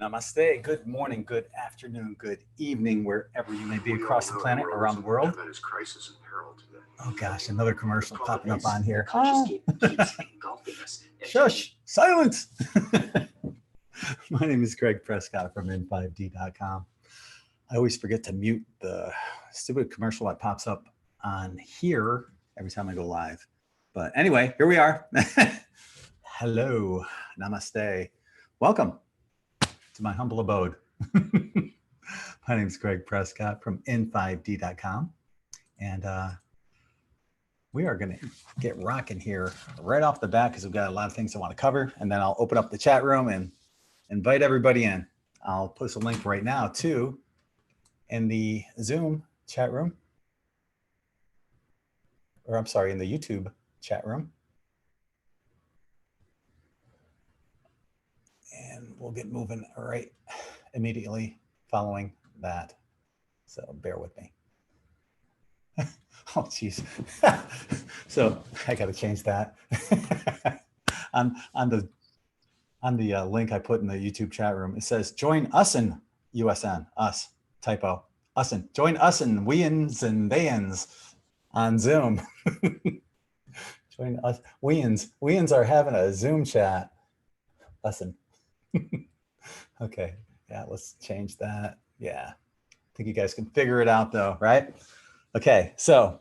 Namaste. Good morning, good afternoon, good evening, wherever you may be across the planet, around the world. Oh gosh, another commercial popping up on here. Shush, silence. My name is Gregg Prescott from In5D.com. I always forget to mute the stupid commercial that pops up on here every time I go live. But anyway, here we are. Hello, namaste. Welcome to my humble abode. My name is Gregg Prescott from In5D.com. And we are going to get rocking here right off the bat because we've got a lot of things I want to cover. And then I'll open up the chat room and invite everybody in. I'll post a link right now too in the Zoom chat room. Or I'm sorry, in the YouTube chat room. And we'll get moving right immediately following that. So bear with me. Oh, geez. So I got to change that. on the link I put in the YouTube chat room, it says, join us in USN, us, typo, us in, join us in weans and theyans on Zoom. Join us, weans are having a Zoom chat, us in. Okay, yeah, let's change that. Yeah, I think you guys can figure it out though, right? Okay, so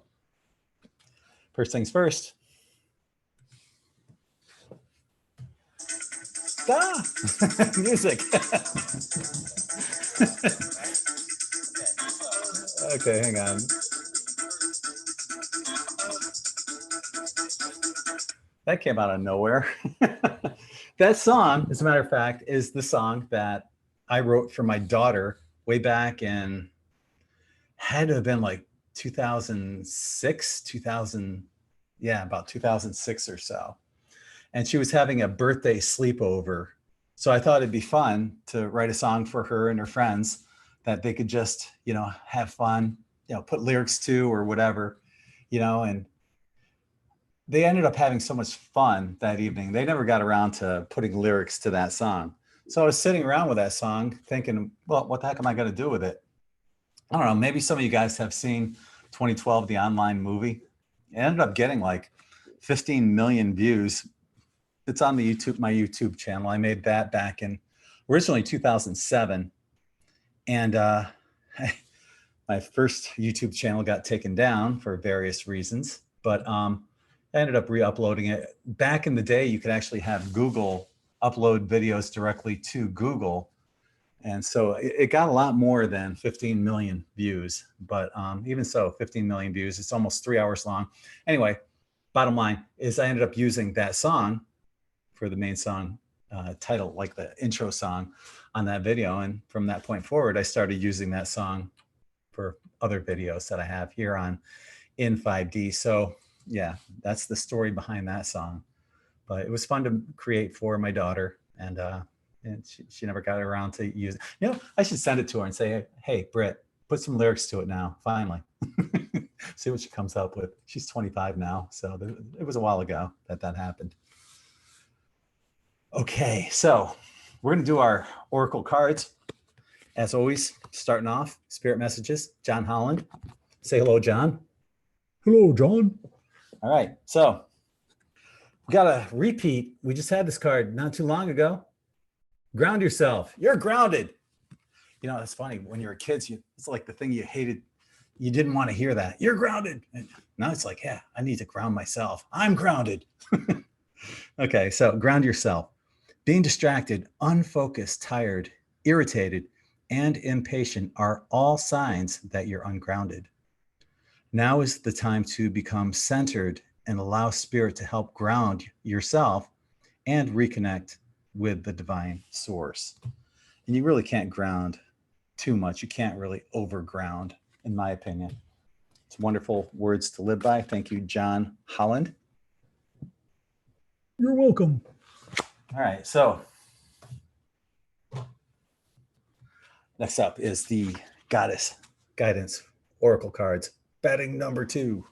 first things first. Ah, music. Okay, hang on. That came out of nowhere. That song, as a matter of fact, is the song that I wrote for my daughter way back in, had to have been like 2006, about 2006 or so. And she was having a birthday sleepover. So I thought it'd be fun to write a song for her and her friends that they could just, have fun, put lyrics to or whatever, and they ended up having so much fun that evening. They never got around to putting lyrics to that song. So I was sitting around with that song thinking, well, what the heck am I going to do with it? I don't know, maybe some of you guys have seen 2012, the online movie. It ended up getting like 15 million views. It's on the my YouTube channel. I made that back in originally 2007. And my first YouTube channel got taken down for various reasons, but I ended up re-uploading it. Back in the day, you could actually have Google upload videos directly to Google. And so it got a lot more than 15 million views, but even so, 15 million views, it's almost 3 hours long. Anyway, bottom line is I ended up using that song for the main song title, like the intro song on that video. And from that point forward, I started using that song for other videos that I have here on In5D. So yeah, that's the story behind that song. But it was fun to create for my daughter, and she never got around to use it. I should send it to her and say, hey, Britt, put some lyrics to it now, finally. See what she comes up with. She's 25 now, so it was a while ago that happened. Okay, so we're going to do our Oracle cards. As always, starting off, Spirit Messages, John Holland. Say hello, John. Hello, John. All right, so we got a repeat. We just had this card not too long ago. Ground yourself. You're grounded. It's funny. When you're a kid, it's like the thing you hated. You didn't want to hear that. You're grounded. And now it's like, yeah, I need to ground myself. I'm grounded. Okay, so ground yourself. Being distracted, unfocused, tired, irritated, and impatient are all signs that you're ungrounded. Now is the time to become centered and allow spirit to help ground yourself and reconnect with the divine source. And you really can't ground too much. You can't really overground, in my opinion. It's wonderful words to live by. Thank you, John Holland. You're welcome. All right, so next up is the Goddess Guidance Oracle cards, betting number 2.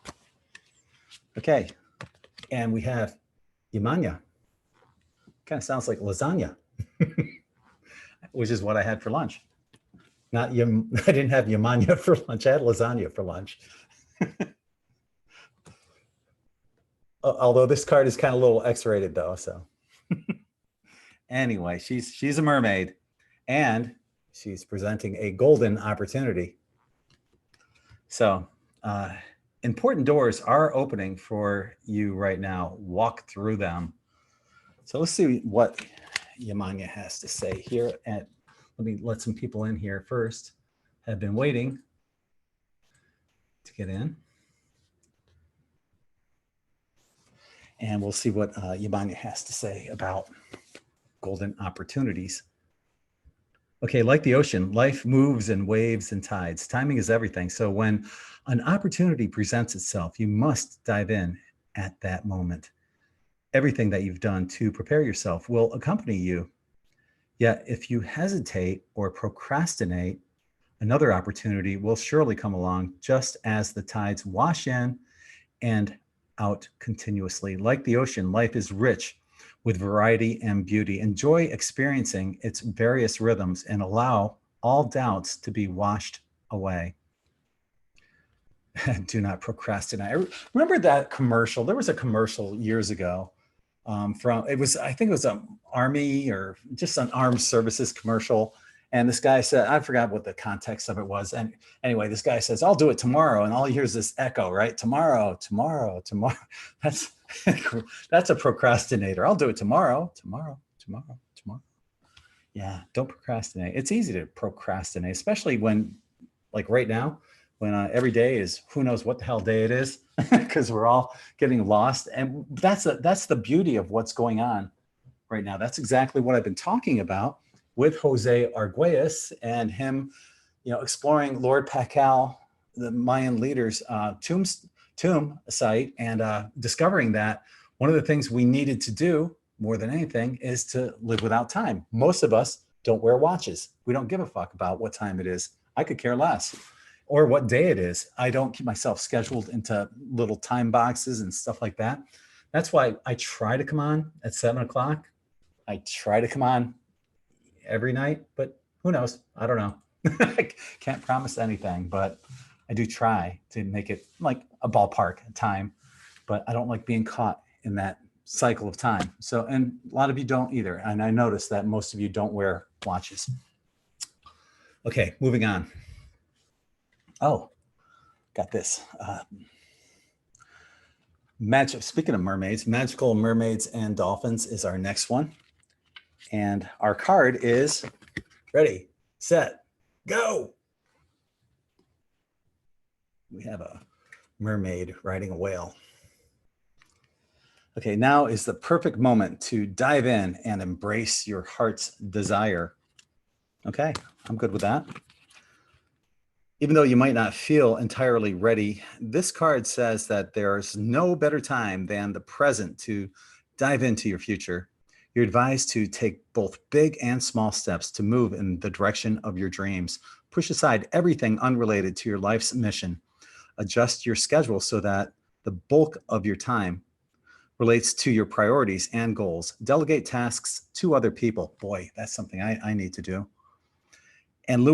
Okay, and we have Yamanya. Kind of sounds like lasagna, which is what I had for lunch. I didn't have Yamanya for lunch. I had lasagna for lunch. Although this card is kind of a little X-rated though, so. Anyway, she's a mermaid, and she's presenting a golden opportunity. So important doors are opening for you right now. Walk through them. So let's see what Yamanya has to say here. Let me let some people in here first. Have been waiting to get in. And we'll see what Yamanya has to say about golden opportunities. Okay, like the ocean, life moves in waves and tides. Timing is everything. So when an opportunity presents itself, you must dive in at that moment. Everything that you've done to prepare yourself will accompany you. Yet if you hesitate or procrastinate, another opportunity will surely come along, just as the tides wash in and out continuously. Like the ocean, life is rich with variety and beauty. Enjoy experiencing its various rhythms and allow all doubts to be washed away. Do not procrastinate. I remember that commercial. There was a commercial years ago I think it was an Army or just an armed services commercial. And this guy said, I forgot what the context of it was. And anyway, this guy says, I'll do it tomorrow. And all he hears is this echo, right? Tomorrow, tomorrow, tomorrow. That's a procrastinator. I'll do it tomorrow, tomorrow, tomorrow, tomorrow. Yeah, don't procrastinate. It's easy to procrastinate, especially when, like right now, when every day is who knows what the hell day it is, because we're all getting lost. And that's the beauty of what's going on right now. That's exactly what I've been talking about with Jose Arguelles and him, exploring Lord Pakal, the Mayan leader's tomb site, and discovering that one of the things we needed to do more than anything is to live without time. Most of us don't wear watches. We don't give a fuck about what time it is. I could care less. Or what day it is. I don't keep myself scheduled into little time boxes and stuff like that. That's why I try to come on at 7 o'clock. I try to come on every night, but who knows? I don't know. I can't promise anything, but I do try to make it like a ballpark time, but I don't like being caught in that cycle of time. So, and a lot of you don't either. And I noticed that most of you don't wear watches. Okay, moving on. Oh, got this. Speaking of mermaids, magical mermaids and dolphins is our next one. And our card is ready, set, go. We have a mermaid riding a whale. Okay, now is the perfect moment to dive in and embrace your heart's desire. Okay, I'm good with that. Even though you might not feel entirely ready, this card says that there's no better time than the present to dive into your future. You're advised to take both big and small steps to move in the direction of your dreams. Push aside everything unrelated to your life's mission. Adjust your schedule so that the bulk of your time relates to your priorities and goals. Delegate tasks to other people. Boy, that's something I need to do. And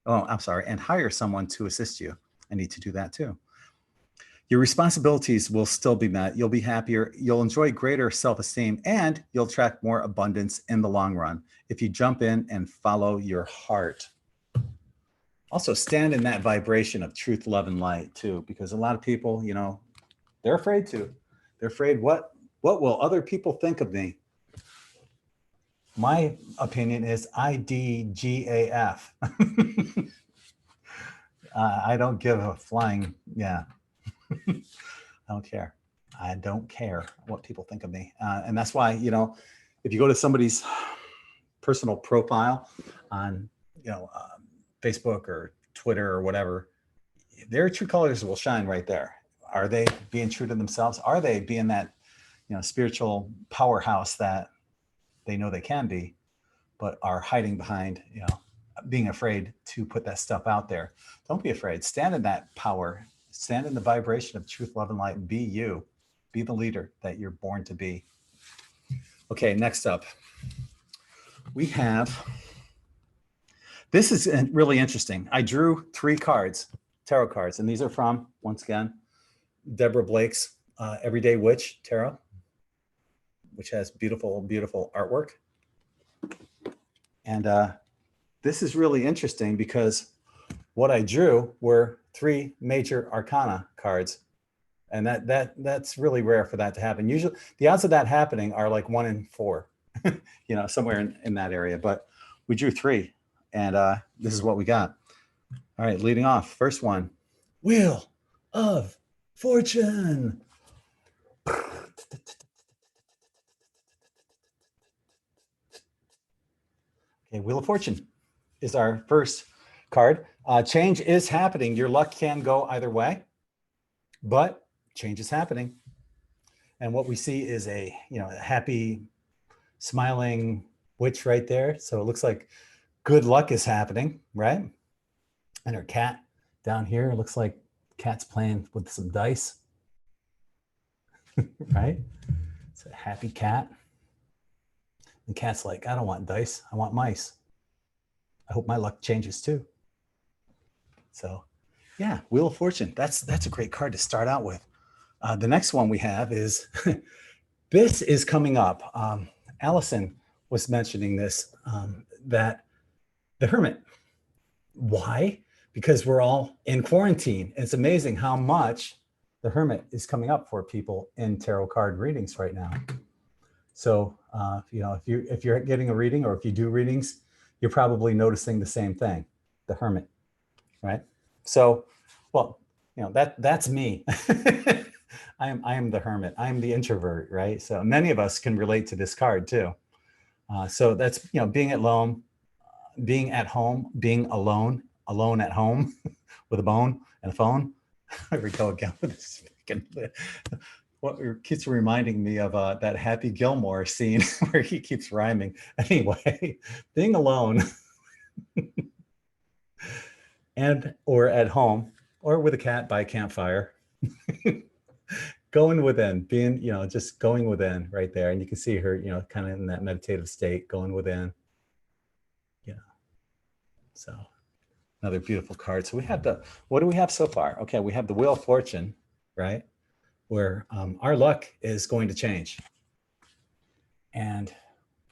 and hire someone to assist you. I need to do that too. Your responsibilities will still be met. You'll be happier. You'll enjoy greater self-esteem, and you'll attract more abundance in the long run if you jump in and follow your heart. Also, stand in that vibration of truth, love, and light too, because a lot of people, they're afraid to. They're afraid, what will other people think of me? My opinion is IDGAF. I don't give a flying, I don't care. I don't care what people think of me. And that's why, if you go to somebody's personal profile on, Facebook or Twitter or whatever, their true colors will shine right there. Are they being true to themselves? Are they being that spiritual powerhouse that they know they can be, but are hiding behind, being afraid to put that stuff out there. Don't be afraid. Stand in that power. Stand in the vibration of truth, love, and light, and be you. Be the leader that you're born to be. Okay, next up, we have, this is really interesting. I drew 3 cards, tarot cards, and these are from, once again, Deborah Blake's Everyday Witch Tarot, which has beautiful, beautiful artwork. And this is really interesting because what I drew were 3 major arcana cards. And that's really rare for that to happen. Usually the odds of that happening are like 1 in 4, somewhere in that area. But we drew 3, and this is what we got. All right, leading off, first one, Wheel of Fortune. Okay, Wheel of Fortune is our first card. Change is happening. Your luck can go either way, but change is happening. And what we see is a happy, smiling witch right there. So it looks like good luck is happening, right? And her cat down here, it looks like cat's playing with some dice, right? It's a happy cat. The cat's like, I don't want dice, I want mice. I hope my luck changes too. So yeah, Wheel of Fortune, that's a great card to start out with. The next one we have is, this is coming up. Allison was mentioning this, that the Hermit. Why? Because we're all in quarantine. It's amazing how much the Hermit is coming up for people in tarot card readings right now. So, if you're getting a reading, or if you do readings, you're probably noticing the same thing, the Hermit, right? So, well, that's me. I am the Hermit. I am the introvert, right? So many of us can relate to this card too. So that's, being alone, being at home, being alone at home with a bone and a phone. Here we go again with this. What keeps reminding me of that Happy Gilmore scene where he keeps rhyming. Anyway, being alone or at home, or with a cat by a campfire, going within, being, just going within right there. And you can see her, kind of in that meditative state, going within. So another beautiful card. So we have what do we have so far? Okay, we have the Wheel of Fortune, right? Where our luck is going to change. And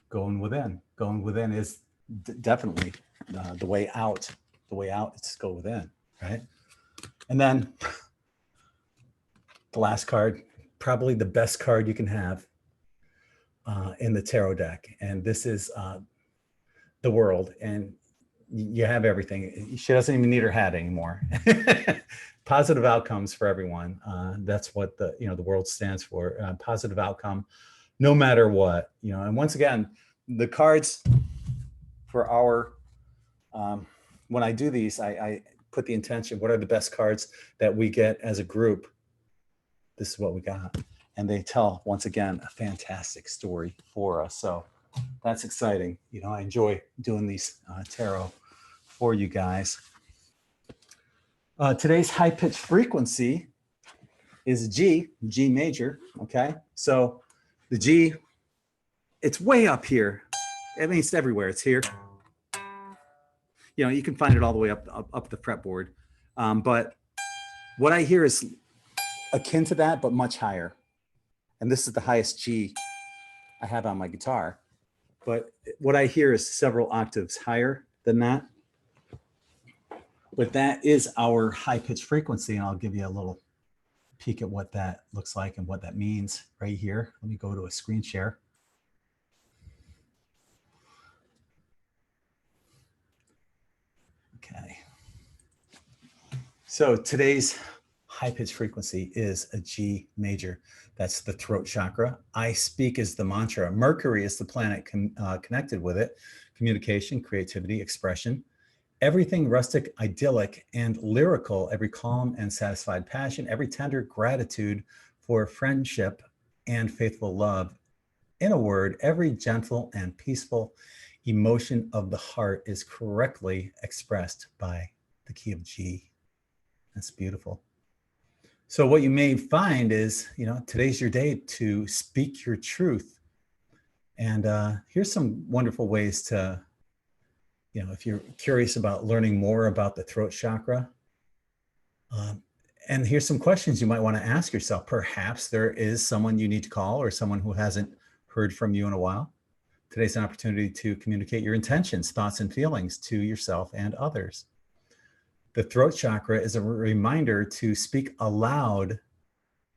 going within is definitely the way out. The way out is to go within, right? And then the last card, probably the best card you can have in the tarot deck. And this is the World. And you have everything. She doesn't even need her hat anymore. Positive outcomes for everyone. That's what the World stands for. Positive outcome, no matter what. And once again, the cards for our when I do these, I put the intention. What are the best cards that we get as a group? This is what we got, and they tell, once again, a fantastic story for us. So that's exciting. I enjoy doing these tarot for you guys. Today's high-pitched frequency is G major, okay? So the G, it's way up here. I mean, it's everywhere. It's here. You can find it all the way up the fretboard. But what I hear is akin to that, but much higher. And this is the highest G I have on my guitar. But what I hear is several octaves higher than that. But that is our high-pitched frequency, and I'll give you a little peek at what that looks like and what that means right here. Let me go to a screen share. Okay. So today's high-pitched frequency is a G major. That's the throat chakra. I speak is the mantra. Mercury is the planet connected with it. Communication, creativity, expression. Everything rustic, idyllic, and lyrical, every calm and satisfied passion, every tender gratitude for friendship and faithful love. In a word, every gentle and peaceful emotion of the heart is correctly expressed by the key of G. That's beautiful. So what you may find is, today's your day to speak your truth. And here's some wonderful ways to, if you're curious about learning more about the throat chakra, and here's some questions you might want to ask yourself. Perhaps there is someone you need to call or someone who hasn't heard from you in a while. Today's an opportunity to communicate your intentions, thoughts, and feelings to yourself and others. The throat chakra is a reminder to speak aloud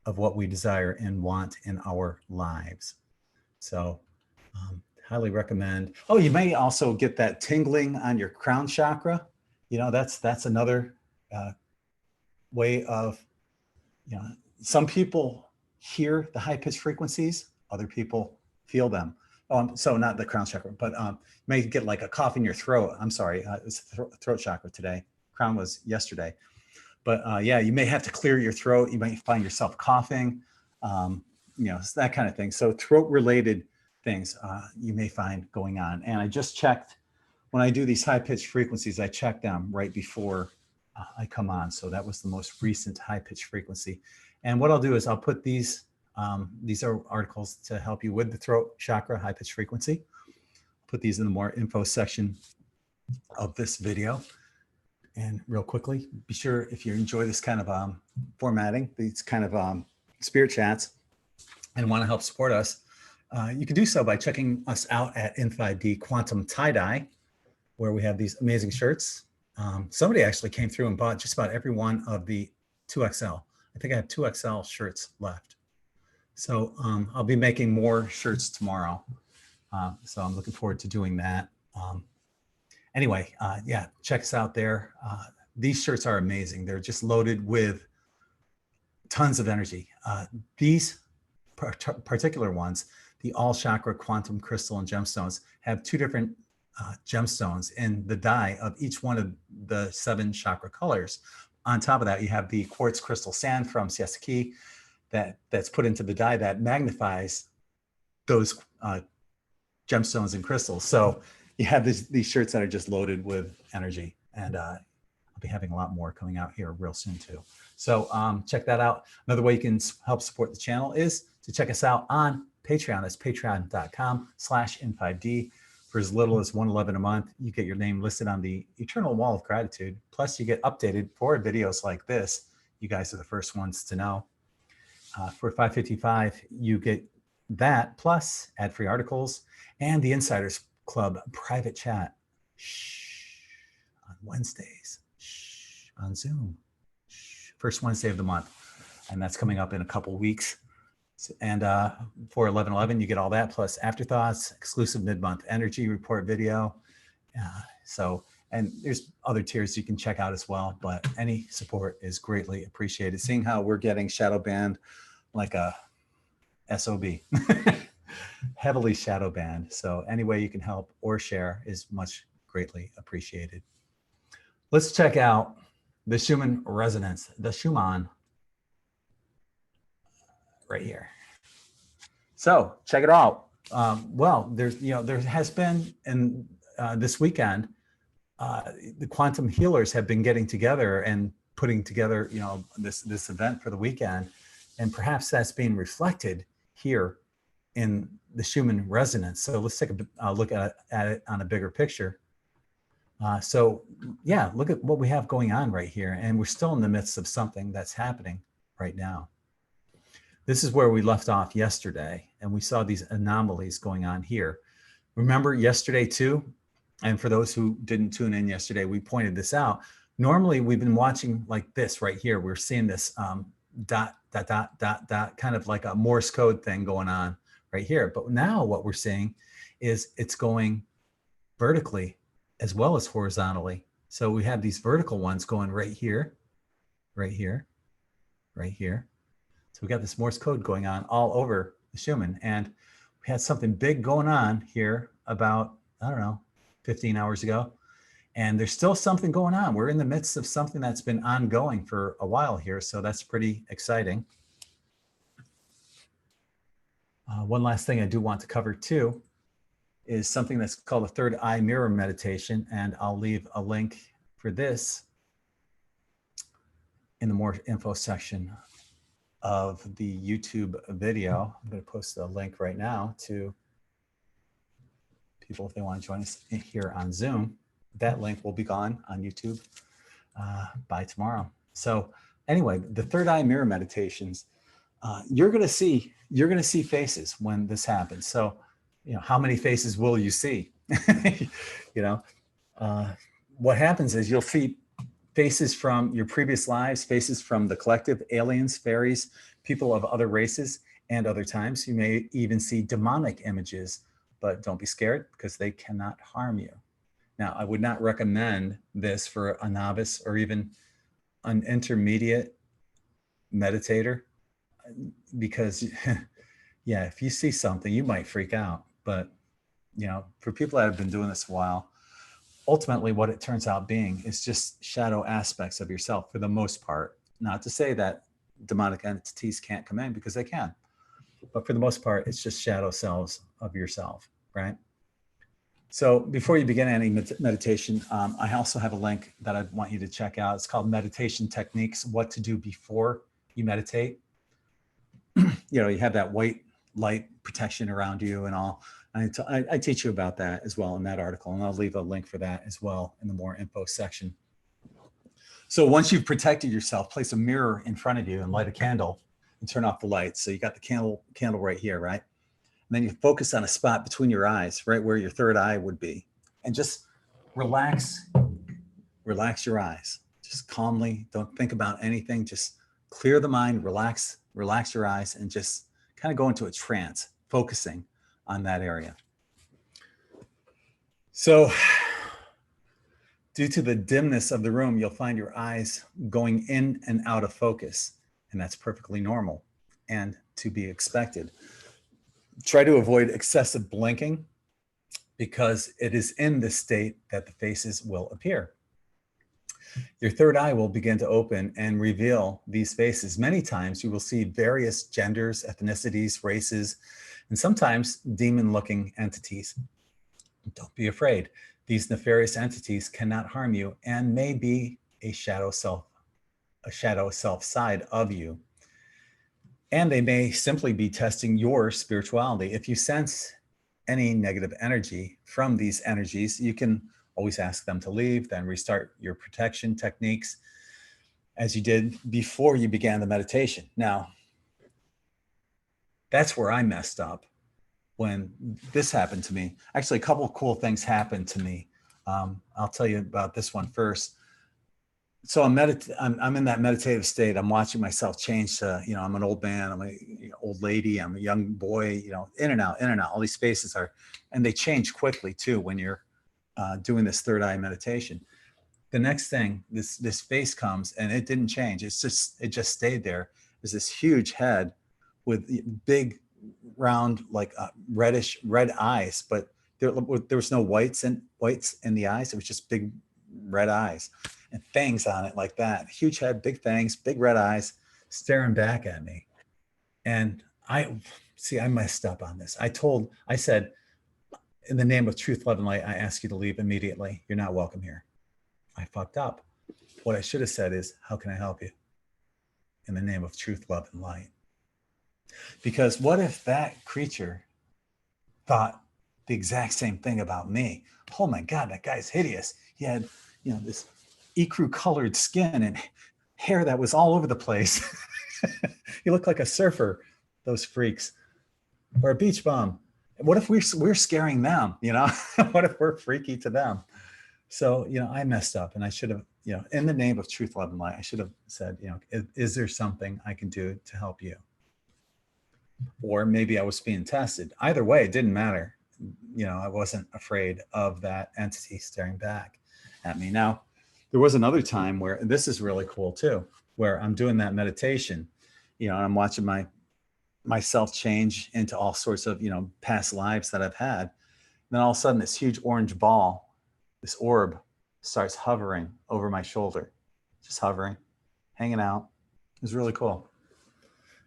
of what we desire and want in our lives. So highly recommend. Oh, you may also get that tingling on your crown chakra. That's another way of, some people hear the high-pitched frequencies, other people feel them. So not the crown chakra, but you may get like a cough in your throat. I'm sorry, it was throat chakra today. Crown was yesterday. But yeah, you may have to clear your throat. You might find yourself coughing, that kind of thing. So throat-related things you may find going on. And I just checked, when I do these high-pitched frequencies, I check them right before I come on. So that was the most recent high-pitched frequency. And what I'll do is I'll put these are articles to help you with the throat chakra high-pitched frequency. Put these in the more info section of this video. And real quickly, be sure if you enjoy this kind of formatting, these kind of spirit chats, and want to help support us, you can do so by checking us out at In5D Quantum Tie-Dye, where we have these amazing shirts. Somebody actually came through and bought just about every one of the 2XL. I think I have 2XL shirts left. So I'll be making more shirts tomorrow. So I'm looking forward to doing that. Anyway, yeah, check us out there. These shirts are amazing. They're just loaded with tons of energy. These particular ones, the all chakra, quantum, crystal, and gemstones, have two different gemstones in the dye of each one of the 7 chakra colors. On top of that, you have the quartz crystal sand from Sciatica that's put into the dye that magnifies those gemstones and crystals. So you have these shirts that are just loaded with energy, and I'll be having a lot more coming out here real soon too. So check that out. Another way you can help support the channel is to check us out on Patreon. That's patreon.com/In5D. For as little as $1.11 a month, you get your name listed on the Eternal Wall of Gratitude. Plus, you get updated for videos like this. You guys are the first ones to know. For $5.55, you get that, plus ad-free articles and the Insiders Club private chat. On Wednesdays. On Zoom. First Wednesday of the month. And that's coming up in a couple weeks. And for $11.11, you get all that, plus afterthoughts, exclusive mid-month energy report video. And there's other tiers you can check out as well, but any support is greatly appreciated. Seeing how we're getting shadow banned like a SOB, heavily shadow banned. So any way you can help or share is much greatly appreciated. Let's check out the Schumann resonance, the Schumann, right here. So check it out. Well, there has been in this weekend, the quantum healers have been getting together and putting together, this event for the weekend, and perhaps that's being reflected here in the Schumann resonance. So let's take a look at it on a bigger picture. So yeah, look at what we have going on right here, and we're still in the midst of something that's happening right now. This is where we left off yesterday, and we saw these anomalies going on here. Remember yesterday too, and for those who didn't tune in yesterday, we pointed this out. Normally we've been watching like this right here. We're seeing this dot, dot, dot, dot, dot, kind of like a Morse code thing going on right here. But now what we're seeing is it's going vertically as well as horizontally. So we have these vertical ones going right here, right here, right here. So we got this Morse code going on all over the Schumann, and we had something big going on here about, I don't know, 15 hours ago. And there's still something going on. We're in the midst of something that's been ongoing for a while here. So that's pretty exciting. One last thing I do want to cover too is something that's called a third eye mirror meditation. And I'll leave a link for this in the more info section of the YouTube video. I'm going to post a link right now to people if they want to join us here on Zoom. That link will be gone on YouTube by tomorrow. So anyway, the third eye mirror meditations, you're going to see faces when this happens. So, you know, how many faces will you see? You know, what happens is you'll see faces from your previous lives, faces from the collective, aliens, fairies, people of other races, and other times you may even see demonic images, but don't be scared because they cannot harm you. Now, I would not recommend this for a novice or even an intermediate meditator because, yeah, if you see something, you might freak out. But, you know, for people that have been doing this a while, ultimately what it turns out being is just shadow aspects of yourself for the most part. Not to say that demonic entities can't come in, because they can. But for the most part, it's just shadow selves of yourself, right? So before you begin any meditation, I also have a link that I want you to check out. It's called Meditation Techniques, What to Do Before You Meditate. You know, you have that white light protection around you and all. I teach you about that as well in that article, and I'll leave a link for that as well in the more info section. So once you've protected yourself, place a mirror in front of you and light a candle and turn off the lights. So you got the candle right here, right? And then you focus on a spot between your eyes, right where your third eye would be, and just relax your eyes. Just calmly, don't think about anything. Just clear the mind, relax your eyes, and just kind of go into a trance, focusing on that area. So due to the dimness of the room, you'll find your eyes going in and out of focus, and that's perfectly normal and to be expected. Try to avoid excessive blinking because it is in this state that the faces will appear. Your third eye will begin to open and reveal these faces. Many times you will see various genders, ethnicities, races, and sometimes demon-looking entities. Don't be afraid. These nefarious entities cannot harm you and may be a shadow self side of you. And they may simply be testing your spirituality. If you sense any negative energy from these energies, you can always ask them to leave, then restart your protection techniques as you did before you began the meditation. Now, that's where I messed up when this happened to me. Actually, a couple of cool things happened to me. I'll tell you about this one first. So I'm in that meditative state. I'm watching myself change to, you know, I'm an old man, I'm a old lady, I'm a young boy, you know, in and out. All these faces are, and they change quickly too when you're doing this third eye meditation. The next thing, this face comes and it didn't change. It just stayed there. There's this huge head with big, round, like red eyes, but there was no whites in the eyes. It was just big red eyes and fangs on it like that. Huge head, big fangs, big red eyes, staring back at me. And I messed up on this. I said, in the name of truth, love, and light, I ask you to leave immediately. You're not welcome here. I fucked up. What I should have said is, how can I help you? In the name of truth, love, and light. Because what if that creature thought the exact same thing about me? Oh my God, that guy's hideous. He had, you know, this ecru colored skin and hair that was all over the place. He looked like a surfer, those freaks, or a beach bum. What if we're scaring them, you know? What if we're freaky to them? So, you know, I messed up, and I should have, you know, in the name of truth, love, and light, I should have said, you know, is there something I can do to help you? Or maybe I was being tested. Either way, it didn't matter. You know, I wasn't afraid of that entity staring back at me. Now, there was another time where, and this is really cool too, where I'm doing that meditation, you know, and I'm watching myself change into all sorts of, you know, past lives that I've had. And then all of a sudden, this huge orange ball, this orb, starts hovering over my shoulder, just hovering, hanging out. It was really cool.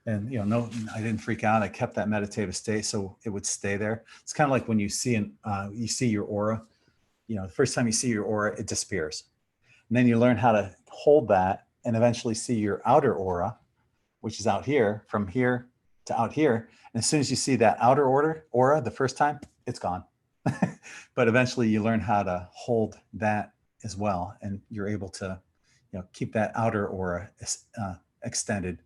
And, you know, no, I didn't freak out. I kept that meditative state so it would stay there. It's kind of like when you see you see your aura, you know, the first time you see your aura, it disappears. And then you learn how to hold that and eventually see your outer aura, which is out here, from here to out here. And as soon as you see that outer aura the first time, it's gone. But eventually you learn how to hold that as well. And you're able to, you know, keep that outer aura extended.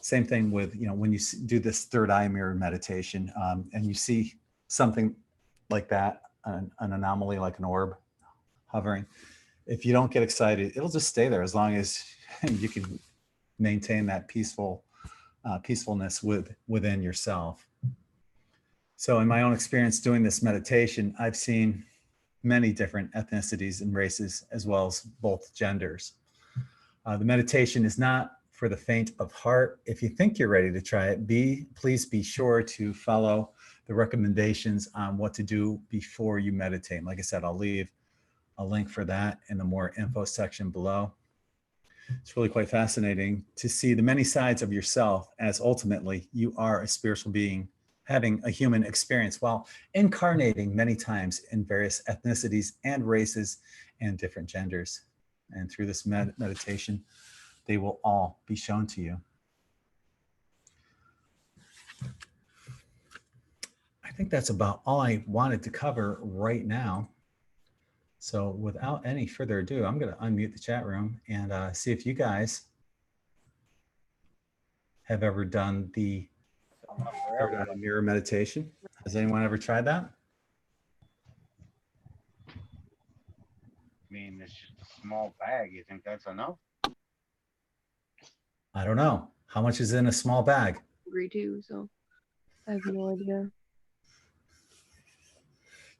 Same thing with, you know, when you do this third eye mirror meditation, and you see something like that, an anomaly like an orb hovering, if you don't get excited, it'll just stay there as long as you can maintain that peacefulness within yourself. So in my own experience doing this meditation, I've seen many different ethnicities and races, as well as both genders. The meditation is not for the faint of heart. If you think you're ready to try it, please be sure to follow the recommendations on what to do before you meditate. Like I said, I'll leave a link for that in the more info section below. It's really quite fascinating to see the many sides of yourself, as ultimately you are a spiritual being having a human experience while incarnating many times in various ethnicities and races and different genders. And through this meditation, they will all be shown to you. I think that's about all I wanted to cover right now. So without any further ado, I'm going to unmute the chat room and see if you guys have ever done the third eye mirror meditation. Has anyone ever tried that? I mean, it's just a small bag. You think that's enough? I don't know. How much is in a small bag? Agree too, so I have no idea.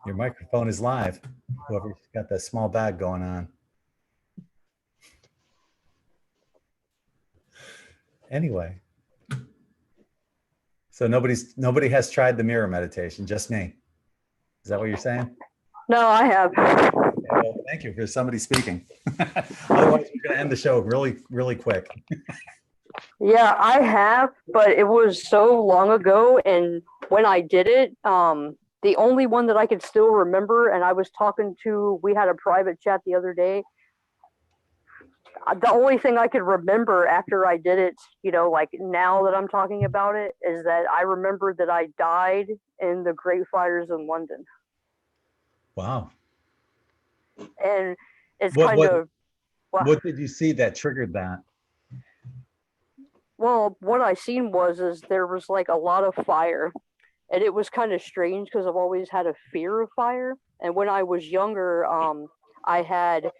Your microphone is live. Whoever's got that small bag going on. Anyway. So nobody has tried the mirror meditation, just me. Is that what you're saying? No, I have. Okay, well, thank you for somebody speaking. Otherwise, we're going to end the show really, really quick. Yeah, I have, but it was so long ago, and when I did it, the only one that I could still remember, and I was talking to, we had a private chat the other day. The only thing I could remember after I did it, you know, like now that I'm talking about it, is that I remember that I died in the Great Fires in London. Wow. And it's what did you see that triggered that? Well, what I seen is there was like a lot of fire, and it was kind of strange because I've always had a fear of fire. And when I was younger, I had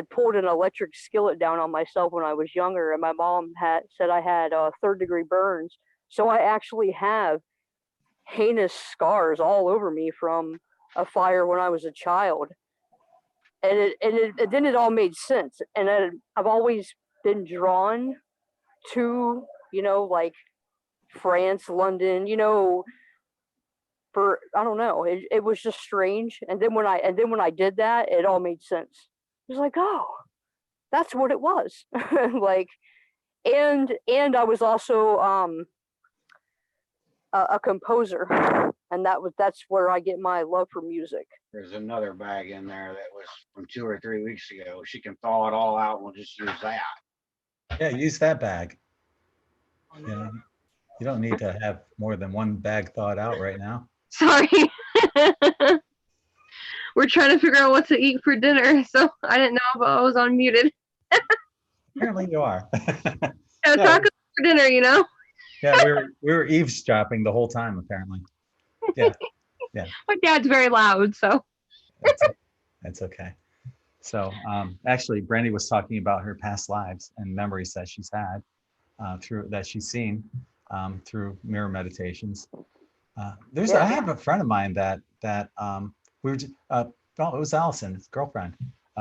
pulled an electric skillet down on myself when I was younger, and my mom said I had third-degree burns. So I actually have heinous scars all over me from a fire when I was a child. And then it all made sense. And I've always been drawn to, you know, like France, London, you know, for, I don't know, it was just strange. And then when I did that, it all made sense. It was like, oh, that's what it was. Like, and I was also a composer, and that's where I get my love for music. There's another bag in there that was from 2 or 3 weeks ago. She can thaw it all out and we'll just use that. Yeah, use that bag. You know, you don't need to have more than one bag thawed out right now. Sorry. We're trying to figure out what to eat for dinner, so I didn't know if I was unmuted. Apparently you are. Yeah, tacos for dinner, you know? Yeah, we were eavesdropping the whole time, apparently. Yeah. Yeah. My dad's very loud, so. That's okay. So actually, Brandy was talking about her past lives and memories that she's had that she's seen through mirror meditations. I have a friend of mine that we were it was Allison, his girlfriend.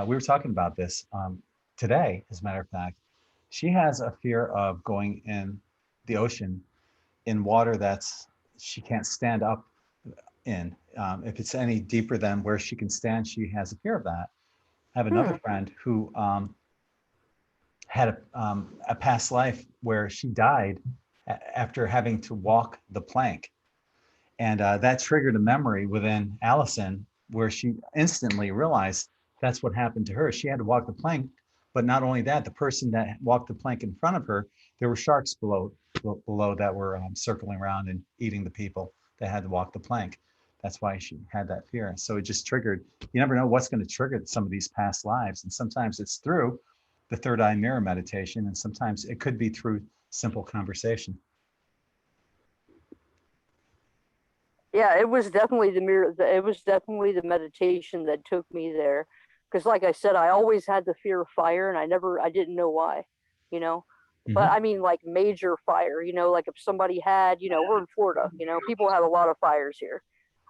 We were talking about this today, as a matter of fact. She has a fear of going in the ocean in water she can't stand up in. If it's any deeper than where she can stand, she has a fear of that. I have another friend who had a past life where she died after having to walk the plank. And that triggered a memory within Allison where she instantly realized that's what happened to her. She had to walk the plank, but not only that, the person that walked the plank in front of her, there were sharks below that were circling around and eating the people that had to walk the plank. That's why she had that fear. So it just triggered, you never know what's going to trigger some of these past lives. And sometimes it's through the third eye mirror meditation, and sometimes it could be through simple conversation. Yeah, it was definitely the mirror. It was definitely the meditation that took me there. Because like I said, I always had the fear of fire, and I didn't know why, you know. But I mean, like major fire, you know, like if somebody had, you know, we're in Florida, you know, people have a lot of fires here.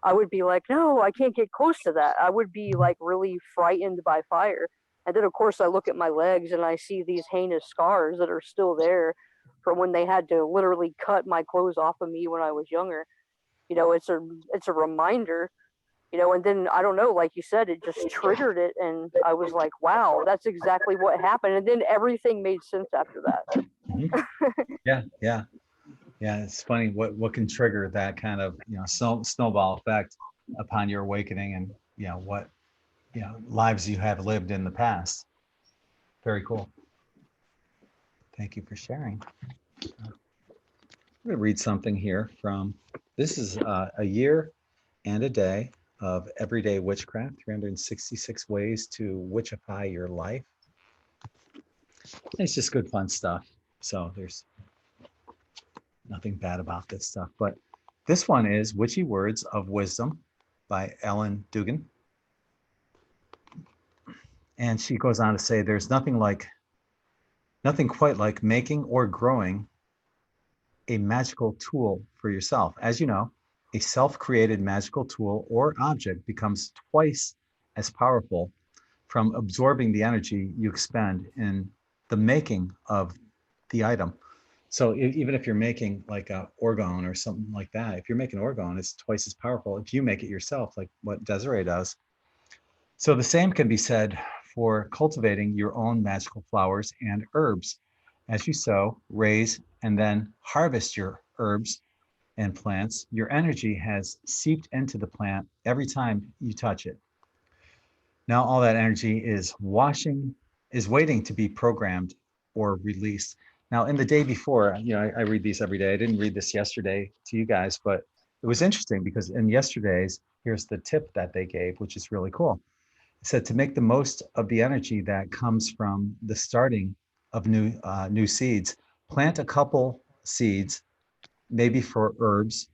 I would be like, no, I can't get close to that. I would be like really frightened by fire. And then of course I look at my legs and I see these heinous scars that are still there from when they had to literally cut my clothes off of me when I was younger. You know, it's a reminder, you know, and then I don't know, like you said, it just triggered it, and I was like, wow, that's exactly what happened. And then everything made sense after that. Yeah. It's funny what can trigger that kind of, you know, snowball effect upon your awakening, and you know what, you know, lives you have lived in the past. Very cool. Thank you for sharing. I'm going to read something here from, this is a year and a day of everyday witchcraft, 366 ways to witchify your life. It's just good fun stuff. So there's nothing bad about this stuff. But this one is Witchy Words of Wisdom by Ellen Dugan. And she goes on to say, there's nothing quite like making or growing a magical tool for yourself. As you know, a self-created magical tool or object becomes twice as powerful from absorbing the energy you expend in the making of the item. So even if you're making like a orgone or something like that, if you're making orgone, it's twice as powerful if you make it yourself, like what Desiree does. So the same can be said for cultivating your own magical flowers and herbs. As you sow, raise, and then harvest your herbs and plants, your energy has seeped into the plant every time you touch it. Now all that energy is waiting to be programmed or released. Now in the day before, you know, I read these every day. I didn't read this yesterday to you guys, but it was interesting because in yesterday's, here's the tip that they gave, which is really cool. It said to make the most of the energy that comes from the starting of new seeds, plant a couple seeds, maybe for herbs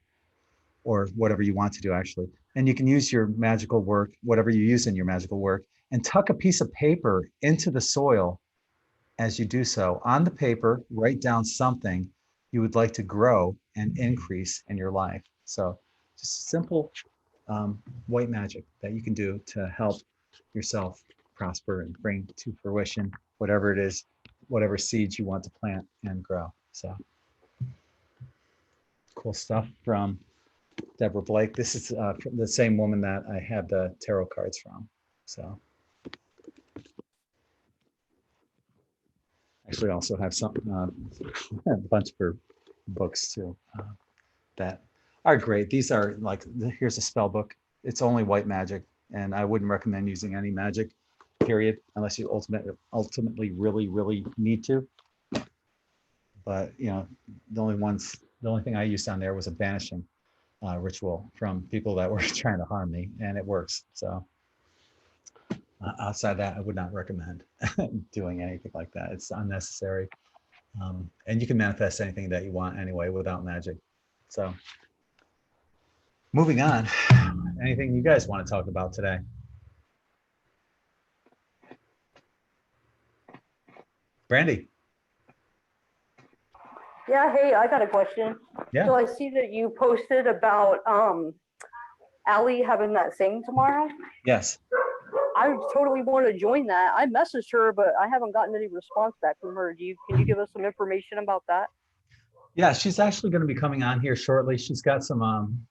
or whatever you want to do actually. And you can use your magical work, whatever you use in your magical work, and tuck a piece of paper into the soil as you do so. On the paper, write down something you would like to grow and increase in your life. So just simple white magic that you can do to help yourself prosper and bring to fruition whatever it is, whatever seeds you want to plant and grow. So cool stuff from Deborah Blake. This is the same woman that I had the tarot cards from. So actually also have some a bunch of her books too that are great. These are like, here's a spell book. It's only white magic, and I wouldn't recommend using any magic, period, unless you ultimately really need to. But you know, the only thing I used on there was a banishing ritual from people that were trying to harm me, and it works. So outside that, I would not recommend doing anything like that. It's unnecessary. And you can manifest anything that you want anyway without magic. So moving on, anything you guys want to talk about today? Brandy. Yeah, hey, I got a question. Yeah. So I see that you posted about Allie having that thing tomorrow. Yes. I totally want to join that. I messaged her, but I haven't gotten any response back from her. Can you give us some information about that? Yeah, she's actually going to be coming on here shortly. She's got some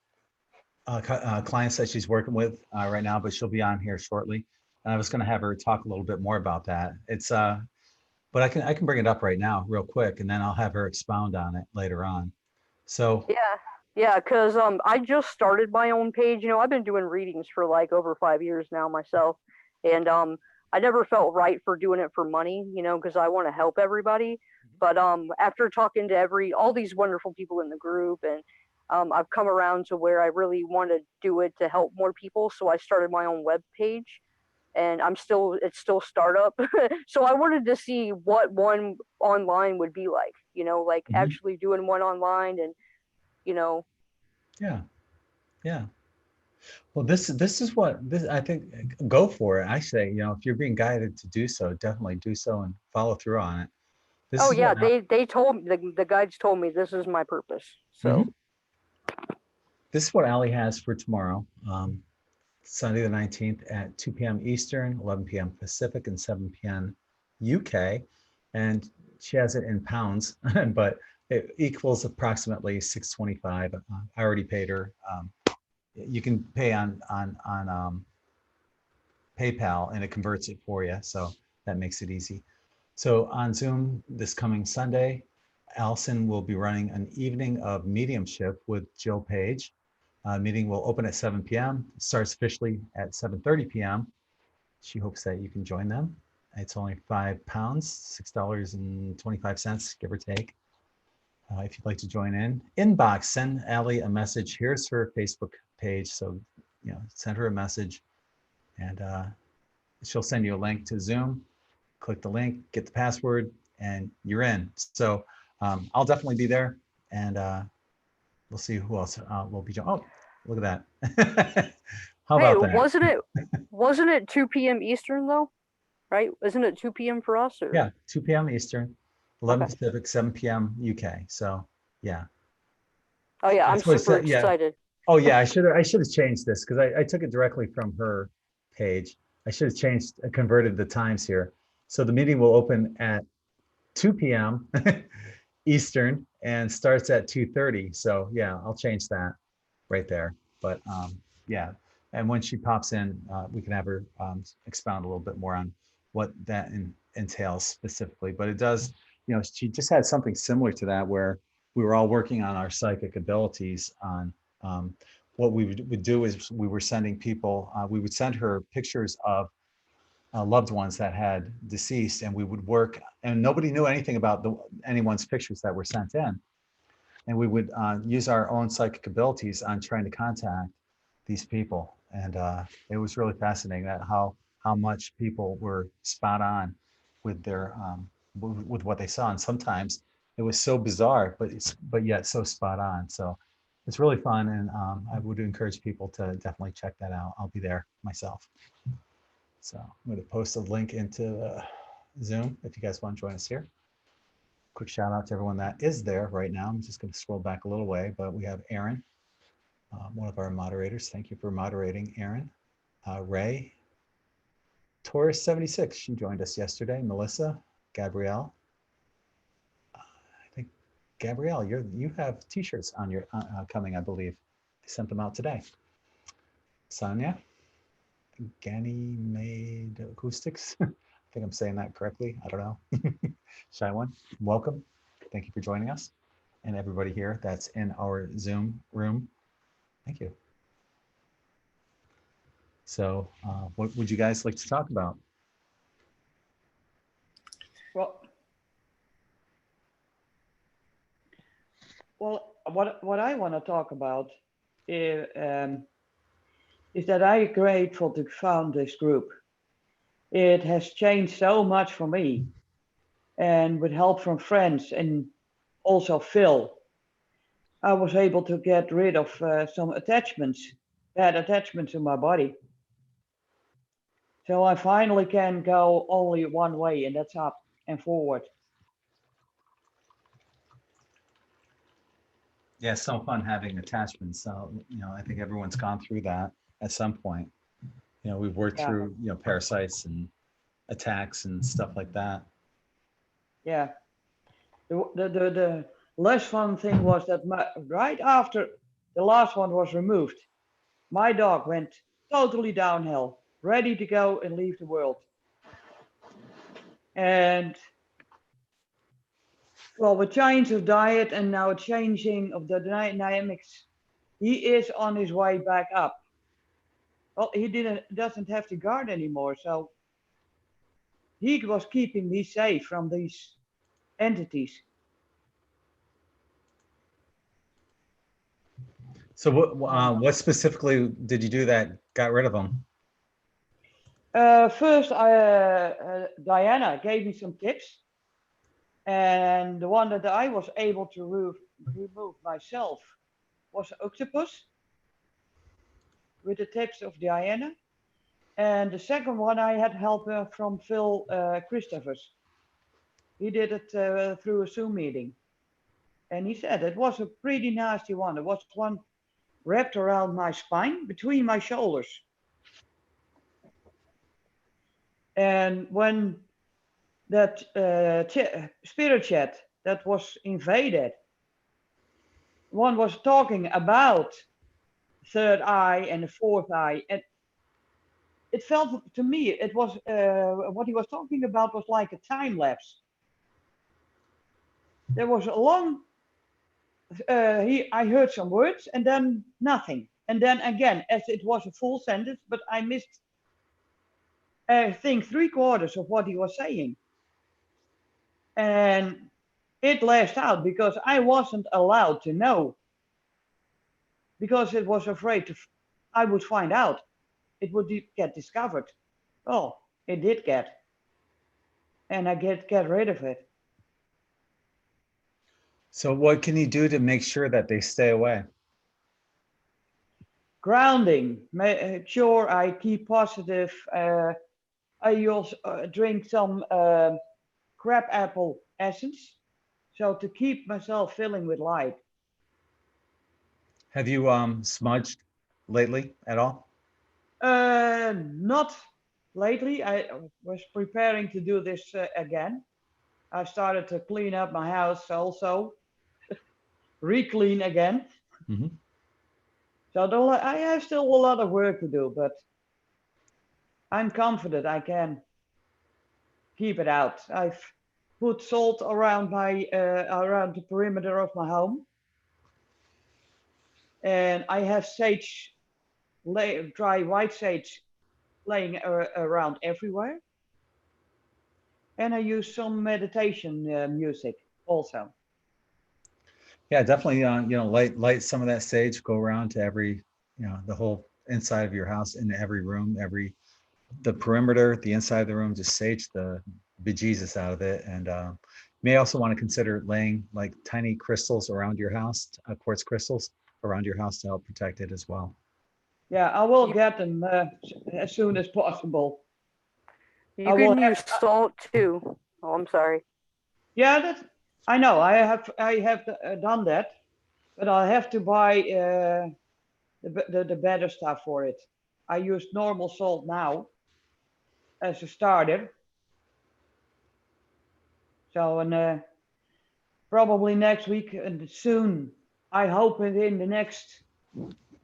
clients that she's working with right now, but she'll be on here shortly. And I was going to have her talk a little bit more about that. It's but I can bring it up right now real quick, and then I'll have her expound on it later on. So Yeah, because I just started my own page. You know, I've been doing readings for like over 5 years now myself, and I never felt right for doing it for money, you know, because I want to help everybody. But after talking to all these wonderful people in the group, and I've come around to where I really want to do it to help more people. So I started my own web page, and it's still startup. So I wanted to see what one online would be like, you know, like Mhm. actually doing one online, and you know. yeah, yeah. Well, this is what this I think. Go for it. I say, you know, if you're being guided to do so, definitely do so and follow through on it. This Oh is yeah, what. they told me, the guides told me this is my purpose. So Mhm. This is what Allie has for tomorrow, Sunday the 19th at 2 p.m. Eastern, 11 p.m. Pacific, and 7 p.m. UK. And she has it in pounds, but it equals approximately 625. I already paid her. You can pay on PayPal, and it converts it for you. So that makes it easy. So on Zoom this coming Sunday, Allison will be running an evening of mediumship with Jill Page. Meeting will open at 7 p.m. Starts officially at 7:30 p.m. She hopes that you can join them. It's only £5, $6.25, give or take. If you'd like to join in, inbox, send Allie a message. Here's her Facebook page. So, you know, send her a message, and she'll send you a link to Zoom. Click the link, get the password, and you're in. So I'll definitely be there, and we'll see who else will be joining. Oh, look at that. How hey, about that? wasn't it 2 p.m. Eastern though? Right? Isn't it 2 p.m. for us, or? Yeah, 2 p.m. Eastern, 11 Okay. Pacific, 7 p.m. UK. So yeah, Oh yeah, I'm that's what it super said. Yeah. excited. Oh yeah, I should have changed this because I took it directly from her page. I should have changed, converted the times here. So the meeting will open at 2 p.m. Eastern and starts at 2:30. So yeah, I'll change that right there. But yeah, and when she pops in, we can have her expound a little bit more on what that entails specifically. But it does, you know, she just had something similar to that where we were all working on our psychic abilities on what we would do is we were sending people, we would send her pictures of loved ones that had deceased, and we would work, and nobody knew anything about anyone's pictures that were sent in, and we would use our own psychic abilities on trying to contact these people. And it was really fascinating that how much people were spot on with their with what they saw, and sometimes it was so bizarre, but yet so spot on. So it's really fun, and I would encourage people to definitely check that out. I'll be there myself. So I'm going to post a link into Zoom if you guys want to join us here. Quick shout out to everyone that is there right now. I'm just going to scroll back a little way, but we have Aaron, one of our moderators. Thank you for moderating, Aaron. Ray, Taurus 76, she joined us yesterday. Melissa, Gabrielle. I think Gabrielle, you have t-shirts on your coming, I believe. They sent them out today. Sonia, Ganymede Acoustics. I think I'm saying that correctly. I don't know. Shy One, welcome. Thank you for joining us. And everybody here that's in our Zoom room, thank you. So what would you guys like to talk about? Well, what I want to talk about is that I'm grateful to found this group. It has changed so much for me, and with help from friends and also Phil, I was able to get rid of some attachments, bad attachments in my body. So I finally can go only one way, and that's up and forward. Yeah, it's so fun having attachments. So, you know, I think everyone's gone through that at some point. You know, we've worked Yeah. through, you know, parasites and attacks and stuff like that. Yeah. The less fun thing was that right after the last one was removed, my dog went totally downhill, ready to go and leave the world. And Well, with change of diet and now changing of the dynamics, he is on his way back up. Well, he doesn't have to guard anymore, so he was keeping me safe from these entities. So what specifically did you do that got rid of them? First, Diana gave me some tips, and the one that I was able to remove myself was octopus with the tips of Diana. And the second one, I had help from Phil Christophers. He did it through a Zoom meeting. And he said it was a pretty nasty one. It was one wrapped around my spine, between my shoulders. And when that spirit chat that was invaded, one was talking about third eye and the fourth eye, and it felt to me it was what he was talking about was like a time lapse. There was a long I heard some words and then nothing, and then again as it was a full sentence, but I missed I think 3/4 of what he was saying, and it lashed out because I wasn't allowed to know, because it was afraid I would find out, it would get discovered. Oh, it did get, and I get rid of it. So what can you do to make sure that they stay away? Grounding, make sure I keep positive. I also drink some crab apple essence, so to keep myself filling with light. Have you smudged lately at all? Not lately. I was preparing to do this again. I started to clean up my house also, re-clean again. Mm-hmm. So I have still a lot of work to do, but I'm confident I can keep it out. I've put salt around around the perimeter of my home, and I have sage, dry white sage, laying around everywhere. And I use some meditation music also. Yeah, definitely. Light some of that sage. Go around to every, the whole inside of your house, in every room, the perimeter, the inside of the room. Just sage the bejesus out of it, and you may also want to consider laying like tiny crystals around your house, quartz crystals around your house to help protect it as well. Yeah, I will get them as soon as possible. You can use salt too. Oh, I'm sorry. Yeah, I know. I have done that, but I'll have to buy the better stuff for it. I use normal salt now as a starter. So, and probably next week, and soon, I hope within the next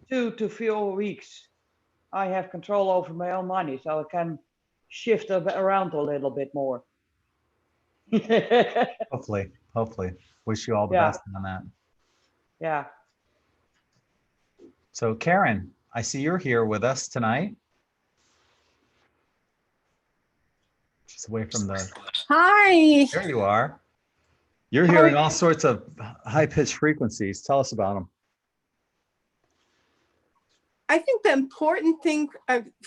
2 to 4 weeks, I have control over my own money, so I can shift around a little bit more. Hopefully. Wish you all the best on that. Yeah. So Karen, I see you're here with us tonight. She's away from the... Hi. There you are. You're hearing all sorts of high-pitched frequencies. Tell us about them. I think the important thing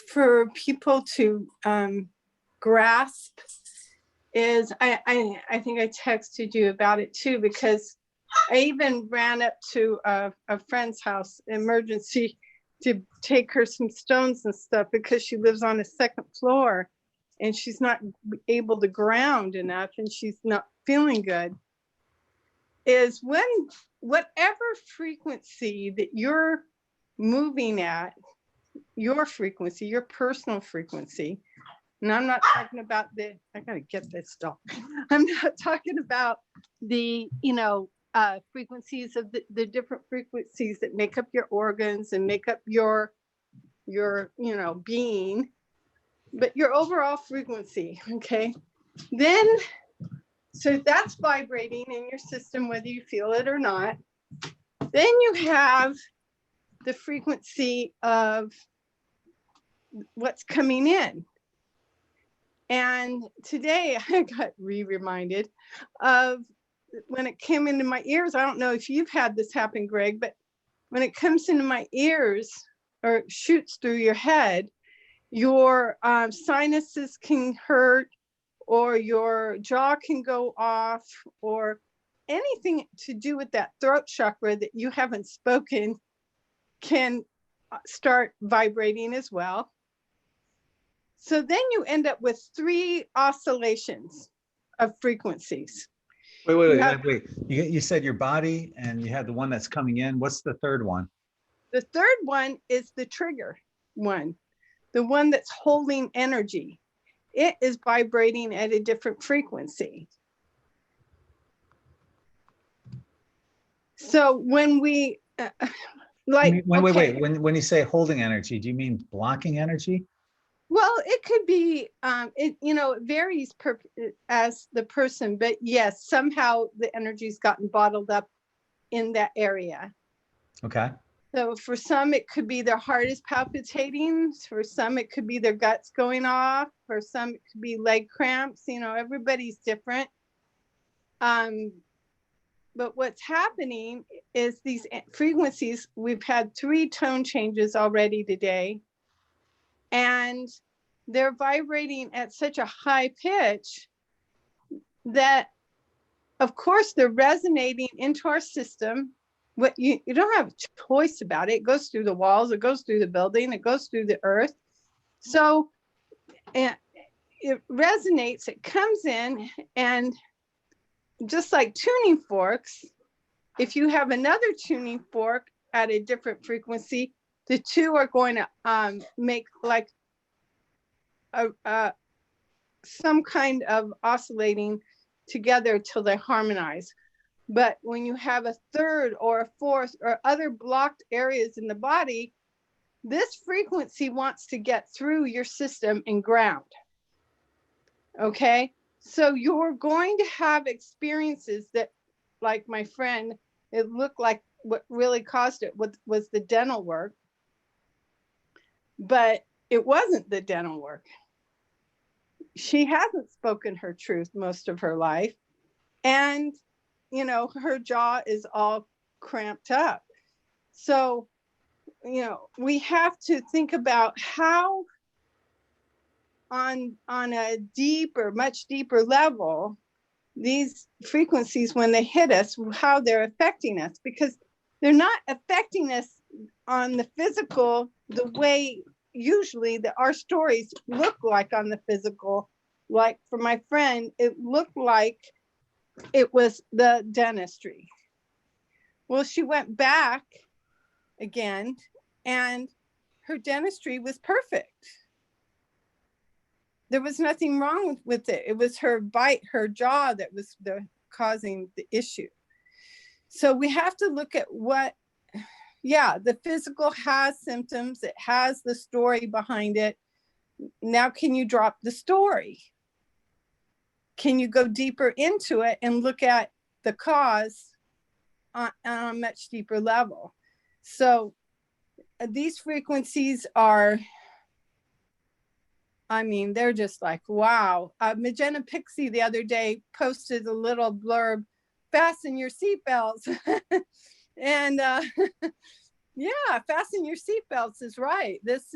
for people to grasp is, I think I texted you about it too, because I even ran up to a friend's house, emergency, to take her some stones and stuff, because she lives on the 2nd floor and she's not able to ground enough and she's not feeling good. Is when whatever frequency that you're moving at, your frequency, your personal frequency, and I'm not talking about I gotta get this stuff. I'm not talking about the, frequencies of the different frequencies that make up your organs and make up your being, but your overall frequency, okay? Then So that's vibrating in your system, whether you feel it or not. Then you have the frequency of what's coming in. And today I got reminded of when it came into my ears. I don't know if you've had this happen, Greg, but when it comes into my ears or shoots through your head, your sinuses can hurt, or your jaw can go off, or anything to do with that throat chakra that you haven't spoken can start vibrating as well. So then you end up with 3 oscillations of frequencies. Wait. You said your body and you had the one that's coming in. What's the third one? The third one is the trigger one, the one that's holding energy. It is vibrating at a different frequency. So when we Wait. When you say holding energy, do you mean blocking energy? Well, it could be, it varies as the person, but yes, somehow the energy's gotten bottled up in that area. Okay. So for some, it could be their heart is palpitating. For some, it could be their guts going off. For some, it could be leg cramps. Everybody's different. But what's happening is these frequencies, we've had 3 tone changes already today. And they're vibrating at such a high pitch that, of course, they're resonating into our system. What you don't have a choice about it. It goes through the walls, it goes through the building, it goes through the earth. So it resonates, it comes in, and just like tuning forks, if you have another tuning fork at a different frequency, the 2 are going to make like some kind of oscillating together till they harmonize. But when you have a third or a fourth or other blocked areas in the body, this frequency wants to get through your system and ground. Okay, so you're going to have experiences that, like my friend, it looked like what really caused it was the dental work, but it wasn't the dental work. She hasn't spoken her truth most of her life, and her jaw is all cramped up. So we have to think about how on a deeper, much deeper level, these frequencies, when they hit us, how they're affecting us, because they're not affecting us on the physical the way usually our stories look like on the physical. Like for my friend, it looked like it was the dentistry. Well, she went back again and her dentistry was perfect. There was nothing wrong with it. It was her bite, her jaw that was causing the issue. So we have to look at the physical has symptoms. It has the story behind it. Now, can you drop the story? Can you go deeper into it and look at the cause on a much deeper level? So these frequencies are, they're just like, wow. Magenta Pixie the other day posted a little blurb, fasten your seatbelts. And yeah, fasten your seatbelts is right. This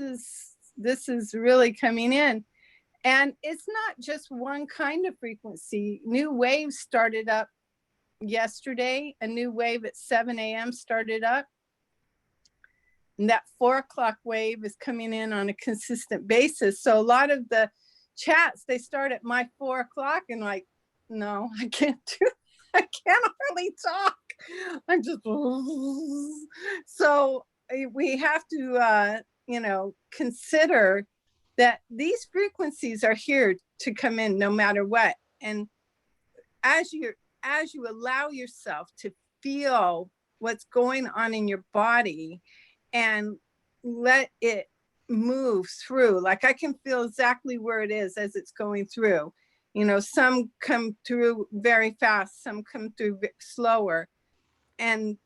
is really coming in. And it's not just one kind of frequency. New waves started up yesterday. A new wave at 7 a.m. started up. And that 4 o'clock wave is coming in on a consistent basis. So a lot of the chats, they start at my 4 o'clock and like, no, I can't hardly talk. I'm just, so we have to, consider that these frequencies are here to come in no matter what. And as you allow yourself to feel what's going on in your body and let it move through, like I can feel exactly where it is as it's going through. You know, some come through very fast, some come through slower. And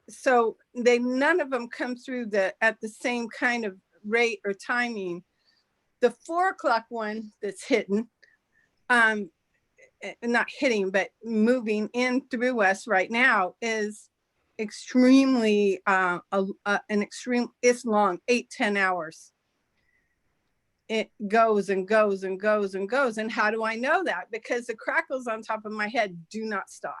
so none of them come through at the same kind of rate or timing. The 4 o'clock one that's hidden, not hitting, but moving in through us right now is extremely, it's long, 8-10 hours. It goes and goes and goes and goes. And how do I know that? Because the crackles on top of my head do not stop.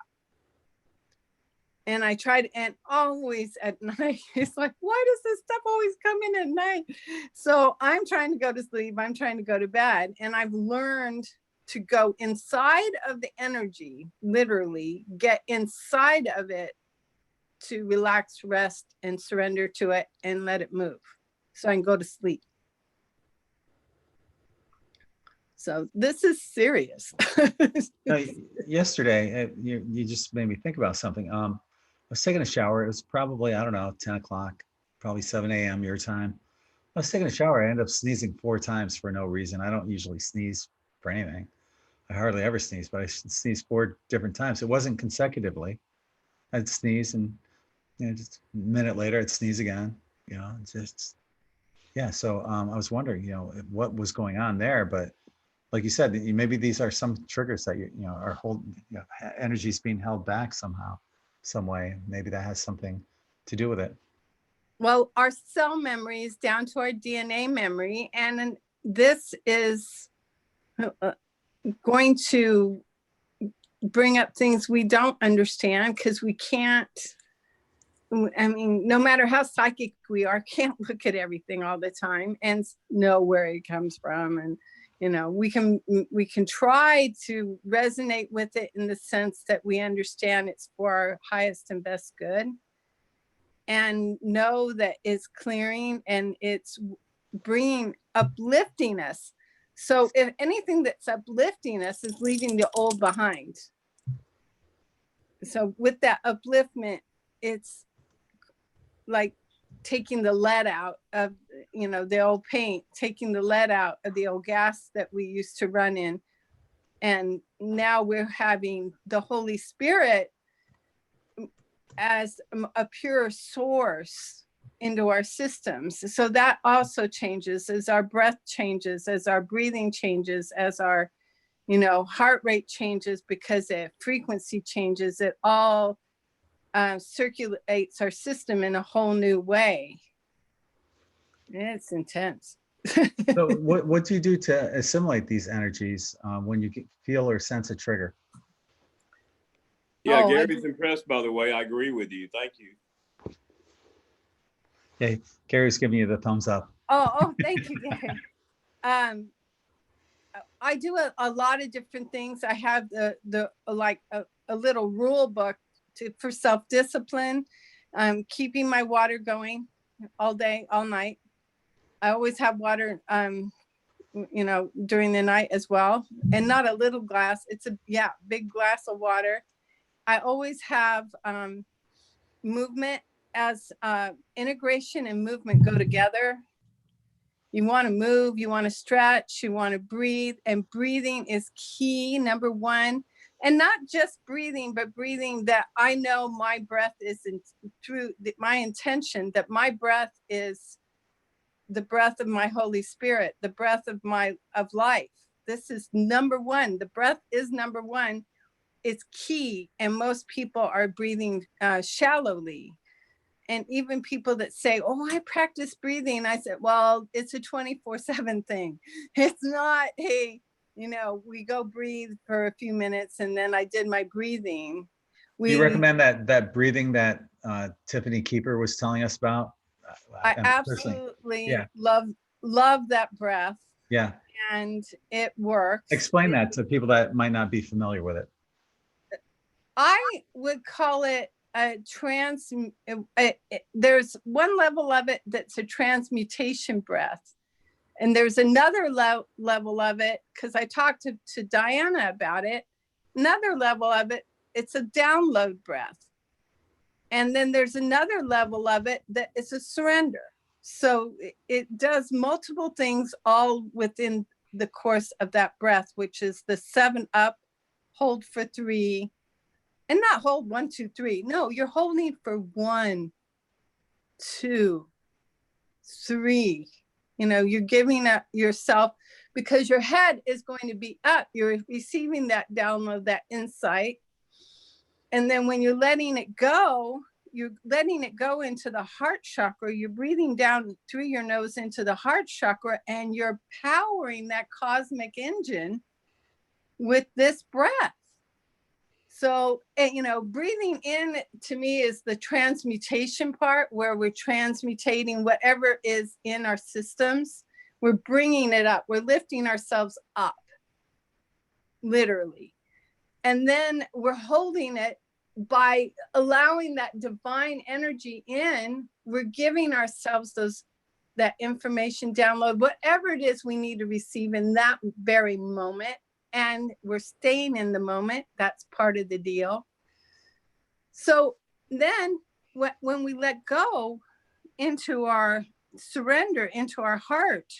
And I tried, and always at night, it's like, why does this stuff always come in at night? So I'm trying to go to sleep. I'm trying to go to bed. And I've learned to go inside of the energy, literally get inside of it to relax, rest, and surrender to it and let it move so I can go to sleep. So this is serious. Yesterday, you just made me think about something. I was taking a shower. It was probably, I don't know, 10 o'clock, probably 7 a.m. your time. I was taking a shower. I ended up sneezing 4 times for no reason. I don't usually sneeze for anything. I hardly ever sneeze, but I sneezed 4 different times. It wasn't consecutively. I'd sneeze and just a minute later I'd sneeze again, just, yeah. So I was wondering, what was going on there, but like you said, maybe these are some triggers that are energy's being held back somehow, some way. Maybe that has something to do with it. Well, our cell memory is down to our DNA memory, and this is going to bring up things we don't understand because we can't. I mean, no matter how psychic we are, can't look at everything all the time and know where it comes from. And we can try to resonate with it in the sense that we understand it's for our highest and best good, and know that it's clearing and it's uplifting us. So if anything that's uplifting us is leaving the old behind. So with that upliftment, it's like taking the lead out of, the old paint, taking the lead out of the old gas that we used to run in. And now we're having the Holy Spirit as a pure source into our systems. So that also changes as our breath changes, as our breathing changes, as our, heart rate changes, because the frequency changes. It all circulates our system in a whole new way. It's intense. So what do you do to assimilate these energies when you feel or sense a trigger? Yeah, Gary's impressed, by the way. I agree with you. Thank you. Yeah, Gary's giving you the thumbs up. Oh, thank you, Gary. I do a lot of different things. I have a little rule book for self-discipline, keeping my water going all day, all night. I always have water, during the night as well, and not a little glass. It's a big glass of water. I always have movement, as integration and movement go together. You want to move, you want to stretch, you want to breathe, and breathing is key, number one. And not just breathing, but breathing that I know my breath is my intention, that my breath is the breath of my Holy Spirit, the breath of life. This is number one. The breath is number one. It's key. And most people are breathing shallowly. And even people that say, oh, I practice breathing. I said, well, it's a 24/7 thing. It's not, hey, we go breathe for a few minutes and then I did my breathing. Do you recommend that breathing that Tiffany Keeper was telling us about? I absolutely love that breath. Yeah. And it works. Explain that to people that might not be familiar with it. I would call it there's one level of it that's a transmutation breath. And there's another level of it, because I talked to Diana about it. Another level of it, it's a download breath. And then there's another level of it that is a surrender. So it does multiple things all within the course of that breath, which is the 7 up, hold for 3, and not hold 1, 2, 3. No, you're holding for 1, 2, 3. You know, you're giving up yourself, because your head is going to be up. You're receiving that download, that insight. And then when you're letting it go into the heart chakra. You're breathing down through your nose into the heart chakra, and you're powering that cosmic engine with this breath. So, you know, breathing in to me is the transmutation part, where we're transmutating whatever is in our systems. We're bringing it up. We're lifting ourselves up, literally. And then we're holding it by allowing that divine energy in. We're giving ourselves that information download, whatever it is we need to receive in that very moment. And we're staying in the moment. That's part of the deal. So then when we let go into our surrender, into our heart,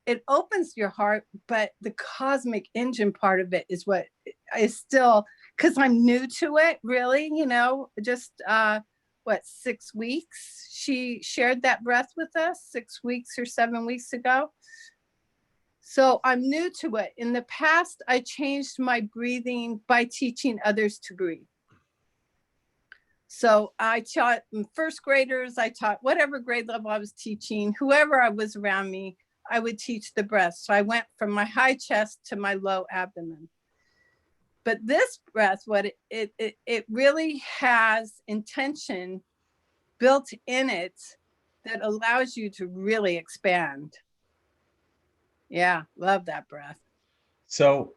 it opens your heart, but the cosmic engine part of it is what is still, because I'm new to it, really, you know, just 6 weeks. She shared that breath with us 6 weeks or 7 weeks ago. So I'm new to it. In the past, I changed my breathing by teaching others to breathe. So I taught first graders, I taught whatever grade level I was teaching, whoever I was around me, I would teach the breath. So I went from my high chest to my low abdomen. But this breath, what it really has intention built in it that allows you to really expand. Yeah, love that breath. So,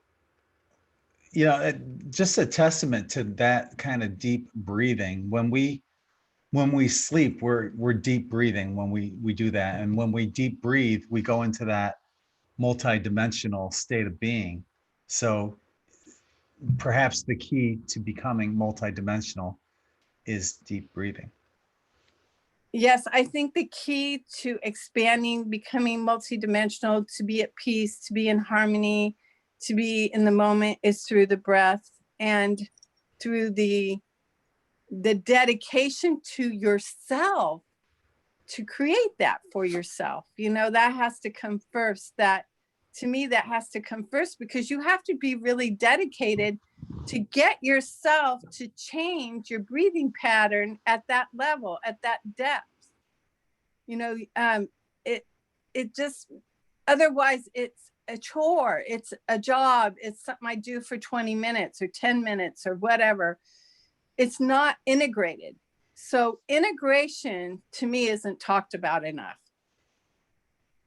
you know, just a testament to that kind of deep breathing. When we sleep, we're deep breathing when we do that. And when we deep breathe, we go into that multi-dimensional state of being. So perhaps the key to becoming multi-dimensional is deep breathing. Yes, I think the key to expanding, becoming multidimensional, to be at peace, to be in harmony, to be in the moment is through the breath and through the dedication to yourself to create that for yourself. You know, that has to come first. That, to me, that has to come first, because you have to be really dedicated to get yourself to change your breathing pattern at that level, at that depth. You know, it just, otherwise it's a chore, it's a job, it's something I do for 20 minutes or 10 minutes or whatever. It's not integrated. So integration to me isn't talked about enough.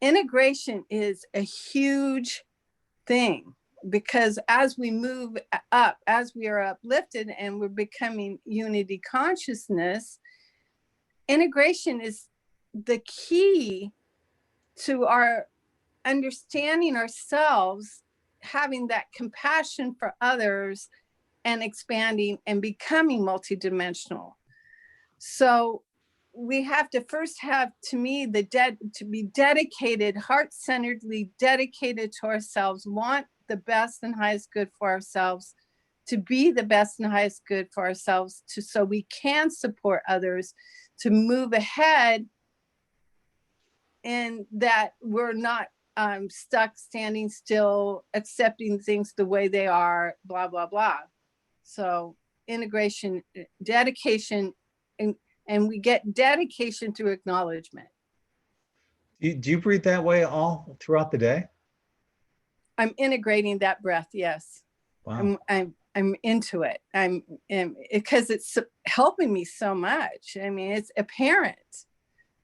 Integration is a huge thing, because as we move up, as we are uplifted and we're becoming unity consciousness, integration is the key to our understanding ourselves, having that compassion for others, and expanding and becoming multidimensional. So we have to first have, to me, to be dedicated, heart-centeredly dedicated to ourselves, want the best and highest good for ourselves, to be the best and highest good for ourselves, so we can support others, to move ahead, and that we're not stuck standing still, accepting things the way they are, blah, blah, blah. So integration, dedication, and we get dedication through acknowledgement. Do you breathe that way all throughout the day? I'm integrating that breath, yes. Wow. I'm into it. Because it's helping me so much. I mean, it's apparent.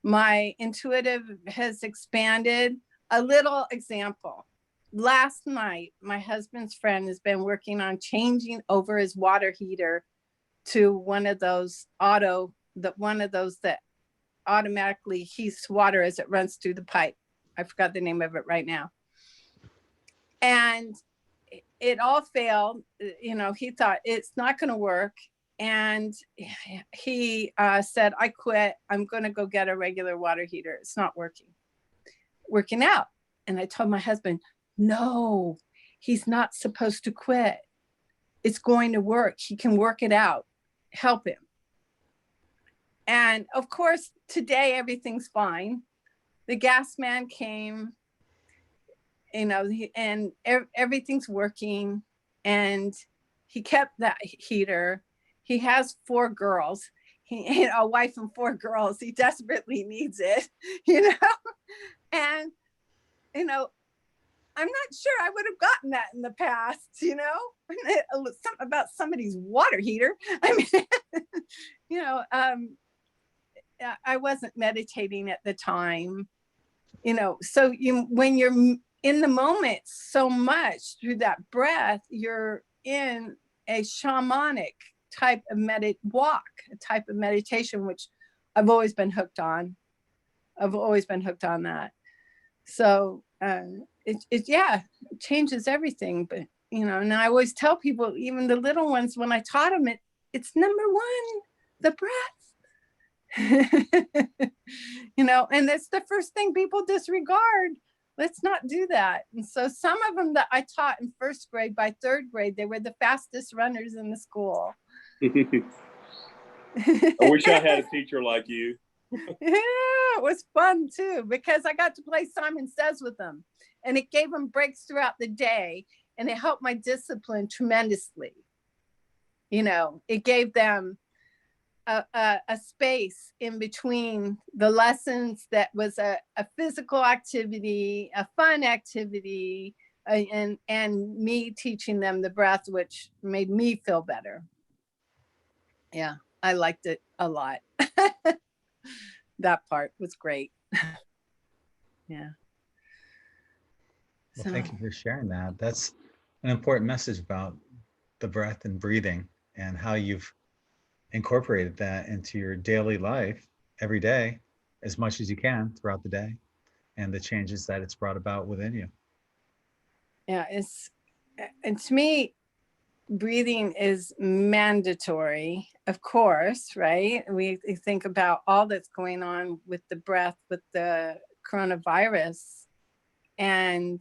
My intuitive has expanded. A little example. Last night, my husband's friend has been working on changing over his water heater to one of those that automatically heats water as it runs through the pipe. I forgot the name of it right now. And it all failed. You know, he thought it's not going to work. And he said, I quit. I'm going to go get a regular water heater. It's not working out. And I told my husband, no, he's not supposed to quit. It's going to work. He can work it out. Help him. And of course, today everything's fine. The gas man came, you know, and everything's working. And he kept that heater. He has 4 girls. He, a wife and 4 girls. He desperately needs it, you know. And, you know, I'm not sure I would have gotten that in the past, you know, something about somebody's water heater. I mean, you know, I wasn't meditating at the time, you know, so when you're in the moment so much through that breath, you're in a shamanic type of a type of meditation, which I've always been hooked on. I've always been hooked on that. So it changes everything. But, you know, and I always tell people, even the little ones, when I taught them, it's number 1, the breath. You know, and it's the first thing people disregard. Let's not do that. And so some of them that I taught in 1st grade, by 3rd grade, they were the fastest runners in the school. I wish I had a teacher like you. Yeah, it was fun too, because I got to play Simon Says with them, and it gave them breaks throughout the day, and it helped my discipline tremendously. You know, it gave them a space in between the lessons that was a physical activity, a fun activity, and me teaching them the breath, which made me feel better. Yeah, I liked it a lot. That part was great. Yeah. Well, thank you for sharing that. That's an important message about the breath and breathing, and how you've incorporated that into your daily life every day as much as you can throughout the day, and the changes that it's brought about within you. Yeah, and to me, breathing is mandatory, of course, right? We think about all that's going on with the breath, with the coronavirus, and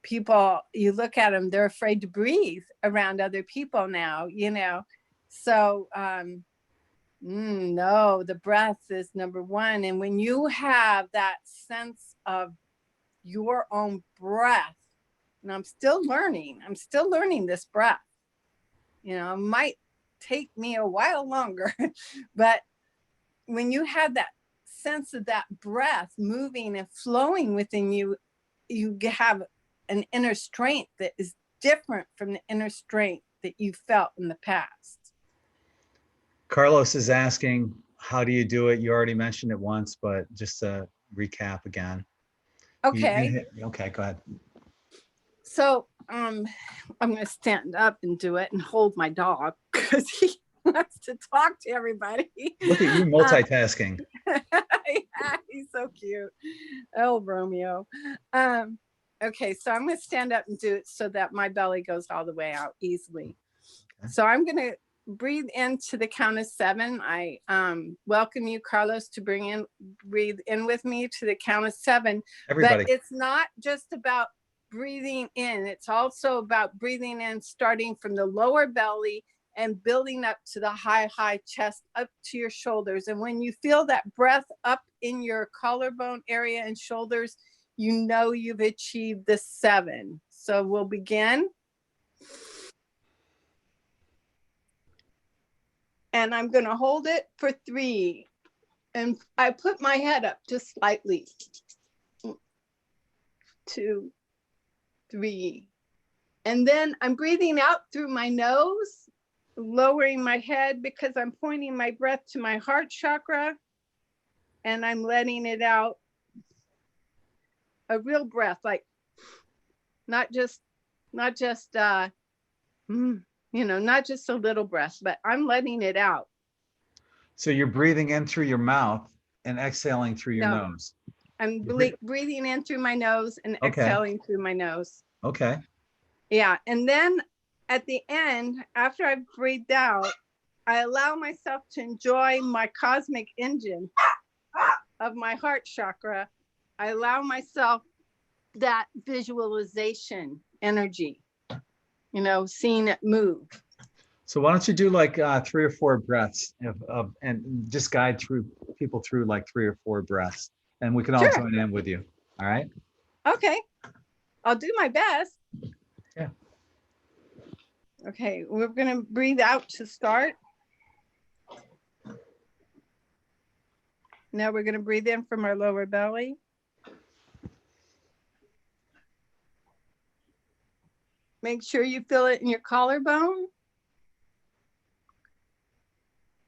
people, you look at them, they're afraid to breathe around other people now, you know. So no, the breath is number 1. And when you have that sense of your own breath, and I'm still learning this breath, you know, it might take me a while longer, but when you have that sense of that breath moving and flowing within you, you have an inner strength that is different from the inner strength that you felt in the past. Carlos is asking, how do you do it? You already mentioned it once, but just to recap again. Okay. Okay, go ahead. So I'm going to stand up and do it and hold my dog because he wants to talk to everybody. Look at you multitasking. Yeah, he's so cute. Oh, Romeo. Okay, so I'm going to stand up and do it so that my belly goes all the way out easily. Okay. So I'm going to breathe into the count of 7. I welcome you, Carlos, to breathe in with me to the count of 7. Everybody. But it's not just about breathing in. It's also about breathing in, starting from the lower belly and building up to the high chest, up to your shoulders. And when you feel that breath up in your collarbone area and shoulders, you know you've achieved the 7. So we'll begin. And I'm going to hold it for 3. And I put my head up just slightly. 2, 3. And then I'm breathing out through my nose, lowering my head because I'm pointing my breath to my heart chakra. And I'm letting it out. A real breath, like not just you know, not just a little breath, but I'm letting it out. So you're breathing in through your mouth and exhaling through your nose. I'm breathing in through my nose and exhaling through my nose. Okay. Yeah, and then at the end, after I've breathed out, I allow myself to enjoy my cosmic engine of my heart chakra. I allow myself that visualization energy, you know, seeing it move. So why don't you do like 3 or 4 breaths and just guide people through like 3 or 4 breaths, and we can all Sure. join in with you. All right. Okay, I'll do my best. Yeah. Okay, we're gonna breathe out to start. Now we're gonna breathe in from our lower belly. Make sure you feel it in your collarbone.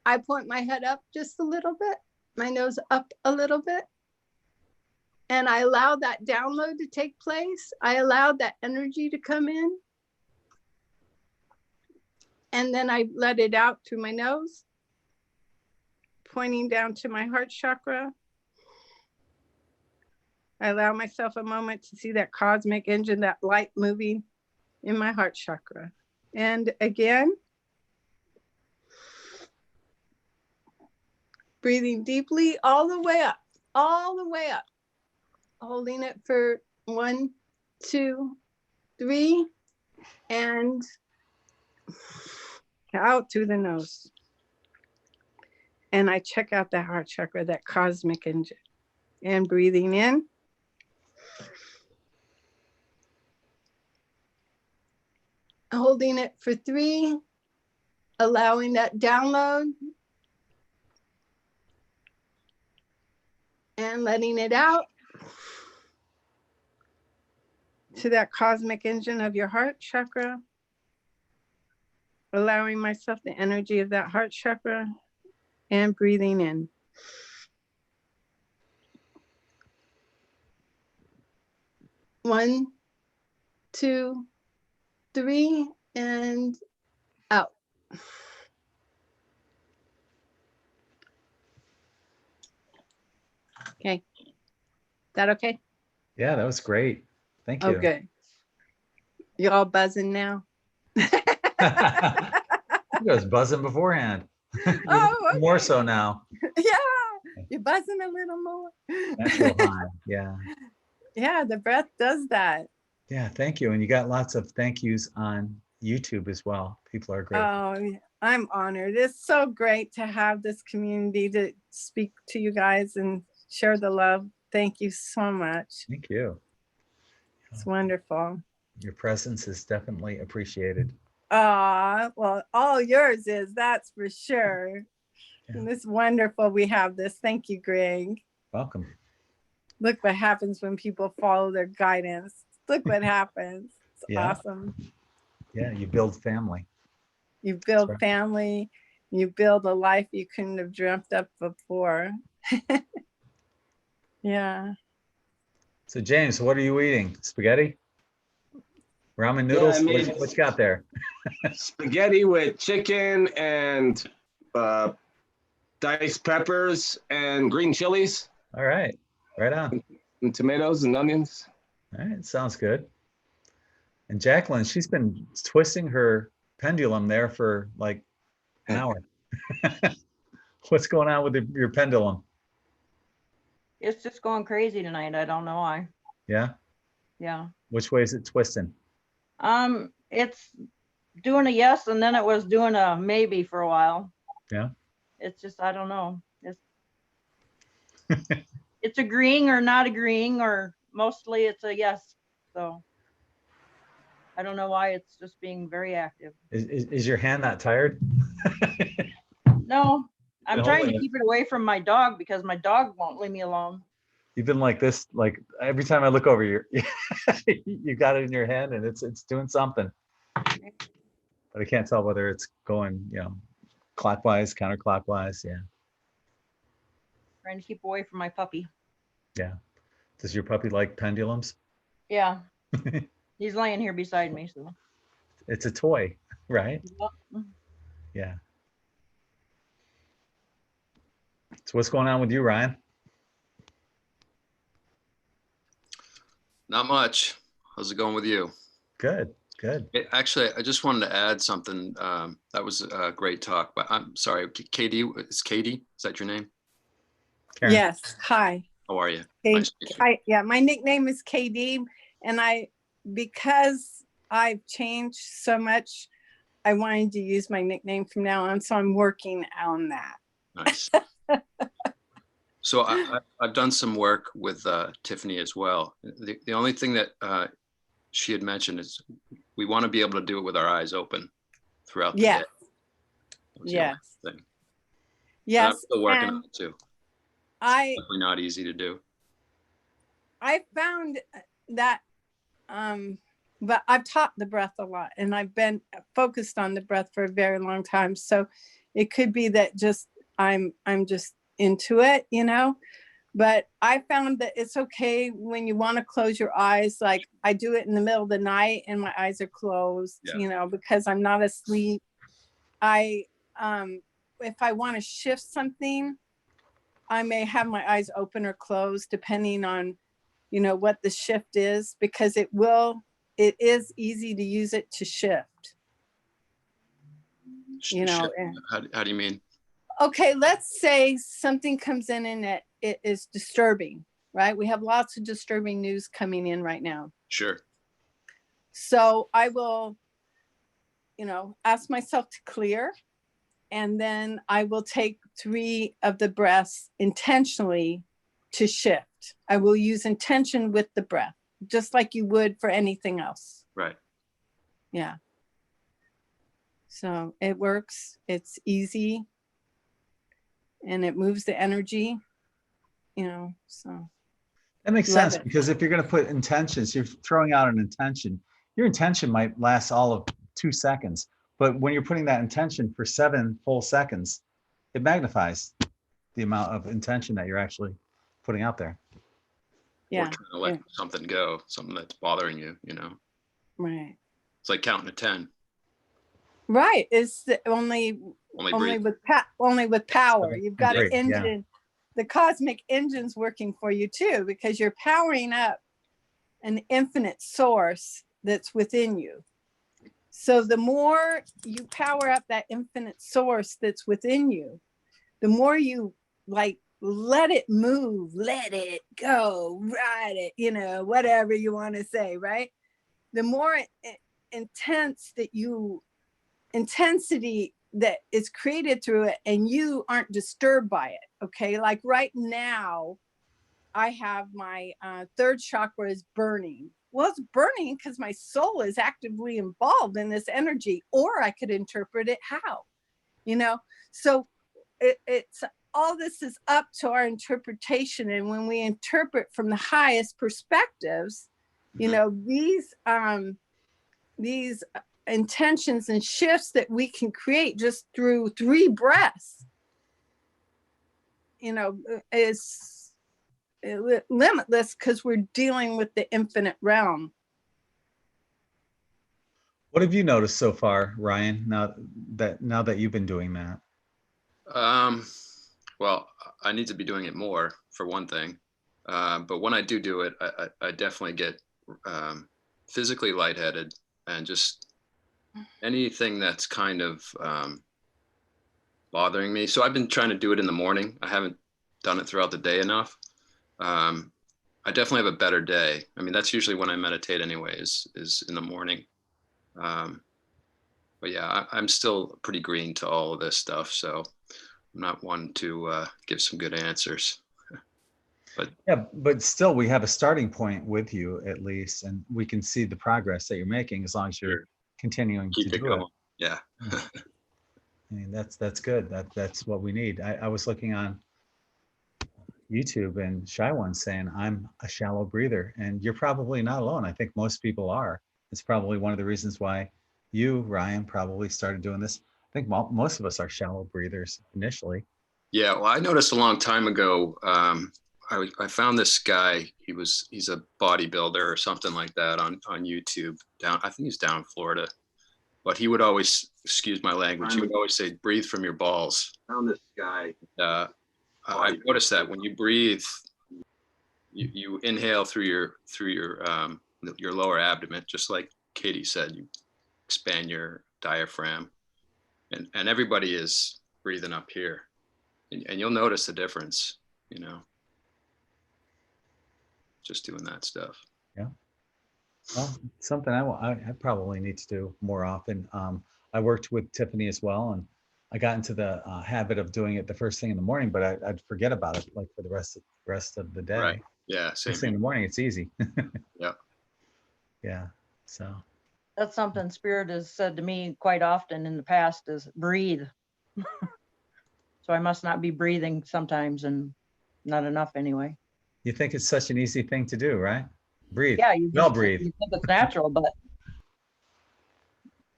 I point my head up just a little bit, my nose up a little bit. And I allow that download to take place. I allow that energy to come in. And then I let it out through my nose, pointing down to my heart chakra. I allow myself a moment to see that cosmic engine, that light moving in my heart chakra. And again, breathing deeply all the way up, holding it for 1, 2, 3, and out through the nose. And I check out that heart chakra, that cosmic engine, and breathing in. Holding it for 3, allowing that download, and letting it out to that cosmic engine of your heart chakra, allowing myself the energy of that heart chakra, and breathing in. One, 2, 3, and out. Okay. Is that okay? Yeah, that was great. Thank you. Okay. You're all buzzing now? I was buzzing beforehand. Oh, okay. More so now. Yeah, you're buzzing a little more. Natural high. Yeah. Yeah, the breath does that. Yeah. Thank you. And you got lots of thank yous on YouTube as well. People are great. Oh, I'm honored. It's so great to have this community to speak to you guys and share the love. Thank you so much. Thank you. It's wonderful. Your presence is definitely appreciated. Well, all yours is, that's for sure. Yeah. And it's wonderful we have this. Thank you, Greg. Welcome. Look what happens when people follow their guidance. Look what happens. It's Yeah. awesome. Yeah. You build family. You build right. family. You build a life you couldn't have dreamt up before. Yeah. So James, what are you eating? Spaghetti? Ramen noodles? I made- What you got there? Spaghetti with chicken and diced peppers and green chilies All right. Right on. and tomatoes and onions. All right. Sounds good. And Jacqueline, she's been twisting her pendulum there for like an hour. What's going on with your pendulum? It's just going crazy tonight. I don't know why. Yeah. Yeah. Which way is it twisting? It's doing a yes, and then it was doing a maybe for a while. Yeah. It's just, I don't know. It's agreeing or not agreeing, or mostly it's a yes. So I don't know why it's just being very active. Is your hand not tired? No, I'm Been trying holding to it. keep it away from my dog because my dog won't leave me alone. You've been like this, like every time I look over, you got it in your hand and it's doing something. But I can't tell whether it's going, clockwise, counterclockwise. Yeah. Trying to keep away from my puppy. Yeah. Does your puppy like pendulums? Yeah. He's laying here beside me. So. It's a toy, right? Yeah. So what's going on with you, Ryan? Not much. How's it going with you? Good, good. Actually, I just wanted to add something. That was a great talk, but I'm sorry, Katie, is that your name? Karen. Yes. Hi. How are you? K- Nice to meet you. yeah, my nickname is KD, and because I've changed so much, I wanted to use my nickname from now on, so I'm working on that. Nice. So I've done some work with Tiffany as well. The only thing that she had mentioned is we want to be able to do it with our eyes open throughout the Yes. day. That's the only Yes. thing. And I'm Yes. still working and on it too. I Definitely not easy to do. I found that but I've taught the breath a lot, and I've been focused on the breath for a very long time. So it could be that just I'm just into it, you know. But I found that it's okay when you want to close your eyes. Like I do it in the middle of the night and my eyes are closed, Yeah. you know, because I'm not asleep. I if I want to shift something, I may have my eyes open or closed depending on, you know, what the shift is, because it is easy to use it to shift, you know. How do you mean? Okay, let's say something comes in and it is disturbing, right? We have lots of disturbing news coming in right now. Sure. So I will, you know, ask myself to clear, and then I will take 3 of the breaths intentionally to shift. I will use intention with the breath, just like you would for anything else. Right. Yeah. So it works. It's easy. And it moves the energy, you know, so. That makes Love sense, it. because if you're going to put intentions, you're throwing out an intention. Your intention might last all of 2 seconds, but when you're putting that intention for 7 full seconds, it magnifies the amount of intention that you're actually putting out there. Yeah. Or trying to let yeah, something go, something that's bothering you, you know. right. It's like counting to 10. Right. It's only Breathe. with power. Seven, You've got an great, yeah. engine, the cosmic engine's working for you too, because you're powering up an infinite source that's within you. So the more you power up that infinite source that's within you, the more you like let it move, let it go, ride it, you know, whatever you want to say, right? The more intensity that is created through it, and you aren't disturbed by it. Okay, like right now I have my third chakra is burning. Well, it's burning because my soul is actively involved in this energy, or I could interpret it how, you know. So it's all this is up to our interpretation, and when we interpret from the highest perspectives, you know, these intentions and shifts that we can create just through 3 breaths, you know, is limitless, because we're dealing with the infinite realm. What have you noticed so far, Ryan, now that you've been doing that? Well, I need to be doing it more, for one thing. But when I do it, I definitely get physically lightheaded, and just anything that's kind of bothering me. So I've been trying to do it in the morning. I haven't done it throughout the day enough. I definitely have a better day. I mean, that's usually when I meditate anyway, is in the morning. But yeah, I'm still pretty green to all of this stuff. So I'm not one to give some good answers. But yeah, but still we have a starting point with you at least, and we can see the progress that you're making as long as you're continuing to do it. Yeah. I mean, that's good. That's what we need. I was looking on YouTube, and Shy One's saying I'm a shallow breather, and you're probably not alone. I think most people are. It's probably one of the reasons why you, Ryan, probably started doing this. I think most of us are shallow breathers initially. Yeah, well, I noticed a long time ago. I found this guy. He's a bodybuilder or something like that on YouTube. I think he's down in Florida. But he would always, excuse my language, he would always say, breathe from your balls. Found this guy. I noticed that when you breathe, you inhale through your lower abdomen, just like Katie said, you expand your diaphragm, and everybody is breathing up here, and you'll notice the difference, you know. just doing that stuff. Yeah. Well, something I probably need to do more often. I worked with Tiffany as well, and I got into the habit of doing it the first thing in the morning, but I'd forget about it like for the rest of the day. Right. Yeah. Same First thing in the morning, it's easy. Yeah. Yeah. So That's something Spirit has said to me quite often in the past is breathe. So I must not be breathing sometimes, and not enough anyway. you think it's such an easy thing to do, right? Breathe. Yeah, you Well, just breathe. you think it's natural, but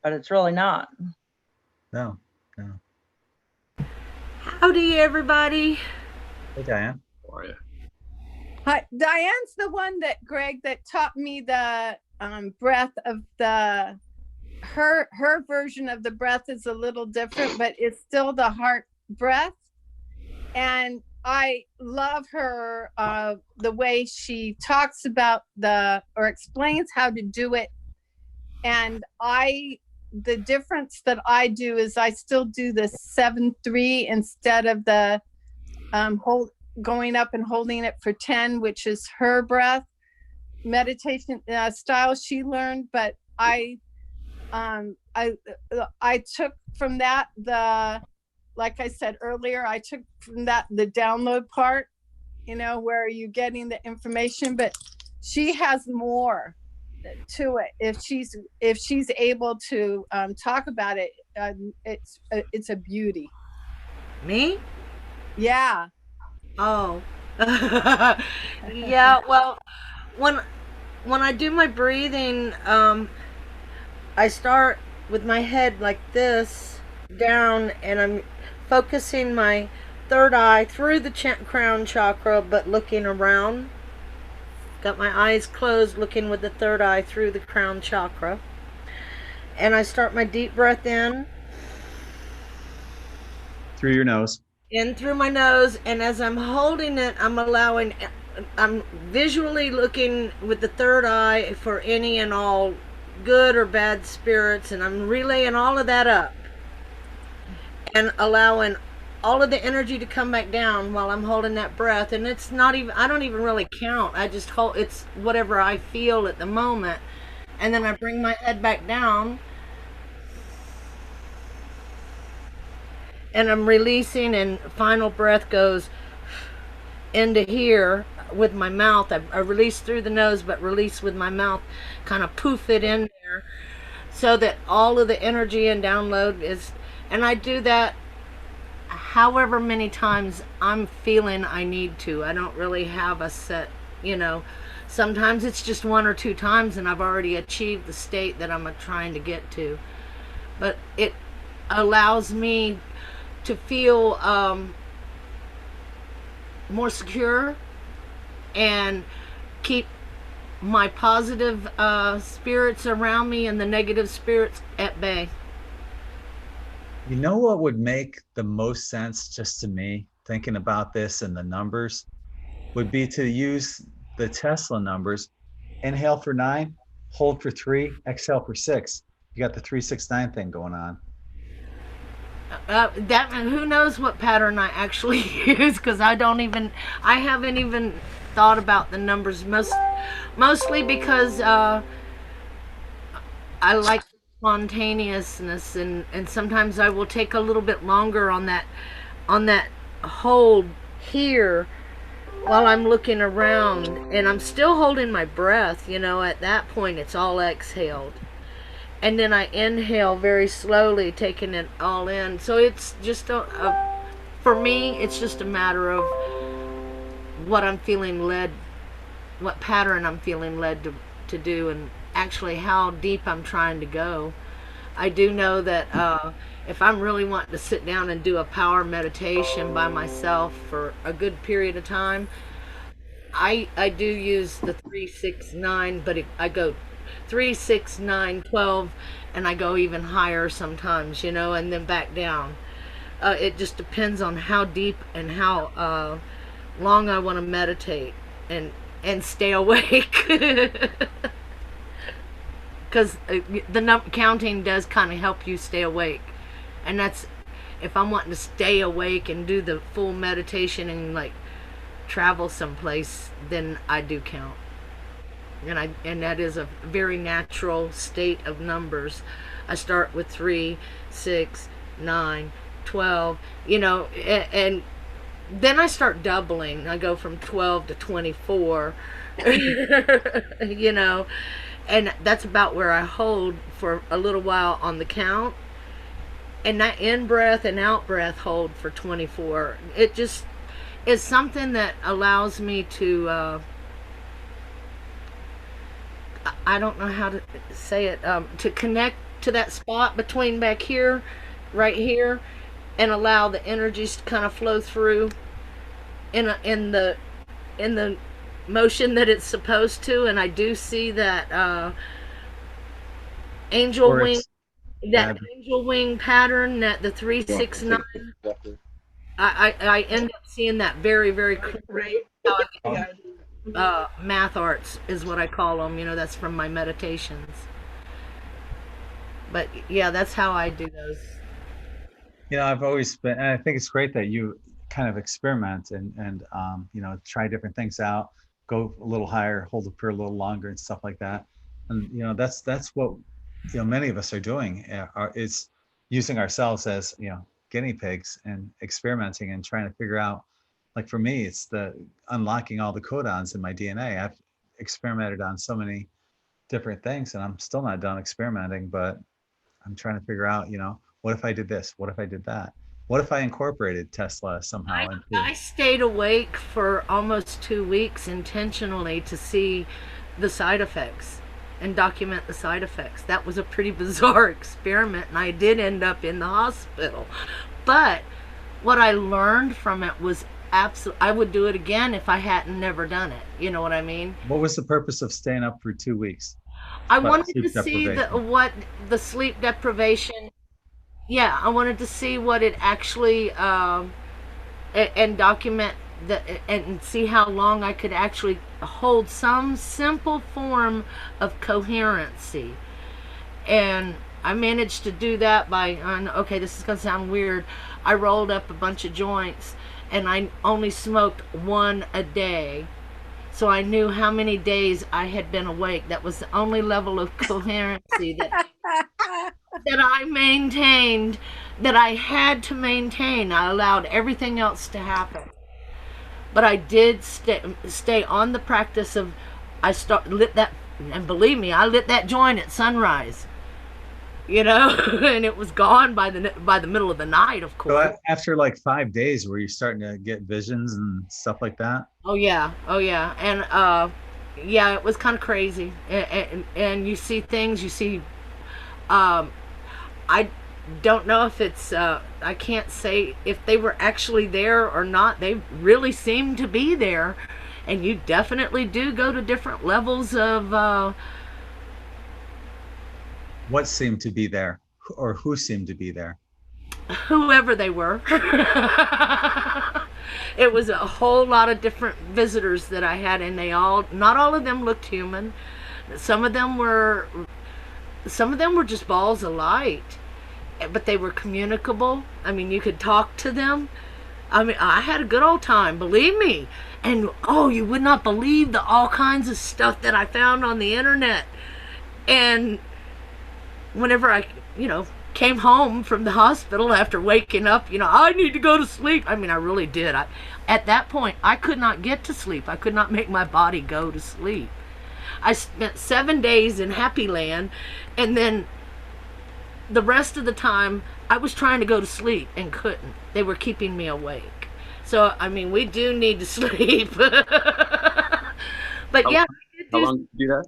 it's really not. No. Howdy, everybody. Hey, Diane. How are you? Hi, Diane's the one that Greg that taught me the breath of the her version of the breath is a little different, but it's still the heart breath. And I love her the way she talks about or explains how to do it. And the difference that I do is I still do the 7-3 instead of the going up and holding it for 10, which is her breath meditation style she learned. But I took from that like I said earlier, I took from that the download part, where you're getting the information, but she has more to it. If she's able to talk about it, it's a beauty. Me? Yeah. Oh. Yeah, well, when I do my breathing, I start with my head like this down, and I'm focusing my third eye through the crown chakra, but looking around. Got my eyes closed, looking with the third eye through the crown chakra. And I start my deep breath in. Through your nose. In through my nose, and as I'm holding it, I'm visually looking with the third eye for any and all good or bad spirits, and I'm relaying all of that up and allowing all of the energy to come back down while I'm holding that breath. And it's not even, I don't even really count. I just hold, it's whatever I feel at the moment. And then I bring my head back down and I'm releasing, and final breath goes into here with my mouth. I release through the nose, but release with my mouth, kind of poof it in there so that all of the energy and download is, and I do that however many times I'm feeling I need to. I don't really have a set, sometimes it's just 1 or 2 times and I've already achieved the state that I'm trying to get to. But it allows me to feel more secure and keep my positive spirits around me and the negative spirits at bay. You know what would make the most sense, just to me, thinking about this and the numbers, would be to use the Tesla numbers. Inhale for 9, hold for 3, exhale for 6. You got the 3-6-9 thing going on. That, who knows what pattern I actually use, because I haven't even thought about the numbers, mostly because I like spontaneousness, and sometimes I will take a little bit longer on that hold here while I'm looking around, and I'm still holding my breath. At that point it's all exhaled, and then I inhale very slowly, taking it all in. So it's just for me, it's just a matter of what I'm feeling led, what pattern I'm feeling led to do, and actually how deep I'm trying to go. I do know that if I'm really wanting to sit down and do a power meditation by myself for a good period of time, I do use the 3-6-9, but I go 3-6-9-12, and I go even higher sometimes, and then back down. It just depends on how deep and how long I want to meditate and stay awake. Because the counting does kind of help you stay awake, and that's if I'm wanting to stay awake and do the full meditation and like travel someplace, then I do count. And that is a very natural state of numbers. I start with 3, 6, 9, 12, you know, and then I start doubling. I go from 12 to 24, you know, and that's about where I hold for a little while on the count. And that in breath and out breath hold for 24. It just is something that allows me to, I don't know how to say it, to connect to that spot between back here, right here, and allow the energies to kind of flow through in the motion that it's supposed to. And I do see that angel Or wing, it's- that angel wing pattern, that the 3, 6, 9. I end up seeing that very, very clearly. Math arts is what I call them. You know, that's from my meditations. But yeah, that's how I do those. You know, I've always been, and I think it's great that you kind of experiment and you know, try different things out, go a little higher, hold it for a little longer and stuff like that. And, you know, that's what, you know, many of us are doing, is using ourselves as, you know, guinea pigs and experimenting and trying to figure out, like for me, it's the unlocking all the codons in my DNA. I've experimented on so many different things and I'm still not done experimenting, but I'm trying to figure out, you know, what if I did this? What if I did that? What if I incorporated Tesla somehow? I stayed awake for almost 2 weeks intentionally to see the side effects and document the side effects. That was a pretty bizarre experiment, and I did end up in the hospital. But what I learned from it was absolutely, I would do it again if I hadn't never done it. You know what I mean? What was the purpose of staying up for 2 weeks? I wanted to see what the sleep deprivation. Yeah, I wanted to see what it actually and document that and see how long I could actually hold some simple form of coherency. And I managed to do that by, okay, this is gonna sound weird. I rolled up a bunch of joints and I only smoked 1 a day. So I knew how many days I had been awake. That was the only level of coherency that I maintained, that I had to maintain. I allowed everything else to happen. But I did stay on the practice of, lit that, and believe me, I lit that joint at sunrise. You know, and it was gone by the middle of the night, of course. So after like 5 days, were you starting to get visions and stuff like that? Oh yeah, and yeah, it was kind of crazy. And you see things, you see. I don't know if it's. I can't say if they were actually there or not. They really seem to be there, and you definitely do go to different levels of. What seemed to be there, or who seemed to be there? Whoever they were. It was a whole lot of different visitors that I had, and not all of them looked human. Some of them were just balls of light, but they were communicable. I mean, you could talk to them. I mean, I had a good old time, believe me. And you would not believe all kinds of stuff that I found on the internet. And whenever I, came home from the hospital after waking up, I need to go to sleep. I mean, I really did. At that point, I could not get to sleep. I could not make my body go to sleep. I spent 7 days in Happy Land, and then the rest of the time, I was trying to go to sleep and couldn't. They were keeping me awake. So, I mean, we do need to sleep. But yeah. How long did you do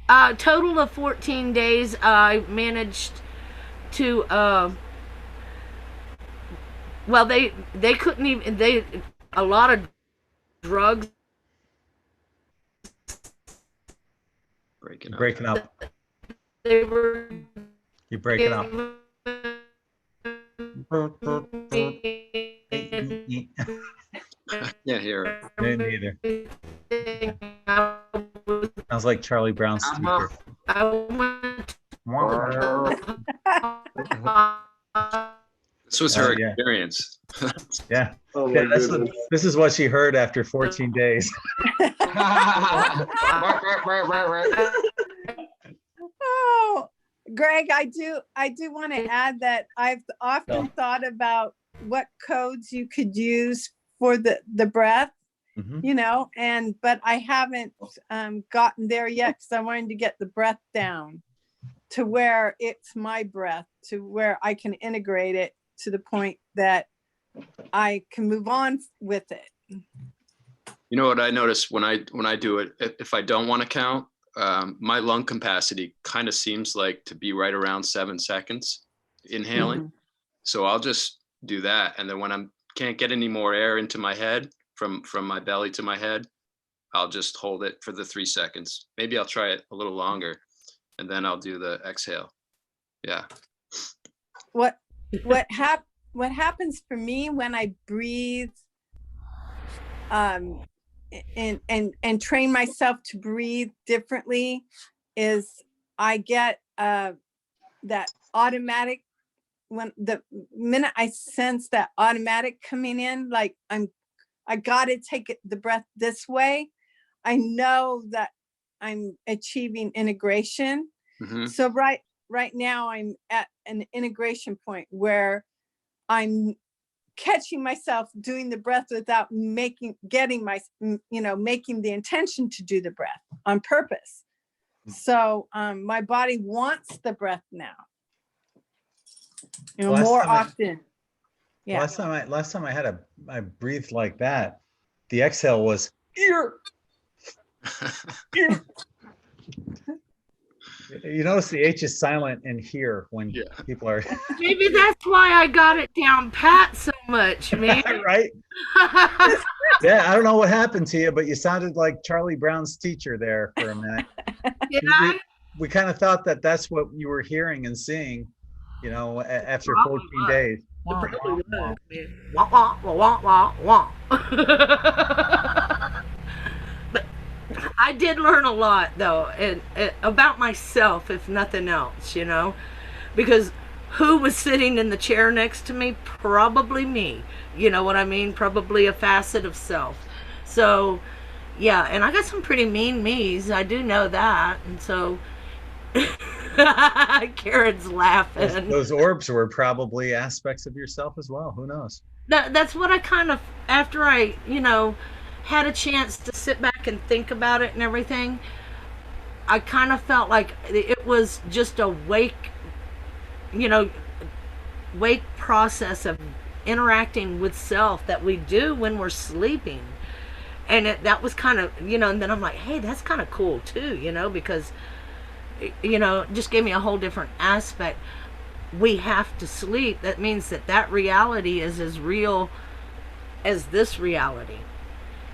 that? Total of 14 days. I managed to, well, they couldn't even, a lot of drugs. Breaking up. They were. You're breaking up. I can't hear it. Me neither. Sounds like Charlie Brown's speaker. This was her experience. Yeah. Oh my Yeah, goodness. this is what she heard after 14 days. Oh, Greg, I do want to add that I've often thought about what codes you could use for the breath, Mhm. you know, but I haven't gotten there yet because I wanted to get the breath down to where it's my breath, to where I can integrate it to the point that I can move on with it. You know what I notice when I do it, if I don't want to count, my lung capacity kind of seems like to be right around 7 seconds inhaling. So I'll just do that. And then when I can't get any more air into my head from my belly to my head, I'll just hold it for the 3 seconds. Maybe I'll try it a little longer and then I'll do the exhale. Yeah. What happens for me when I breathe and train myself to breathe differently is I get that automatic, when the minute I sense that automatic coming in, like I gotta take the breath this way, I know that I'm achieving integration. So right now I'm at an integration point where I'm catching myself doing the breath without making the intention to do the breath on purpose. So my body wants the breath now, more often. Yeah. Last time I breathed like that, the exhale was ear. You notice the H is silent in here when people are. Maybe that's why I got it down pat so much, man. Right? Yeah, I don't know what happened to you, but you sounded like Charlie Brown's teacher there for a minute. Did I? We kind of thought that that's what you were hearing and seeing, you know, after 14 days. Wah, wah, wah, wah, wah. But I did learn a lot, though, and about myself, if nothing else, you know, because who was sitting in the chair next to me? Probably me. You know what I mean? Probably a facet of self. So, yeah, and I got some pretty mean me's. I do know that, and so. Karen's laughing. Those orbs were probably aspects of yourself as well. Who knows? That's what I kind of, after I, had a chance to sit back and think about it and everything, I kind of felt like it was just a wake process of interacting with self that we do when we're sleeping. And that was kind of, and then I'm like, hey, that's kind of cool too, because just gave me a whole different aspect. We have to sleep. That means that reality is as real as this reality.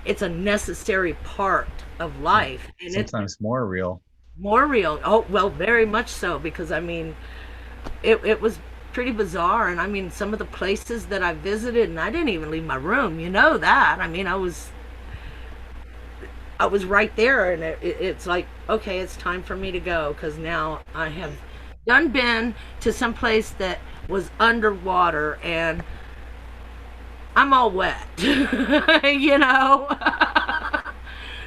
It's a necessary part of life. And sometimes more real. More real. Oh, well, very much so, because it was pretty bizarre. And some of the places that I visited, and I didn't even leave my room, that. I was right there, and it's like, okay, it's time for me to go, because now I have been to some place that was underwater, and I'm all wet,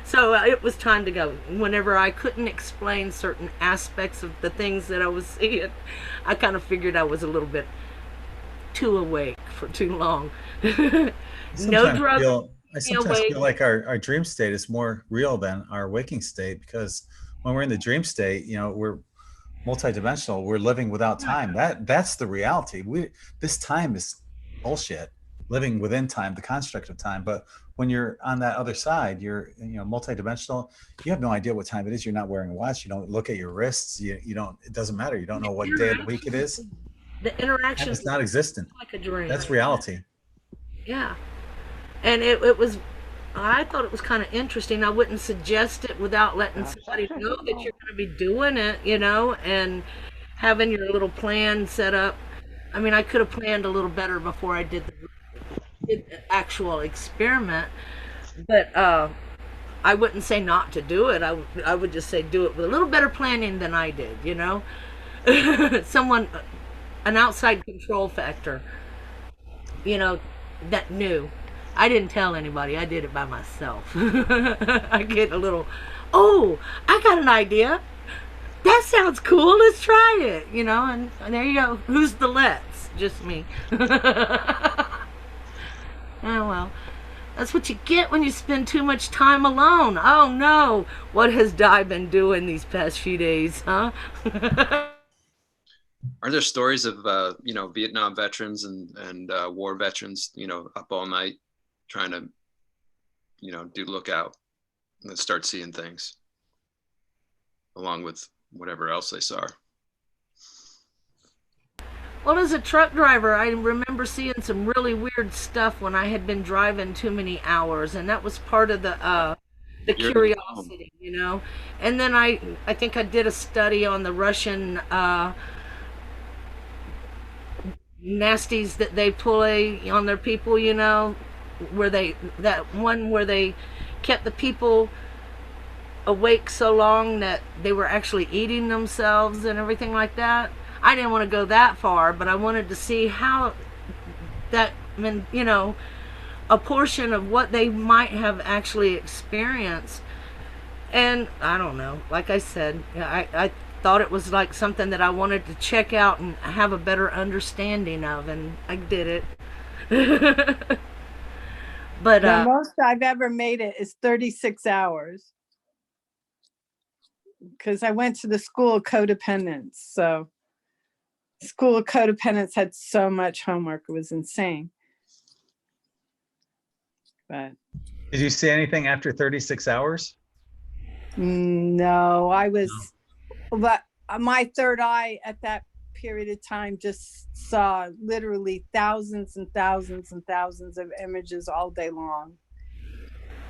So it was time to go. Whenever I couldn't explain certain aspects of the things that I was seeing, I kind of figured I was a little bit too awake for too long. No drugs. I sometimes feel like our dream state is more real than our waking state, because when we're in the dream state, we're multidimensional. We're living without time. That's the reality. This time is bullshit. Living within time, the construct of time. But when you're on that other side, you're multidimensional. You have no idea what time it is. You're not wearing a watch. You don't look at your wrists. You don't. It doesn't matter. You don't know what day of the week it is. The interaction is not existent. Like a dream. That's reality. Yeah. And I thought it was kind of interesting. I wouldn't suggest it without letting somebody know that you're going to be doing it, and having your little plan set up. I could have planned a little better before I did the actual experiment, but I wouldn't say not to do it. I would just say do it with a little better planning than I did, an outside control factor, that knew. I didn't tell anybody. I did it by myself. I get a little, oh, I got an idea. That sounds cool. Let's try it. You know, and there you go. Who's the let's? Just me. Oh, well. That's what you get when you spend too much time alone. Oh no, what has Di been doing these past few days, huh? Are there stories of you know, Vietnam veterans and war veterans, you know, up all night trying to, you know, do lookout and start seeing things along with whatever else they saw? Well, as a truck driver, I remember seeing some really weird stuff when I had been driving too many hours, and that was part of the curiosity, you know. And then I think I did a study on the Russian nasties that they play on their people, you know, where they kept the people awake so long that they were actually eating themselves and everything like that. I didn't want to go that far, but I wanted to see how that, you know, a portion of what they might have actually experienced. And I don't know, like I said, I thought it was like something that I wanted to check out and have a better understanding of, and I did it. But the most I've ever made it is 36 hours. Because I went to the school of codependence. So School of Codependence had so much homework, it was insane. But Did you see anything after 36 hours? no, I was, but my third eye at that period of time just saw literally thousands and thousands and thousands of images all day long.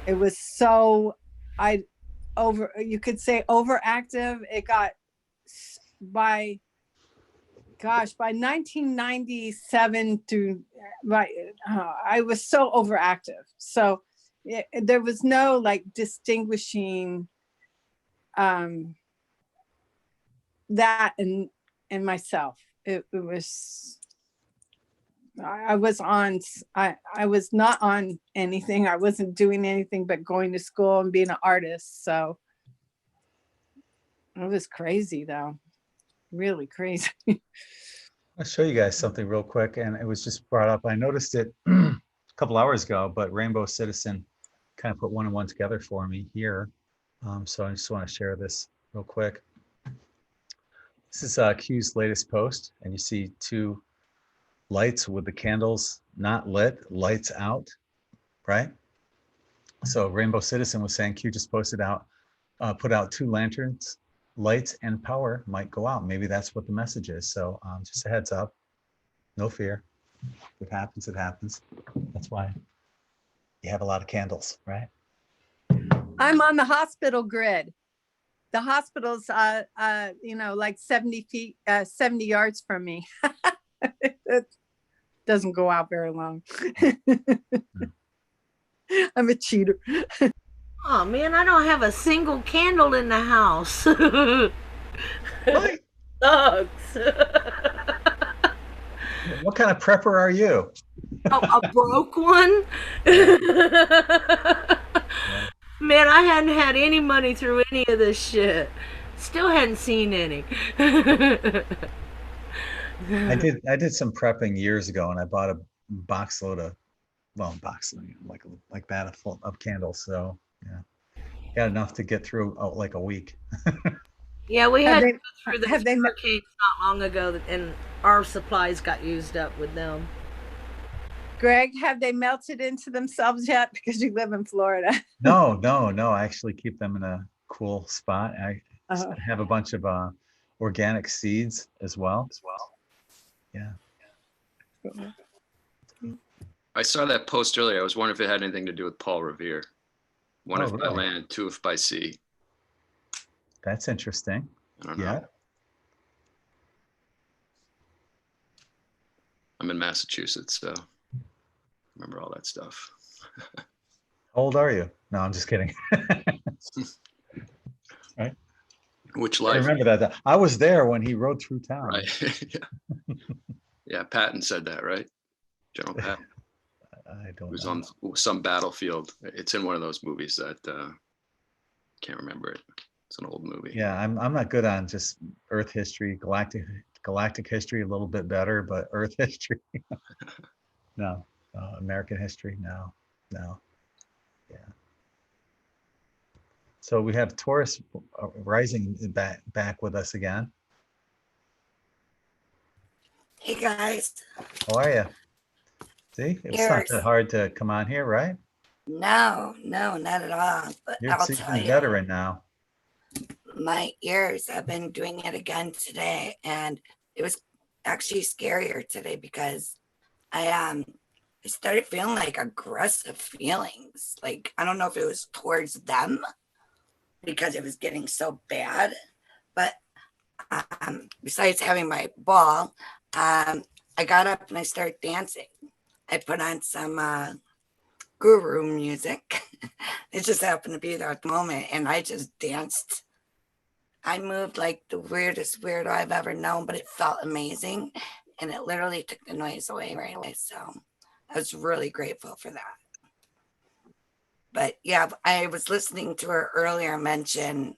It was so, you could say overactive. It got by 1997 through, I was so overactive. So there was no like distinguishing that in myself. It was, I was not on anything. I wasn't doing anything but going to school and being an artist. So it was crazy though. Really crazy. I'll show you guys something real quick, and it was just brought up. I noticed it a couple hours ago, but Rainbow Citizen kind of put one and one together for me here. So I just want to share this real quick. This is Q's latest post, and you see two lights with the candles not lit, lights out, right? So Rainbow Citizen was saying Q just posted out, put out two lanterns. Lights and power might go out. Maybe that's what the message is. So just a heads up, no fear. If it happens, it happens. That's why you have a lot of candles, right? I'm on the hospital grid. The hospital's, you know, like 70 feet, 70 yards from me. It doesn't go out very long. I'm a cheater. oh man, I don't have a single candle in the house. What? Sucks. What kind of prepper are you? A broke one? Man, I hadn't had any money through any of this shit. Still hadn't seen any. I did some prepping years ago, and I bought a box load of, well, box like that of candles. So yeah, got enough to get through like a week. Yeah, we had to go through the hurricanes not long ago, and our supplies got used up with them. Greg, have they melted into themselves yet? Because you live in Florida. No. I actually keep them in a cool spot. I have a bunch of organic seeds as well. Yeah. I saw that post earlier. I was wondering if it had anything to do with Paul Revere. One if by land, two if by sea. That's interesting. I don't know. Yeah. I'm in Massachusetts, so remember all that stuff. How old are you? No, I'm just kidding. Right? Which I life? remember that. I was there when he rode through town. Right. Yeah. Yeah, Patton said that, right? General Patton. I It don't was know. on some battlefield. It's in one of those movies that can't remember it. It's an old movie. Yeah, I'm not good on just Earth history, galactic history a little bit better, but Earth history, no. American history, no. Yeah. So we have Taurus rising back with us again. Hey guys. How are you? See, it's not that hard to come on here, right? No, not at all. But You're a I'll tell seasoned you, veteran now. my ears have been doing it again today, and it was actually scarier today because I started feeling like aggressive feelings. Like I don't know if it was towards them because it was getting so bad, but besides having my ball, I got up and I started dancing. I put on some guru music. It just happened to be there at the moment, and I just danced. I moved like the weirdest weirdo I've ever known, but it felt amazing, and it literally took the noise away right away. So I was really grateful for that. But yeah, I was listening to her earlier mention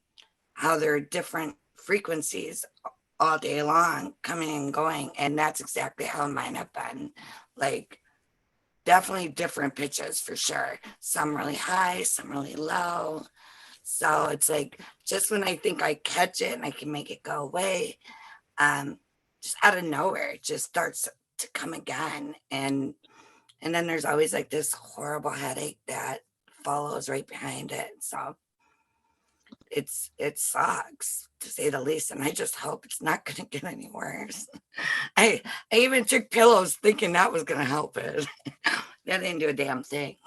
how there are different frequencies all day long coming and going, and that's exactly how mine have been. Like definitely different pitches for sure. Some really high, some really low. So it's like just when I think I catch it and I can make it go away, just out of nowhere it just starts to come again. And then there's always like this horrible headache that follows right behind it. So it sucks to say the least, and I just hope it's not going to get any worse. I even took pillows thinking that was going to help it. That didn't do a damn thing.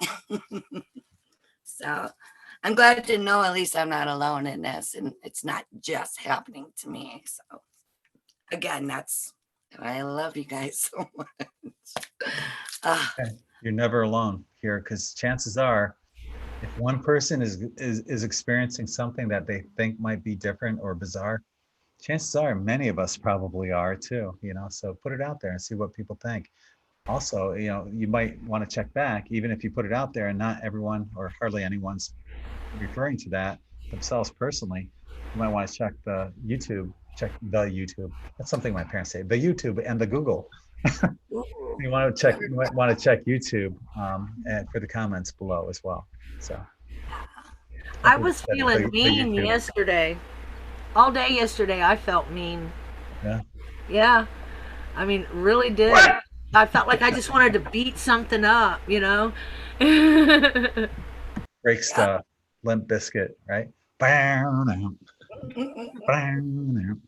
So I'm glad to know at least I'm not alone in this, and it's not just happening to me. So again, I love you guys so much. You're never alone here, because chances are, if one person is experiencing something that they think might be different or bizarre, chances are many of us probably are too, so put it out there and see what people think. Also, you might want to check back, even if you put it out there and not everyone or hardly anyone's referring to that themselves personally. You might want to check the YouTube. That's something my parents say, the YouTube and the Google. You might want to check YouTube and for the comments below as well. So I was feeling mean yesterday. All day yesterday, I felt mean. Yeah. Yeah. I mean, really did. What? I felt like I just wanted to beat something up, Break stuff. Limp Bizkit, right?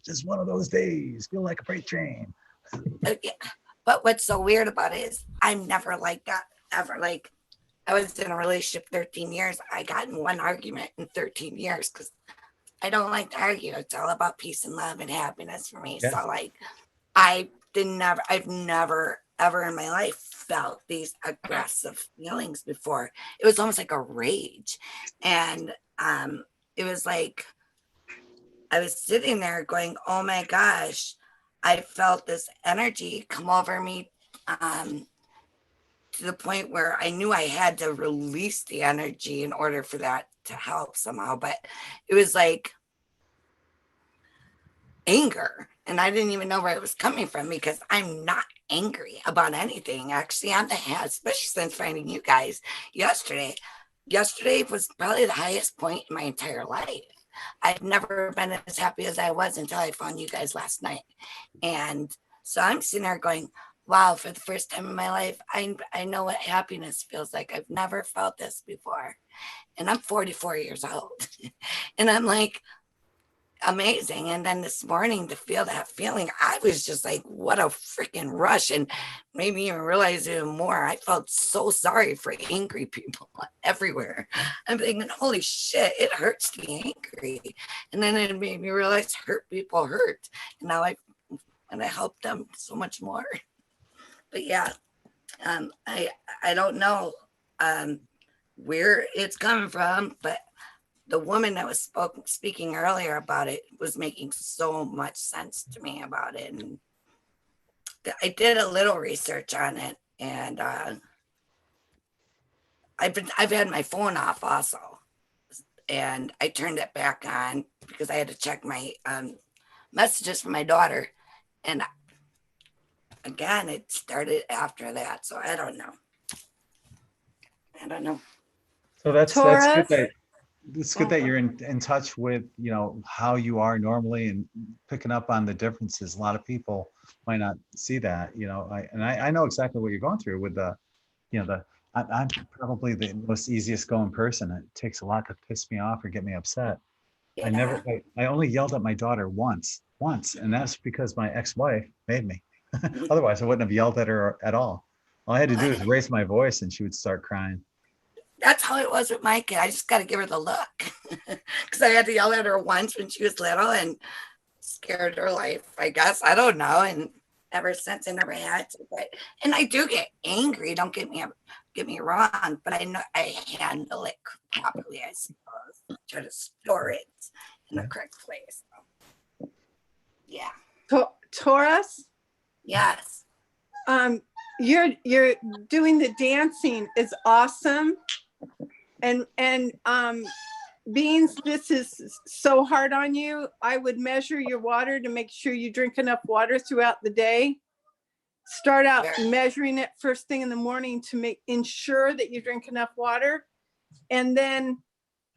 Just one of those days. Feel like a freight train. But what's so weird about it is I'm never like that ever. Like I was in a relationship 13 years. I got in one argument in 13 years because I don't like to argue. It's all about peace and love and happiness for me. Yeah. So like I've never ever in my life felt these aggressive feelings before. It was almost like a rage. And it was like I was sitting there going, oh my gosh, I felt this energy come over me to the point where I knew I had to release the energy in order for that to help somehow. But it was like anger, and I didn't even know where it was coming from because I'm not angry about anything. Actually, on the head, especially since finding you guys yesterday. Yesterday was probably the highest point in my entire life. I've never been as happy as I was until I found you guys last night. And so I'm sitting there going, wow, for the first time in my life, I know what happiness feels like. I've never felt this before. And I'm 44 years old. And I'm like, amazing. And then this morning to feel that feeling, I was just like, what a freaking rush. And made me even realize even more. I felt so sorry for angry people everywhere. I'm thinking, holy shit, it hurts to be angry. And then it made me realize hurt people hurt. And now I help them so much more. But yeah, I don't know where it's coming from, but the woman that was speaking earlier about it was making so much sense to me about it. And I did a little research on it, and I've had my phone off also, and I turned it back on because I had to check my messages from my daughter, and again it started after that. So I don't know. So that's Taurus? good that it's good that you're in touch with, you know, how you are normally and picking up on the differences. A lot of people might not see that, you know. I know exactly what you're going through with the, you know, I'm probably the most easiest going person. It takes a lot to piss me off or get me upset. Yeah. I only yelled at my daughter once, and that's because my ex-wife made me. Otherwise, I wouldn't have yelled at her at all. All I had to do is raise my voice and she would start crying. That's how it was with my kid. I just got to give her the look because I had to yell at her once when she was little and scared her life, I guess. I don't know. And ever since I never had to. And I do get angry. Don't get me wrong, but I know I handle it properly, I suppose. Try to store it in the correct place. So, yeah. Taurus? Yes. You're doing the dancing is awesome. And Beans, this is so hard on you. I would measure your water to make sure you drink enough water throughout the day. Start out measuring it first thing in the morning to ensure that you drink enough water. And then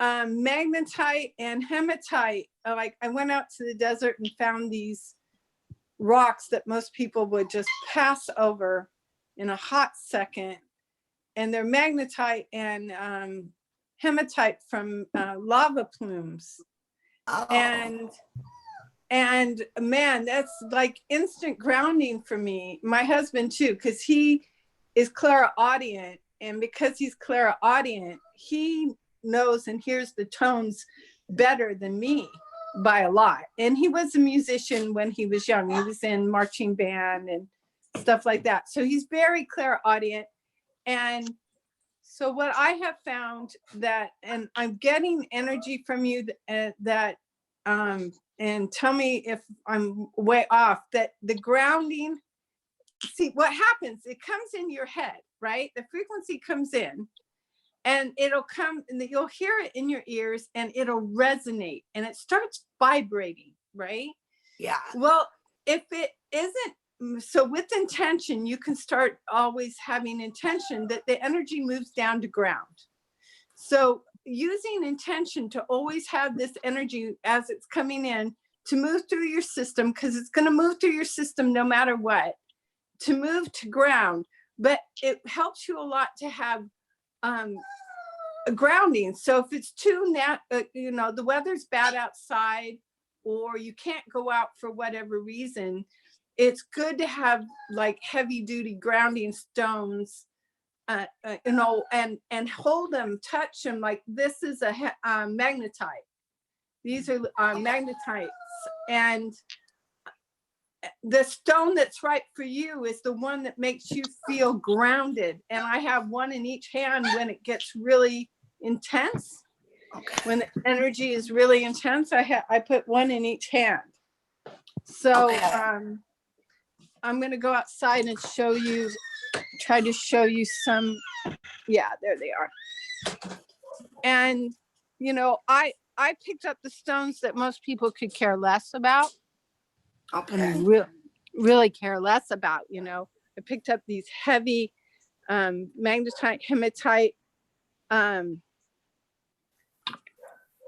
magnetite and hematite. Like I went out to the desert and found these rocks that most people would just pass over in a hot second. And they're magnetite and hematite from lava plumes. Oh. And man, that's like instant grounding for me. My husband too, because he is clairaudient. And because he's clairaudient, he knows and hears the tones better than me by a lot. And he was a musician when he was young. He was in marching band and stuff like that. So he's very clairaudient. And so what I have found that, and I'm getting energy from you that and tell me if I'm way off, that the grounding, see what happens, it comes in your head, right? The frequency comes in and it'll come and you'll hear it in your ears and it'll resonate and it starts vibrating, right? Yeah. Well, if it isn't, so with intention, you can start always having intention that the energy moves down to ground. So using intention to always have this energy as it's coming in to move through your system, because it's going to move through your system no matter what, to move to ground. But it helps you a lot to have a grounding. So if it's too you know, the weather's bad outside or you can't go out for whatever reason, it's good to have like heavy duty grounding stones, you know, and hold them, touch them. Like this is a magnetite. These are magnetites, and the stone that's right for you is the one that makes you feel grounded. And I have one in each hand when it gets really intense. Okay. When the energy is really intense, I put one in each hand. So I'm going to go outside and show you, try to show you some. Yeah, there they are. And, you know, I picked up the stones that most people could care less about. Okay. And really care less about, you know. I picked up these heavy magnetite, hematite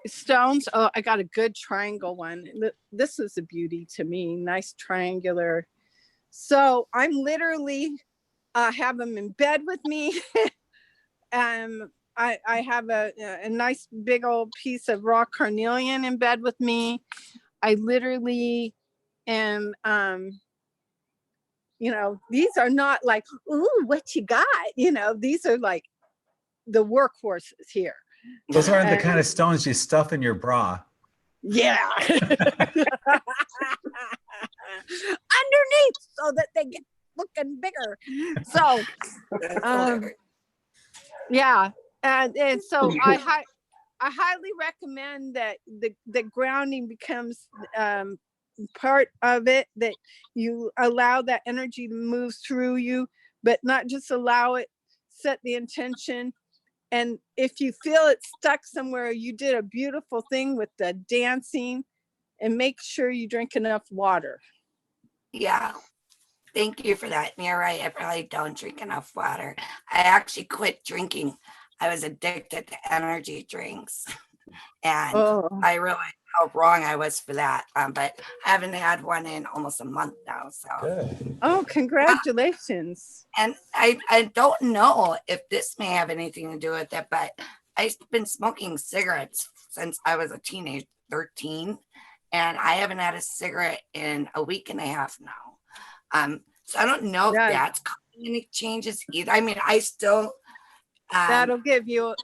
stones. Oh, I got a good triangle one. This is a beauty to me, nice triangular. So I'm literally have them in bed with me. I have a nice big old piece of raw carnelian in bed with me. I literally am, you know, these are not like, ooh, what you got? You know, these are like the workhorses here. Those aren't the kind of stones you stuff in your bra. Yeah. Underneath so that they get looking bigger. So, yeah. And so I highly recommend that the grounding becomes part of it, that you allow that energy to move through you, but not just allow it, set the intention And if you feel it's stuck somewhere, you did a beautiful thing with the dancing, and make sure you drink enough water. Yeah. Thank you for that. And you're right. I probably don't drink enough water. I actually quit drinking. I was addicted to energy drinks. And I realized how wrong I was for that. But I haven't had one in almost a month now. So Good. Oh, congratulations. And I don't know if this may have anything to do with it, but I've been smoking cigarettes since I was a teenager, 13, and I haven't had a cigarette in a week and a half now. So I don't know if that's causing any changes either. I mean, I still that'll give you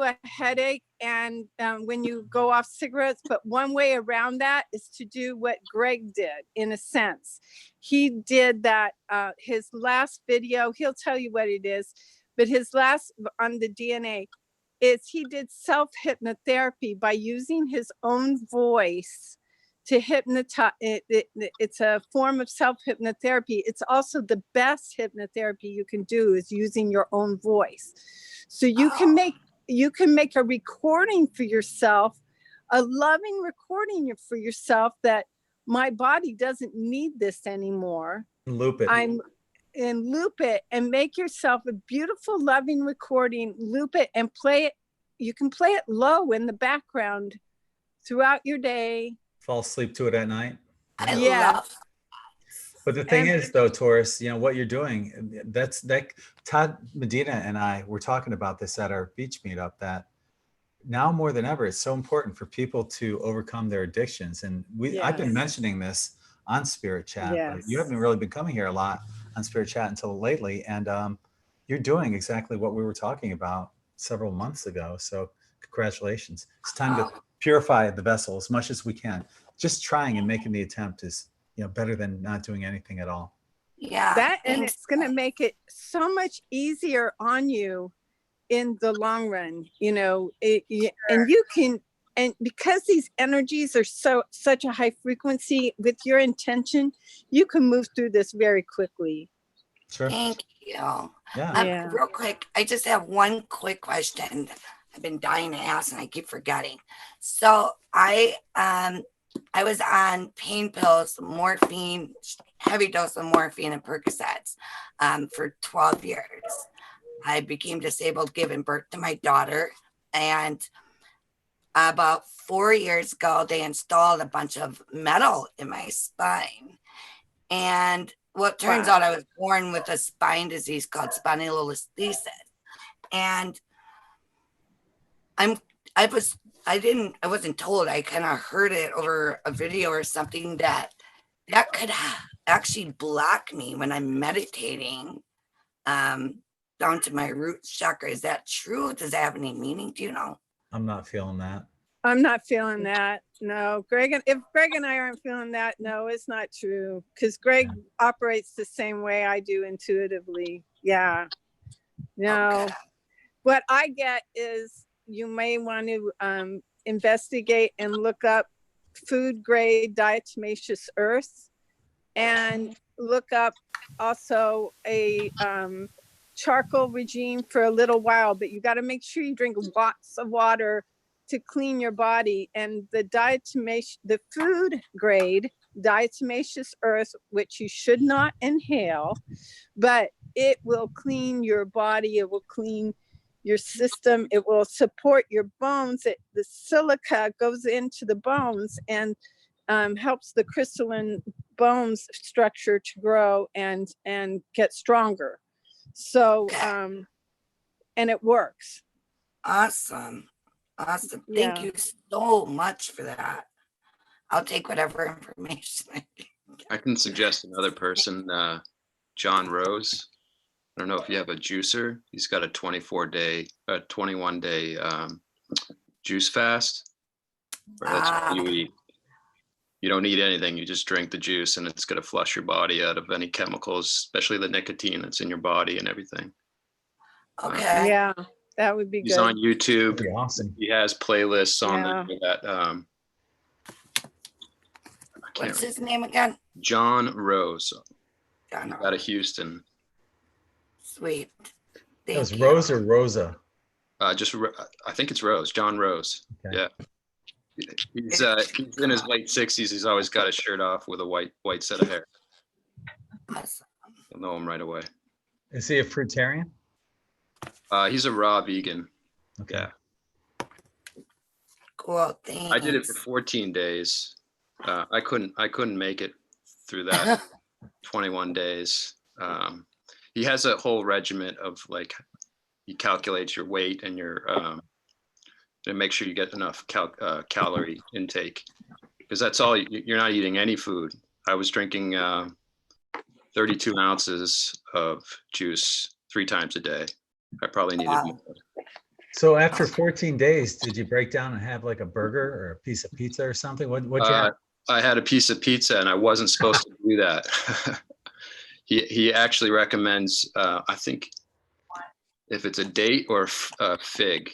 a headache, and when you go off cigarettes. But one way around that is to do what Gregg did. In a sense, he did that. His last video, he'll tell you what it is, but his last on the DNA is he did self-hypnotherapy by using his own voice to hypnotize. It's a form of self-hypnotherapy. It's also the best hypnotherapy you can do is using your own voice. So you can make a recording for yourself, a loving recording for yourself that my body doesn't need this anymore. Loop it. And loop it and make yourself a beautiful, loving recording, loop it and play it. You can play it low in the background throughout your day. Fall asleep to it at night. Yeah. But the thing is, though, Taurus, you know what you're doing. That Todd Medina and I were talking about this at our beach meetup. That now more than ever, it's so important for people to overcome their addictions. And I've been mentioning this on Spirit Chat. But you haven't really been coming here a lot on Spirit Chat until lately, and you're doing exactly what we were talking about several months ago. So congratulations. It's time to purify the vessel as much as we can. Just trying and making the attempt is, better than not doing anything at all. Yeah. And it's going to make it so much easier on you in the long run, and you can, and because these energies are such a high frequency, with your intention, you can move through this very quickly. Sure. Thank you. Yeah. Real quick, I just have one quick question I've been dying to ask and I keep forgetting. So I was on pain pills, morphine, heavy dose of morphine and Percocets for 12 years. I became disabled giving birth to my daughter, and about 4 years ago, they installed a bunch of metal in my spine. And what turns out, I was born with a spine disease called spondylolisthesis. And I wasn't told, I kind of heard it over a video or something that could actually block me when I'm meditating down to my root chakra. Is that true? Does that have any meaning? Do you know? I'm not feeling that. I'm not feeling that. No, if Gregg and I aren't feeling that, no, it's not true. Because Gregg operates the same way I do intuitively. Yeah. No. Okay. What I get is you may want to investigate and look up food grade diatomaceous earth, and look up also a charcoal regime for a little while, but you got to make sure you drink lots of water to clean your body. And the food grade diatomaceous earth, which you should not inhale, but it will clean your body, it will clean your system, it will support your bones. The silica goes into the bones and helps the crystalline bones structure to grow and get stronger. So and it works. Awesome. Thank you so much for that. I'll take whatever information I can get. I can suggest another person, John Rose. I don't know if you have a juicer. He's got a 21-day juice fast. That's what you eat. You don't eat anything. You just drink the juice, and it's going to flush your body out of any chemicals, especially the nicotine that's in your body and everything. Okay. Yeah, that would be He's good. on YouTube. That'd be awesome. He has playlists on there that. What's his name again? John Rose. John Out of Houston. Sweet. That was Rose or Rosa? I think it's Rose, John Rose. Okay. Yeah. He's in his late 60s. He's always got his shirt off with a white set of hair. Awesome. You'll know him right away. Is he a fruitarian? He's a raw vegan. Okay. Yeah. Cool. Thanks. I did it for 14 days. I couldn't make it through that 21 days. He has a whole regiment of like, he calculates your weight and your to make sure you get enough calorie intake, because that's all you're not eating any food. I was drinking 32 ounces of juice 3 times a day. I probably needed more. So after 14 days, did you break down and have like a burger or a piece of pizza or something? What'd you have? I had a piece of pizza, and I wasn't supposed to do that. He actually recommends, I think, if it's a date or a fig,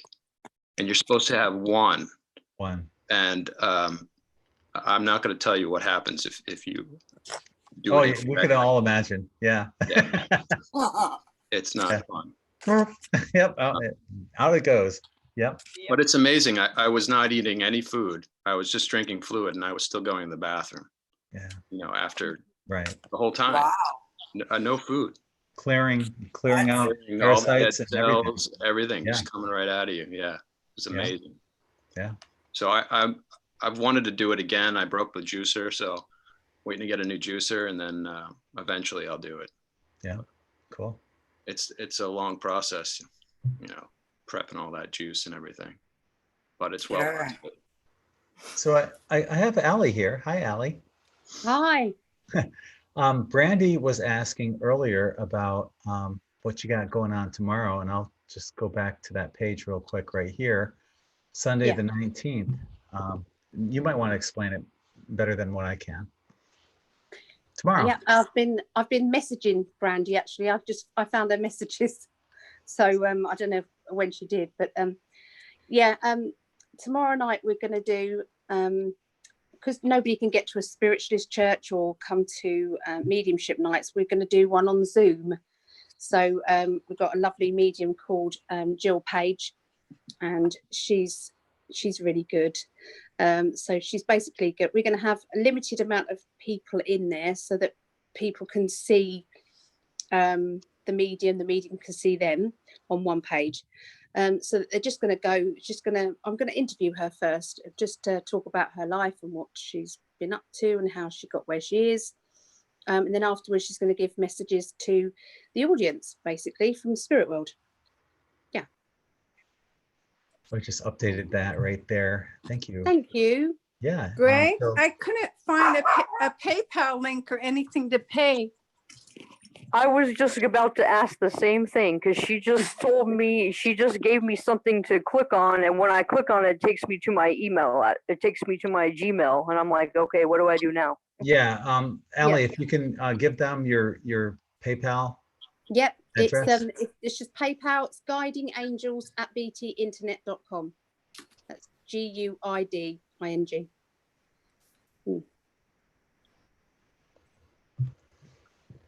and you're supposed to have one. And I'm not going to tell you what happens if you do Oh, it. we could all imagine. Yeah. It's not fun. Yep. Out it goes. Yep. But it's amazing. I was not eating any food. I was just drinking fluid, and I was still going to the bathroom. Yeah. You know, after the whole time. Wow. No food. Clearing out All parasites the and dead everything. cells, everything Yeah. just coming right out of you. Yeah. It's amazing. Yeah. So I've wanted to do it again. I broke the juicer, so waiting to get a new juicer, and then eventually I'll do it. Yeah. Cool. It's a long process, you know, prepping all that juice and everything, but it's well worth it. So I have Allie here. Hi, Allie. Hi. Brandy was asking earlier about what you got going on tomorrow, and I'll just go back to that page real quick right here. Sunday the 19th. You might want to explain it better than what I can. Tomorrow. Yeah, I've been messaging Brandy actually. I found her messages, so I don't know when she did, but tomorrow night we're going to do, because nobody can get to a spiritualist church or come to mediumship nights, we're going to do one on Zoom. So we've got a lovely medium called Jill Page, and she's really good. So she's basically good. We're going to have a limited amount of people in there so that people can see the medium can see them on one page. So they're just going to go, I'm going to interview her first, just to talk about her life and what she's been up to and how she got where she is. And then afterwards, she's going to give messages to the audience, basically, from Spirit World. Yeah. I just updated that right there. Thank you. Thank you. Yeah. Greg, I couldn't find a PayPal link or anything to pay. I was just about to ask the same thing, because she just told me, she just gave me something to click on, and when I click on it, it takes me to my email. It takes me to my Gmail, and I'm like, okay, what do I do now? Yeah, Allie, if you can give them your PayPal. Yep, address. it's just PayPal. It's guidingangels@btinternet.com. That's GUIDING.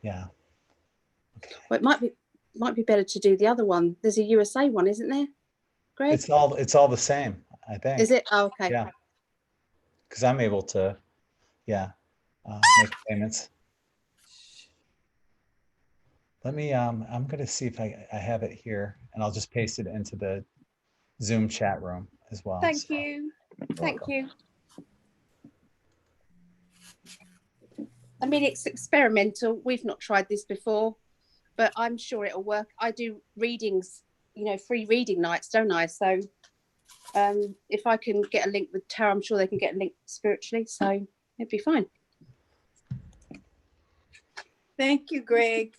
Yeah. Well, it might be better to do the other one. There's a USA one, isn't there, Greg? It's all the same, I think. Is it? Oh, okay. Yeah. Because I'm able to, make payments. Let me, I'm going to see if I have it here, and I'll just paste it into the Zoom chat room as well. Thank you. Thank you. I mean, it's experimental. We've not tried this before, but I'm sure it'll work. I do readings, free reading nights, don't I? So if I can get a link with Tara, I'm sure they can get a link spiritually. So it'd be fine. Thank you, Greg.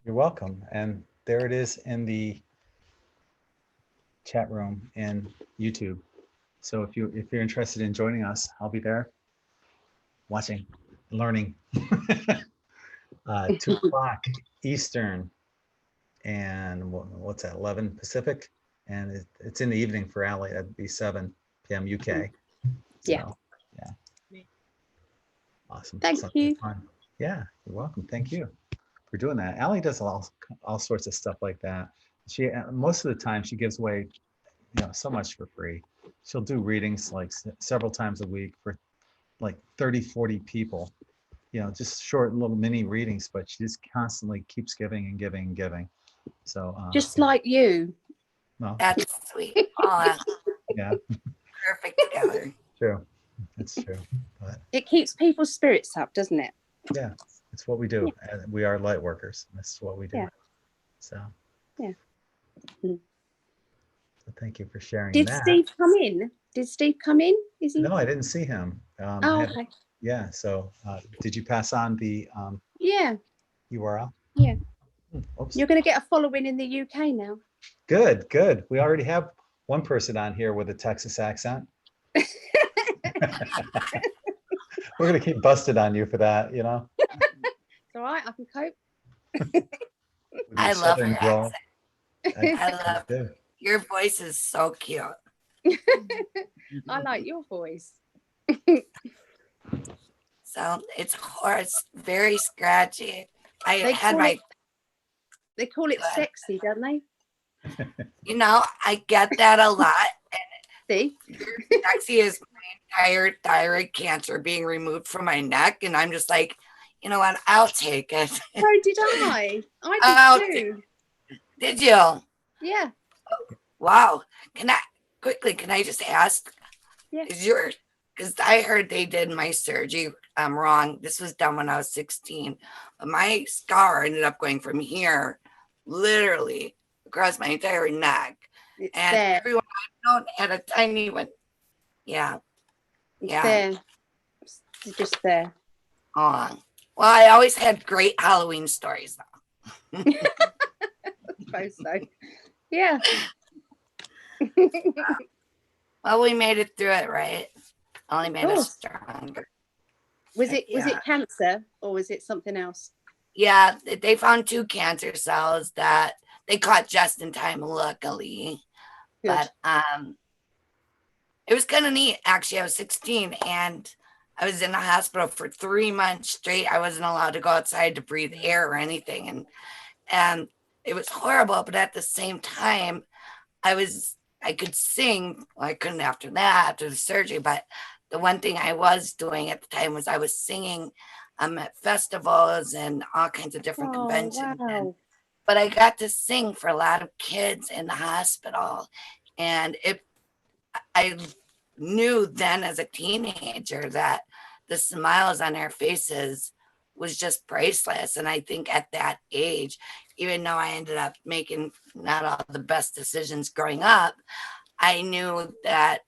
You're welcome. And there it is in the chat room in YouTube. So if you're interested in joining us, I'll be there watching, learning. 2 o'clock Eastern, and what's that, 11 Pacific, and it's in the evening for Allie. That'd be 7 p.m. UK. Yeah. So, yeah. Awesome. Thank you. Fun. Yeah, you're welcome. Thank you for doing that. Allie does all sorts of stuff like that. She most of the time she gives away so much for free. She'll do readings like several times a week for like 30, 40 people, just short little mini readings, but she just constantly keeps giving and giving and giving. So Just like you. well, That's sweet. Oh, yeah, perfect together. true. That's true. But It keeps people's spirits up, doesn't it? yeah, it's what we do. And we are light workers. That's what we do. Yeah. So Yeah. so thank you for sharing Did that. Steve come in? Did Steve come in? Is he? No, I didn't see him. Oh, okay. Yeah. So did you pass on the Yeah. URL? Yeah. Oops. You're going to get a following in the UK now. Good, good. We already have one person on here with a Texas accent. We're gonna keep busted on you for that, It's all right. I can cope. I love her drawl. I love it. your voice is so cute. I like your voice. So it's hoarse, very scratchy. They had call my, it, they call it sexy, don't they? I get that a lot. See? Sexy is my entire thyroid cancer being removed from my neck. And I'm just like, you know what? I'll take it. So did I. I did too. Did you? Yeah. Wow. Can I just ask? Yeah. Because I heard they did my surgery wrong. This was done when I was 16. But my scar ended up going from here, literally across my entire neck. It's and there. everyone I known had a tiny one. Yeah. It's Yeah. there. It's just there. Well, I always had great Halloween stories though. I suppose so. Yeah. Well, we made it through it, right? Only made us stronger. Was it cancer or was it something else? Yeah, they found 2 cancer cells that they caught just in time, luckily. Good. But it was kind of neat. Actually, I was 16 and I was in the hospital for 3 months straight. I wasn't allowed to go outside to breathe air or anything, and it was horrible. But at the same time, I could sing. Well, I couldn't after the surgery. But the one thing I was doing at the time was I was singing at festivals and all kinds of different conventions. Wow. But I got to sing for a lot of kids in the hospital, and I knew then as a teenager that the smiles on their faces was just priceless. And I think at that age, even though I ended up making not all the best decisions growing up, I knew that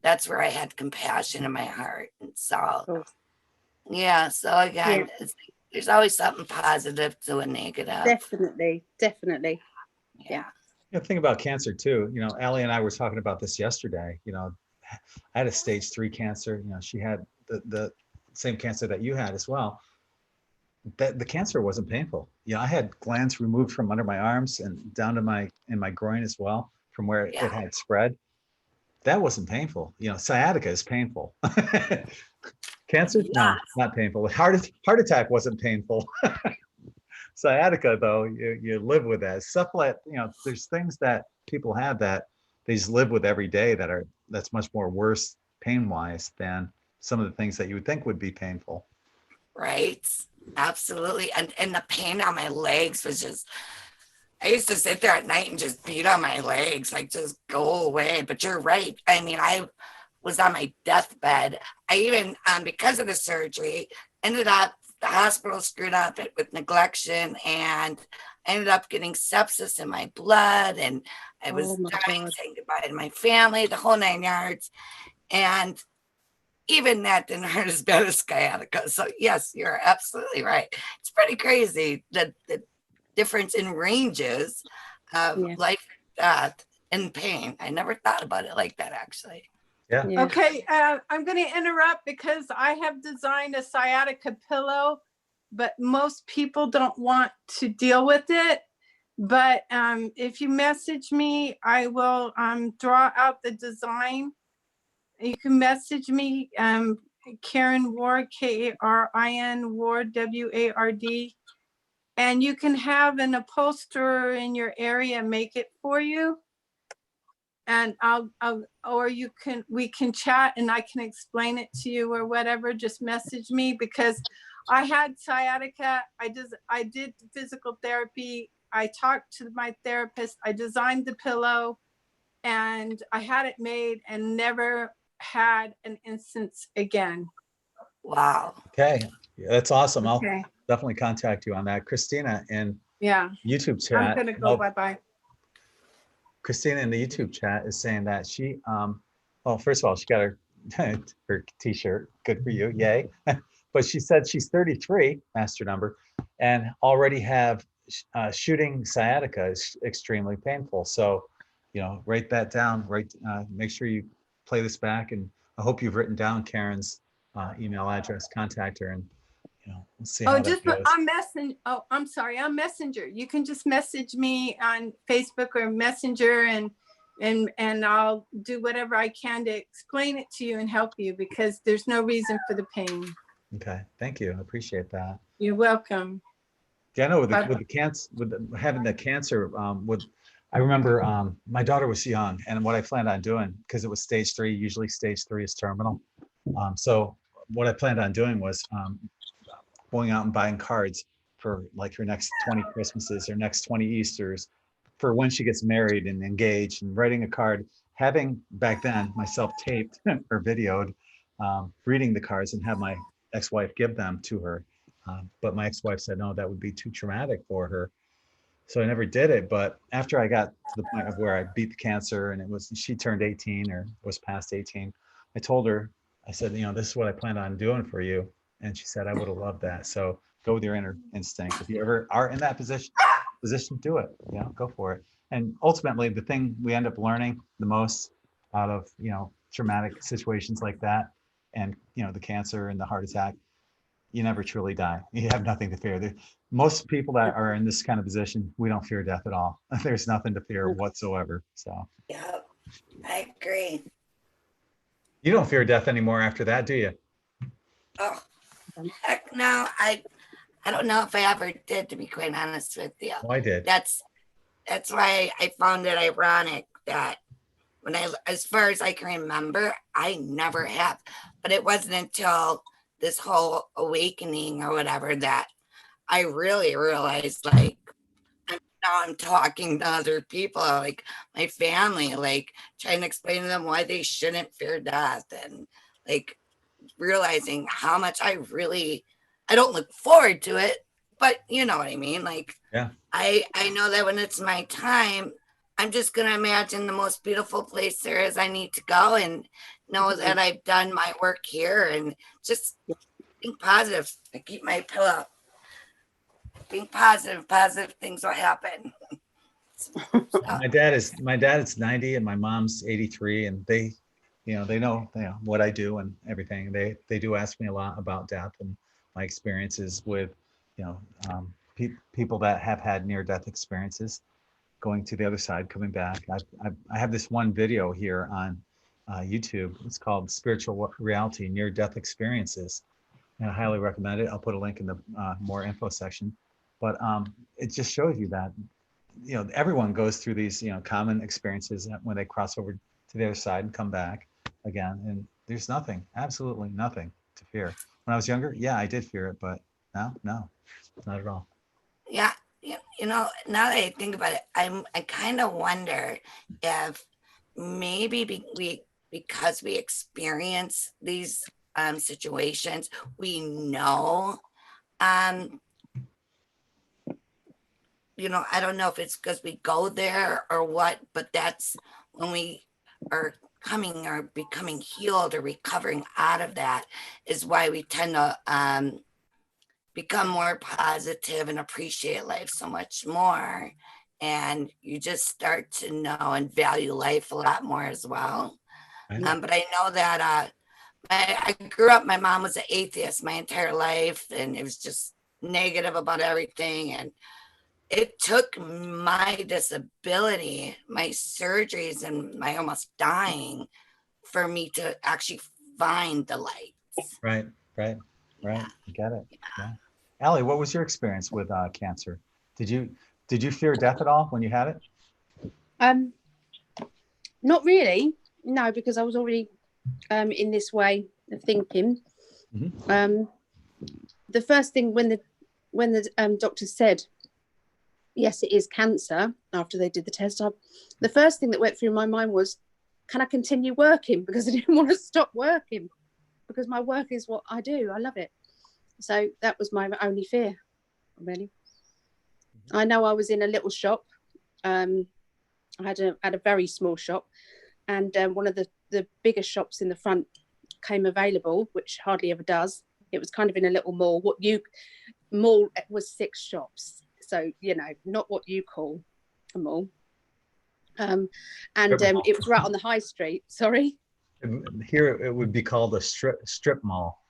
that's where I had compassion in my heart. And so, yeah. So again, there's always something positive to a negative. Definitely. Definitely. Yeah. The thing about cancer too, Allie and I were talking about this yesterday. I had a stage 3 cancer. She had the same cancer that you had as well. That the cancer wasn't painful. I had glands removed from under my arms and down to my groin as well, from where it had spread. That wasn't painful. Sciatica is painful. Cancer, no, not painful. Heart attack wasn't painful. Sciatica, though, you live with that stuff. Like there's things that people have that they just live with every day that's much more worse pain wise than some of the things that you would think would be painful. Right. Absolutely. And the pain on my legs was just, I used to sit there at night and just beat on my legs, like just go away. But you're right. I mean, I was on my deathbed. I even, because of the surgery, ended up, the hospital screwed up with neglection, and I ended up getting sepsis in my blood, and I was dying, saying goodbye to my family, the whole 9 yards. And even that didn't hurt as bad as sciatica. So yes, you're absolutely right. It's pretty crazy, the difference in ranges of life, death, and pain. I never thought about it like that, actually. Yeah. Okay, I'm going to interrupt because I have designed a sciatica pillow, but most people don't want to deal with it. But if you message me, I will draw out the design. You can message me, Karen Ward, Karin Ward, WARD, and you can have an upholsterer in your area make it for you. and or we can chat and I can explain it to you or whatever. Just message me, because I had sciatica. I did physical therapy. I talked to my therapist. I designed the pillow, and I had it made and never had an instance again. Wow. Okay, yeah, that's awesome. I'll Okay. definitely contact you on that. Christina in Yeah. YouTube chat. I'm gonna go bye-bye. Christina in the YouTube chat is saying that she, well, first of all, she got her her t-shirt. Good for you, yay! But she said she's 33, master number, and already have shooting sciatica is extremely painful. So, you know, write that down. Make sure you play this back, and I hope you've written down Karen's email address. Contact her, and you know, we'll see how that goes. I'm sorry, I'm Messenger. You can just message me on Facebook or Messenger, and I'll do whatever I can to explain it to you and help you, because there's no reason for the pain. Okay, thank you. I appreciate that. You're welcome. Yeah, I know with the cancer, having the cancer, I remember my daughter was young, and what I planned on doing, because it was stage 3, usually stage 3 is terminal. So what I planned on doing was going out and buying cards for like her next 20 Christmases or next 20 Easters, for when she gets married and engaged, and writing a card, having back then myself taped or videoed, reading the cards, and have my ex-wife give them to her. But my ex-wife said, no, that would be too traumatic for her. So I never did it. But after I got to the point of where I beat the cancer, and she turned 18 or was past 18, I told her, I said, you know, this is what I planned on doing for you. And she said, I would have loved that. So go with your inner instinct. If you ever are in that position, do it, you know, go for it. And ultimately, the thing we end up learning the most out of, you know, traumatic situations like that, and, you know, the cancer and the heart attack, you never truly die. You have nothing to fear. Most people that are in this kind of position, we don't fear death at all. There's nothing to fear whatsoever. So yeah, I agree. You don't fear death anymore after that, do you? Oh, heck no. I don't know if I ever did, to be quite honest with you. Oh, I did. That's why I found it ironic that as far as I can remember, I never have. But it wasn't until this whole awakening or whatever that I really realized, like, now I'm talking to other people, like my family, like trying to explain to them why they shouldn't fear death, and like realizing how much I don't look forward to it, but you know what I mean? Like, yeah, I know that when it's my time, I'm just going to imagine the most beautiful place there is I need to go, and know that I've done my work here, and just think positive. I keep my pillow. Think positive things will happen. My dad is 90 and my mom's 83, and they know what I do and everything. They do ask me a lot about death and my experiences with, you know, people that have had near-death experiences, going to the other side, coming back. I have this one video here on YouTube. It's called Spiritual Reality Near-Death Experiences, and I highly recommend it. I'll put a link in the more info section. But it just shows you that, you know, everyone goes through these, you know, common experiences when they cross over to the other side and come back again. And there's nothing, absolutely nothing to fear. When I was younger, yeah, I did fear it, but now, no, not at all. Yeah, you know, now that I think about it, I kind of wonder if maybe because we experience these situations, we know, you know, I don't know if it's because we go there or what, but that's when we are coming or becoming healed or recovering out of that, is why we tend to become more positive and appreciate life so much more. And you just start to know and value life a lot more as well. But I know that I grew up, my mom was an atheist my entire life, and it was just negative about everything. And it took my disability, my surgeries, and my almost dying for me to actually find the light. Right. I get it. Yeah. Allie, what was your experience with cancer? Did you fear death at all when you had it? Not really, no, because I was already in this way of thinking. The first thing when the doctor said, yes, it is cancer, after they did the test, the first thing that went through my mind was, can I continue working? Because I didn't want to stop working, because my work is what I do. I love it. So that was my only fear, really. I know I was in a little shop. I had a very small shop, and one of the bigger shops in the front came available, which hardly ever does. It was kind of in a little mall. Mall was 6 shops, so not what you call a mall. And it was right on the high street. Sorry. Here it would be called a strip mall.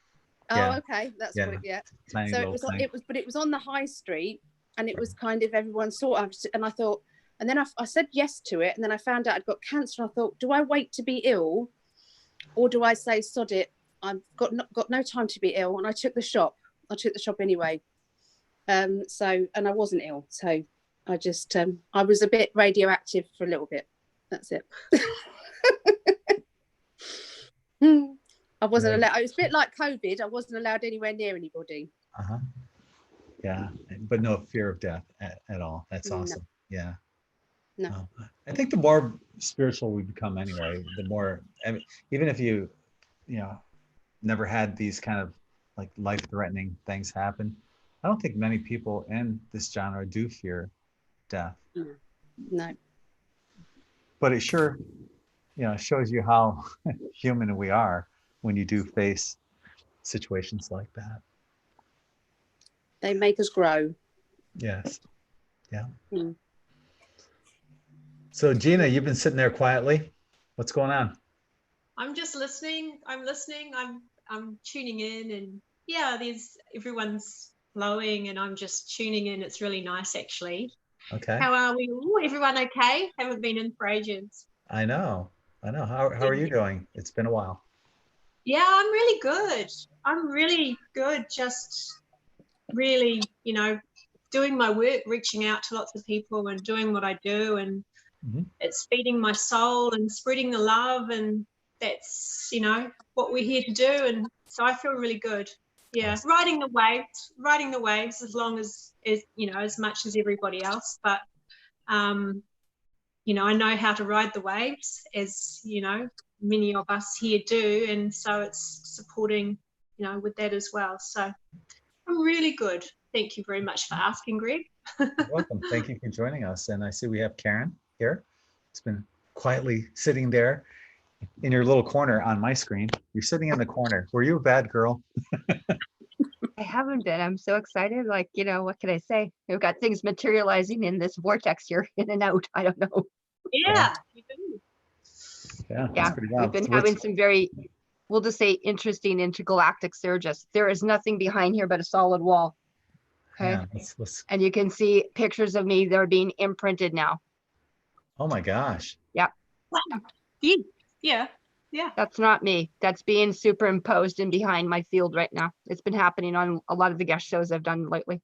Oh, Yeah. okay, that's Yeah. what. Yeah. Tiny So little thing. but it was on the high street, and it was kind of everyone sort of. And I thought, and then I said yes to it, and then I found out I'd got cancer. And I thought, do I wait to be ill, or do I say sod it? I've got no time to be ill, and I took the shop. I took the shop anyway. And I wasn't ill, so I just I was a bit radioactive for a little bit. That's it. I wasn't allowed. It was a bit like COVID. I wasn't allowed anywhere near anybody. Yeah, but no fear of death at all. That's awesome. No. Yeah. No. I think the more spiritual we become anyway, the more, I mean, even if you never had these kind of like life-threatening things happen, I don't think many people in this genre do fear death. No. But it sure, shows you how human we are when you do face situations like that. They make us grow. Yes. Yeah. Mm. So Gina, you've been sitting there quietly. What's going on? I'm just listening. I'm listening. I'm tuning in, and yeah, everyone's flowing, and I'm just tuning in. It's really nice, actually. Okay. How are we? Ooh, everyone okay? Haven't been in for ages. I know. How are you doing? It's been a while. Yeah, I'm really good. I'm really good. Just really, doing my work, reaching out to lots of people and doing what I do, and it's feeding my soul and spreading the love, and that's what we're here to do. And so I feel really good. Yeah, awesome. riding the waves as long as as much as everybody else, but I know how to ride the waves, as many of us here do, and so it's supporting with that as well. So I'm really good. Thank you very much for asking, Greg. You're welcome. Thank you for joining us. And I see we have Karen here. It's been quietly sitting there in your little corner on my screen. You're sitting in the corner. Were you a bad girl? I haven't been. I'm so excited. Like, what can I say? We've got things materializing in this vortex here, in and out. I don't know. Yeah. Yeah. Pretty wild. We've been having some very, we'll just say, interesting intergalactic surges. There is nothing behind here but a solid wall. Okay. Yeah, and you can see pictures of me that are being imprinted now. Oh my gosh. Yeah. Yeah. That's not me. That's being superimposed in behind my field right now. It's been happening on a lot of the guest shows I've done lately.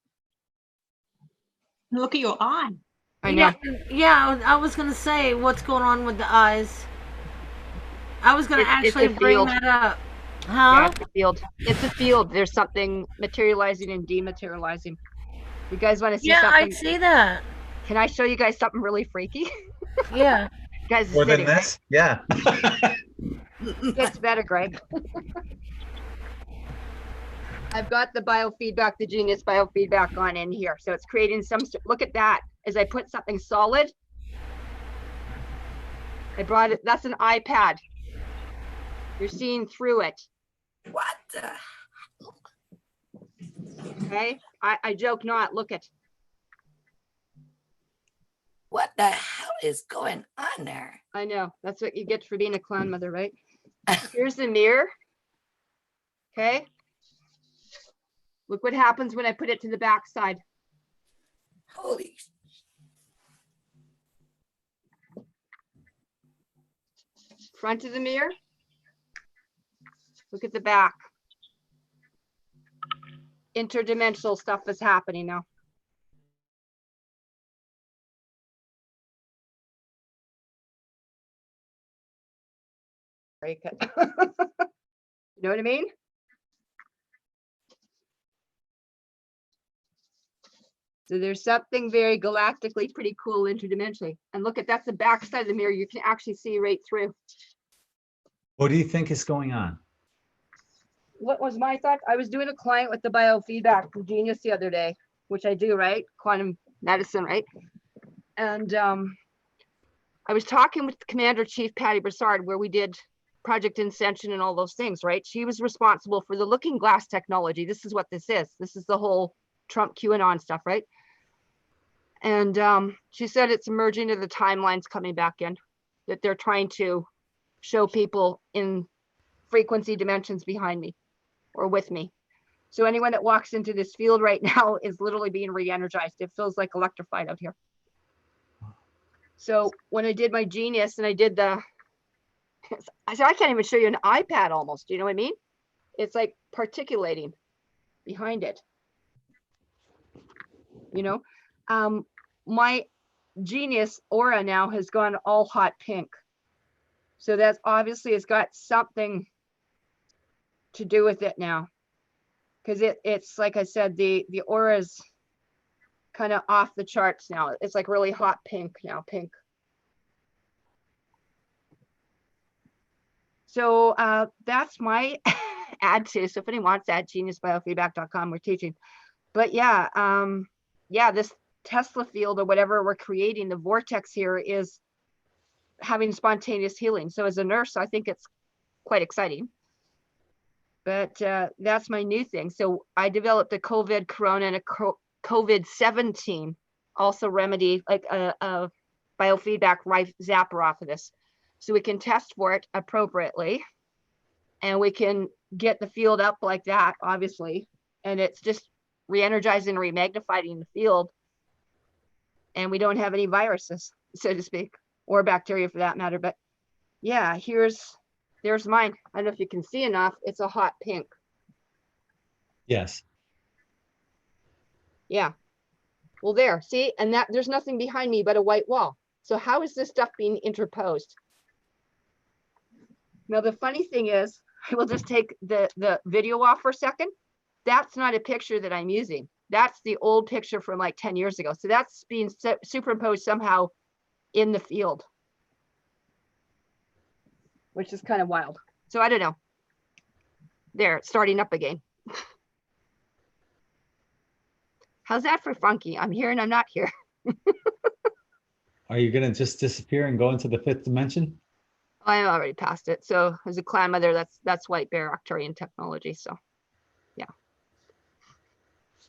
Look at your eye. I know. Yeah, I was gonna say, what's going on with the eyes? I was gonna actually bring that up. Huh? Yeah, it's a field. It's a field. There's something materializing and dematerializing. You guys want to see something? Yeah, I see that. Can I show you guys something really freaky? Yeah. Guys, more than this? Yeah. Gets better, Greg. I've got the biofeedback, the Genius biofeedback on in here. So it's creating some, look at that. As I put something solid, I brought it, that's an iPad. You're seeing through it. What the? Okay, I joke not, look at. What the hell is going on there? I know, that's what you get for being a clown mother, right? Here's the mirror. Okay. Look what happens when I put it to the back side. Holy. Front of the mirror. Look at the back. Interdimensional stuff is happening now. break it. You know what I mean? So there's something very galactically pretty cool interdimensionally. And look at, that's the back side of the mirror. You can actually see right through. What do you think is going on? What was my thought? I was doing a client with the biofeedback from Genius the other day, which I do, right? Quantum medicine, right? And I was talking with Commander Chief Patty Broussard, where we did Project Ascension and all those things, right? She was responsible for the looking glass technology. This is what this is. This is the whole Trump QAnon stuff, right? And she said it's emerging of the timelines coming back in, that they're trying to show people in frequency dimensions behind me or with me. So anyone that walks into this field right now is literally being re-energized. It feels like electrified out here. So when I did my Genius and I did the, I said, I can't even show you an iPad almost. Do you know what I mean? It's like particulating behind it. You know, my Genius aura now has gone all hot pink. So that's obviously, it's got something to do with it now. Because it's like I said, the aura is kind of off the charts now. It's like really hot pink now, pink. So that's my add to. So if anyone wants that, geniusbiofeedback.com, we're teaching. But yeah, yeah, this Tesla field or whatever we're creating, the vortex here is having spontaneous healing. So as a nurse, I think it's quite exciting. But that's my new thing. So I developed a COVID corona and a COVID-17 also remedy, like a biofeedback zapper off of this. So we can test for it appropriately and we can get the field up like that, obviously. And it's just re-energizing, remagnifying the field. And we don't have any viruses, so to speak, or bacteria for that matter. But yeah, there's mine. I don't know if you can see enough. It's a hot pink. Yes. Yeah. Well, there, see, and that there's nothing behind me but a white wall. So how is this stuff being interposed? Now, the funny thing is, I will just take the video off for a second. That's not a picture that I'm using. That's the old picture from like 10 years ago. So that's being superimposed somehow in the field, which is kind of wild. So I don't know. There, it's starting up again. How's that for funky? I'm here and I'm not here. Are you going to just disappear and go into the fifth dimension? I'm already past it. So as a clan mother, that's white bear Arcturian technology. So yeah.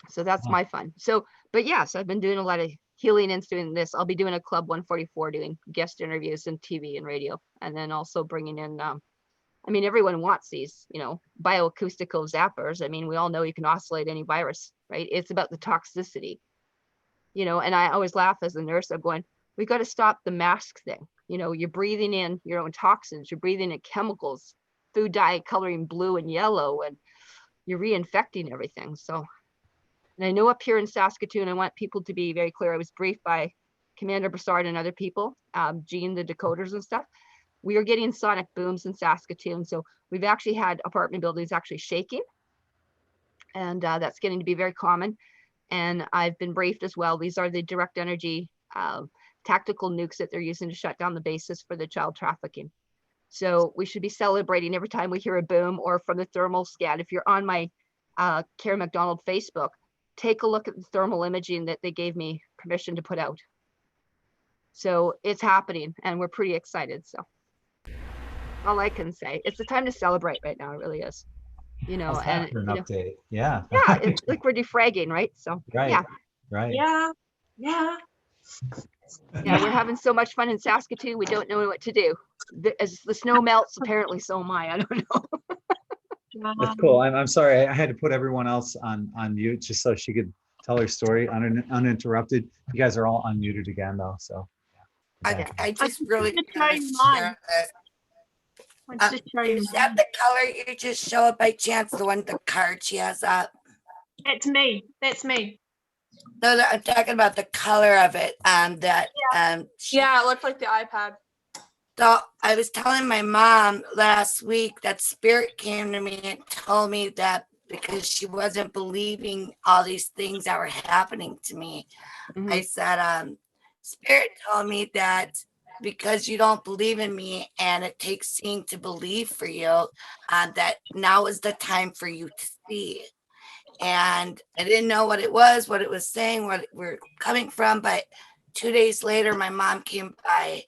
So that's my fun. So, but yes, I've been doing a lot of healing and doing this. I'll be doing a Club 144, doing guest interviews and TV and radio, and then also bringing in, I mean, everyone wants these, you know, bioacoustical zappers. I mean, we all know you can oscillate any virus, right? It's about the toxicity, you know, and I always laugh as a nurse. I'm going, we got to stop the mask thing. You know, you're breathing in your own toxins, you're breathing in chemicals, food dye coloring blue and yellow, and you're reinfecting everything. So, and I know up here in Saskatoon, I want people to be very clear. I was briefed by Commander Broussard and other people, Gene, the decoders and stuff. We are getting sonic booms in Saskatoon. So we've actually had apartment buildings actually shaking. And that's getting to be very common. And I've been briefed as well. These are the direct energy tactical nukes that they're using to shut down the bases for the child trafficking. So we should be celebrating every time we hear a boom, or from the thermal scan. If you're on my Karen McDonald Facebook, take a look at the thermal imaging that they gave me permission to put out. So it's happening and we're pretty excited. So all I can say, it's the time to celebrate right now. It really is, you know. How's that And for an you know, update? Yeah. yeah, it's like we're defragging, right? So Right. yeah. Right. Yeah. Yeah. Yeah, we're having so much fun in Saskatoon, we don't know what to do. As the snow melts, apparently so am I. I don't know. That's cool. I'm sorry. I had to put everyone else on mute just so she could tell her story uninterrupted. You guys are all unmuted again though. So yeah. I just really to try mine. is that the color you just showed by chance, the one, the card she has up? That's me. That's me. No, I'm talking about the color of it. Yeah, it looked like the iPad. So I was telling my mom last week that spirit came to me and told me that because she wasn't believing all these things that were happening to me. Mhm. I said, spirit told me that because you don't believe in me and it takes seeing to believe for you, that now is the time for you to see. And I didn't know what it was saying, what we're coming from. But 2 days later, my mom came by,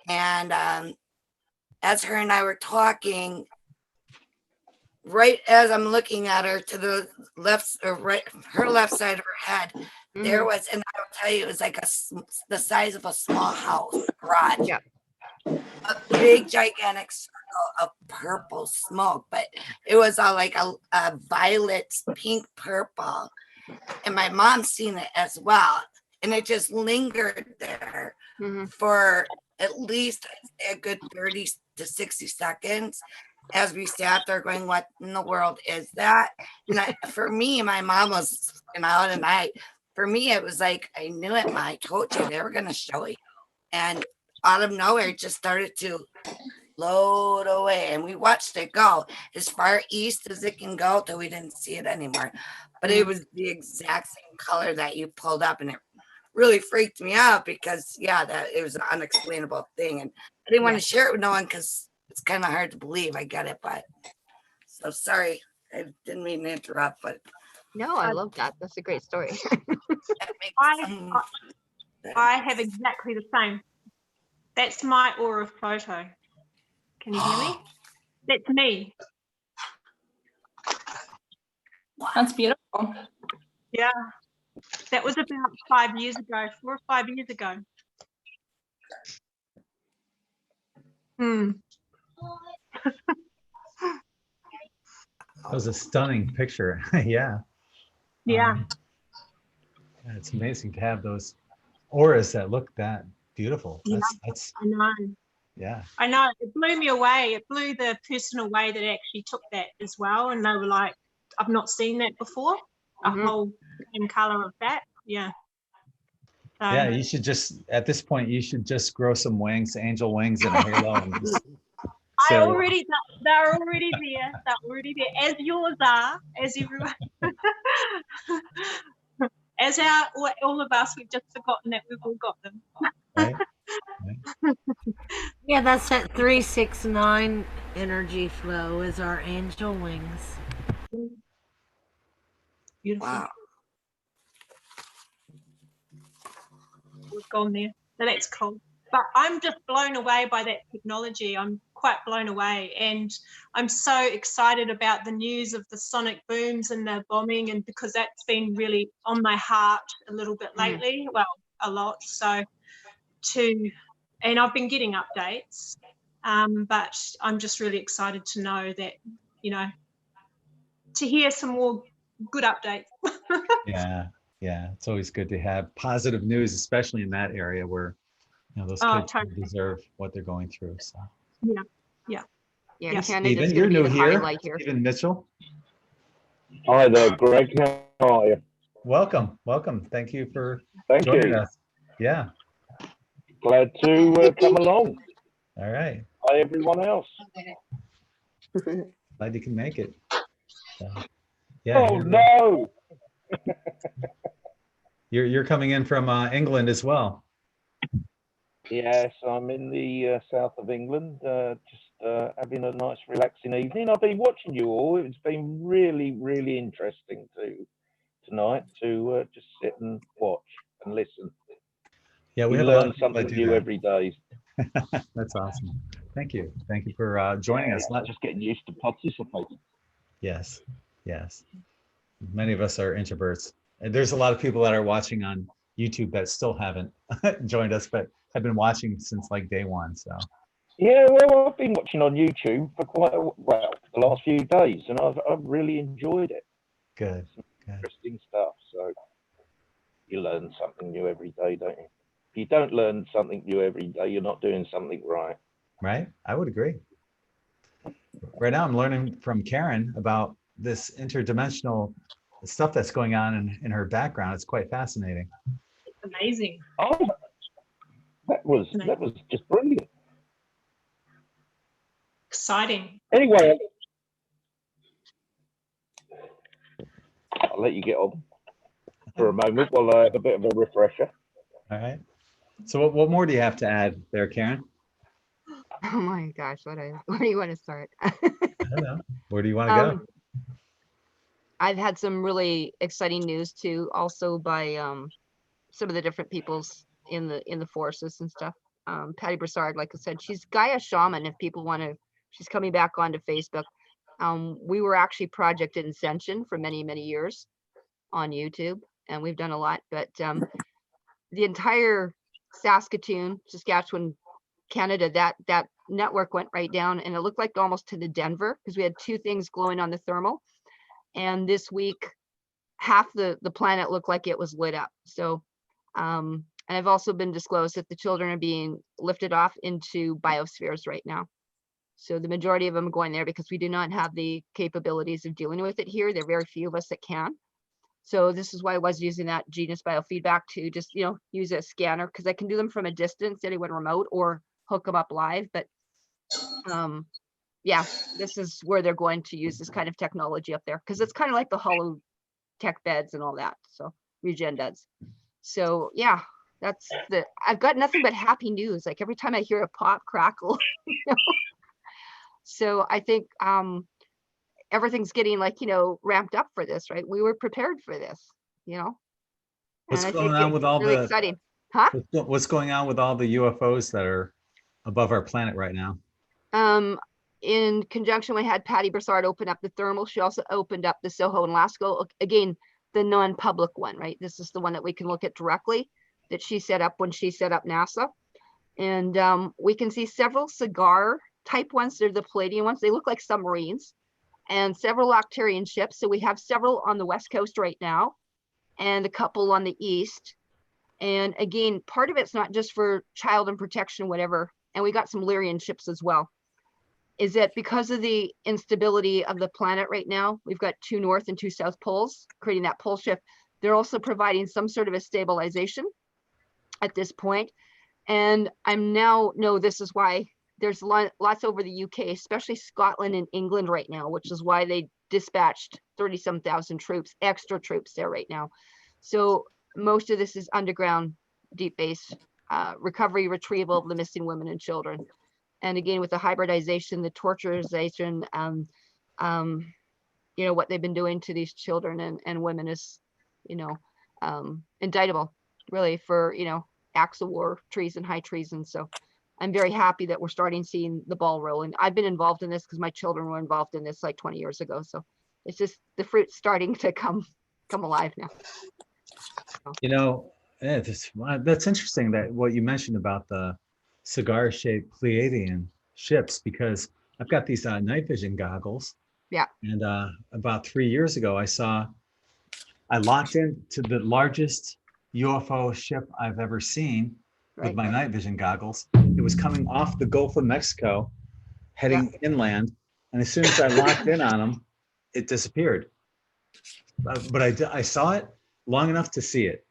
and as her and I were talking, right as I'm looking at her to the left or right, her left side of her head, there Mhm. was, and I'll tell you, it was like the size of a small house, garage. Yeah. A big gigantic circle of purple smoke, but it was all like a violet, pink, purple. And my mom seen it as well. And it just lingered there Mhm. for at least a good 30 to 60 seconds as we sat there going, what in the world is that? And for me, my mom was, for me, it was like, I knew it, Ma. I told you they were going to show you. And out of nowhere, it just started to float away. And we watched it go as far east as it can go till we didn't see it anymore. But it was the exact same color that you pulled up. And it really freaked me out because, yeah, that it was an unexplainable thing. And I didn't want to share it with no one because it's kind of hard to believe. I get it. But so sorry. I didn't mean to interrupt, but No, I love that. That's a great story. I have exactly the same. That's my aura photo. Can you hear me? That's me. That's beautiful. Yeah. That was about 5 years ago, 4 or 5 years ago. That was a stunning picture. Yeah. Yeah. It's amazing to have those auras that look that beautiful. Yeah, That's I know. yeah. I know. It blew me away. It blew the person away that actually took that as well. And they were like, I've not seen that before. A whole same color of that. Yeah. So, Yeah, you should just, at this point, you should just grow some wings, angel wings and a halo. And just they're sail. already there. They're already there, as yours are, as everyone. As all of us, we've just forgotten that we've all got them. Right. Yeah, that's that 369 energy flow is our angel wings. Beautiful. Wow. We've gone there. So that's cool. But I'm just blown away by that technology. I'm quite blown away. And I'm so excited about the news of the sonic booms and the bombing, and because that's been really on my heart a little bit lately. Well, a lot. So and I've been getting updates. But I'm just really excited to know that, to hear some more good updates. Yeah. It's always good to have positive news, especially in that area where those kids totally deserve what they're going through. So yeah. Stephen, you're new here. Stephen Mitchell. Hi there, Greg. How are you? Welcome. Thank you for Thank joining you. us. Yeah. Glad to come along. All right. Hi, everyone else. Glad you can make it. So, yeah. Oh no. You're coming in from England as well. Yes, I'm in the south of England, just having a nice, relaxing evening. I've been watching you all. It's been really, really interesting tonight to just sit and watch and listen. Yeah, we you have a lot learn of people that something do new that. every day. That's awesome. Thank you for joining us. Just getting used to participating. Yes. Many of us are introverts. And there's a lot of people that are watching on YouTube that still haven't joined us, but have been watching since like day one. So yeah, well, I've been watching on YouTube for quite the last few days, and I've really enjoyed it. Good. Interesting stuff. So you learn something new every day, don't you? If you don't learn something new every day, you're not doing something right. Right? I would agree. Right now I'm learning from Karen about this interdimensional stuff that's going on in her background. It's quite fascinating. It's amazing. Oh, that was just brilliant. Exciting. Anyway, I'll let you get on for a moment while I have a bit of a refresher. All right. So what more do you have to add there, Karen? Oh my gosh, where do you want to start? I don't know. Where do you want to go? I've had some really exciting news too, also by some of the different peoples in the forces and stuff. Patty Broussard, like I said, she's Gaia Shaman. If people want to, she's coming back onto Facebook. We were actually Project Ascension for many, many years on YouTube, and we've done a lot. But the entire Saskatoon, Saskatchewan, Canada, that network went right down, and it looked like almost to the Denver, because we had two things glowing on the thermal. And this week, half the planet looked like it was lit up. So, and I've also been disclosed that the children are being lifted off into biospheres right now. So the majority of them are going there because we do not have the capabilities of dealing with it here. There are very few of us that can. So this is why I was using that Genus Biofeedback to just, use a scanner, because I can do them from a distance, anyone remote, or hook them up live. But yeah, this is where they're going to use this kind of technology up there, because it's kind of like the hollow tech beds and all that. So regen beds. So yeah, I've got nothing but happy news. Like every time I hear a pop crackle, So I think everything's getting ramped up for this, right? We were prepared for this, What's and going on with all really the exciting, huh? What's going on with all the UFOs that are above our planet right now? In conjunction, we had Patty Broussard open up the thermal. She also opened up the Soho and Lascaux, again, the non-public one, right? This is the one that we can look at directly, that she set up when she set up NASA. And we can see several cigar type ones. They're the Palladian ones. They look like submarines, and several Octarian ships. So we have several on the West Coast right now, and a couple on the East. And again, part of it's not just for child and protection, whatever. And we got some Lyrian ships as well. Is that because of the instability of the planet right now, we've got 2 north and 2 south poles, creating that pole shift. They're also providing some sort of a stabilization at this point. And I'm now know this is why there's lots over the UK, especially Scotland and England right now, which is why they dispatched 30-some thousand troops, extra troops there right now. So most of this is underground, deep base recovery, retrieval of the missing women and children. And again, with the hybridization, the torturization, what they've been doing to these children and women is, indictable, really, for, acts of war, treason, high treason. So I'm very happy that we're starting seeing the ball rolling. I've been involved in this because my children were involved in this like 20 years ago. So it's just the fruit's starting to come alive now. That's interesting that what you mentioned about the cigar-shaped Pleiadian ships, because I've got these night vision goggles. Yeah. And about 3 years ago, I locked into the largest UFO ship I've ever seen with my night vision goggles. It was coming off the Gulf of Mexico, heading inland. And as soon as I locked in on them, it disappeared. But I saw it long enough to see it,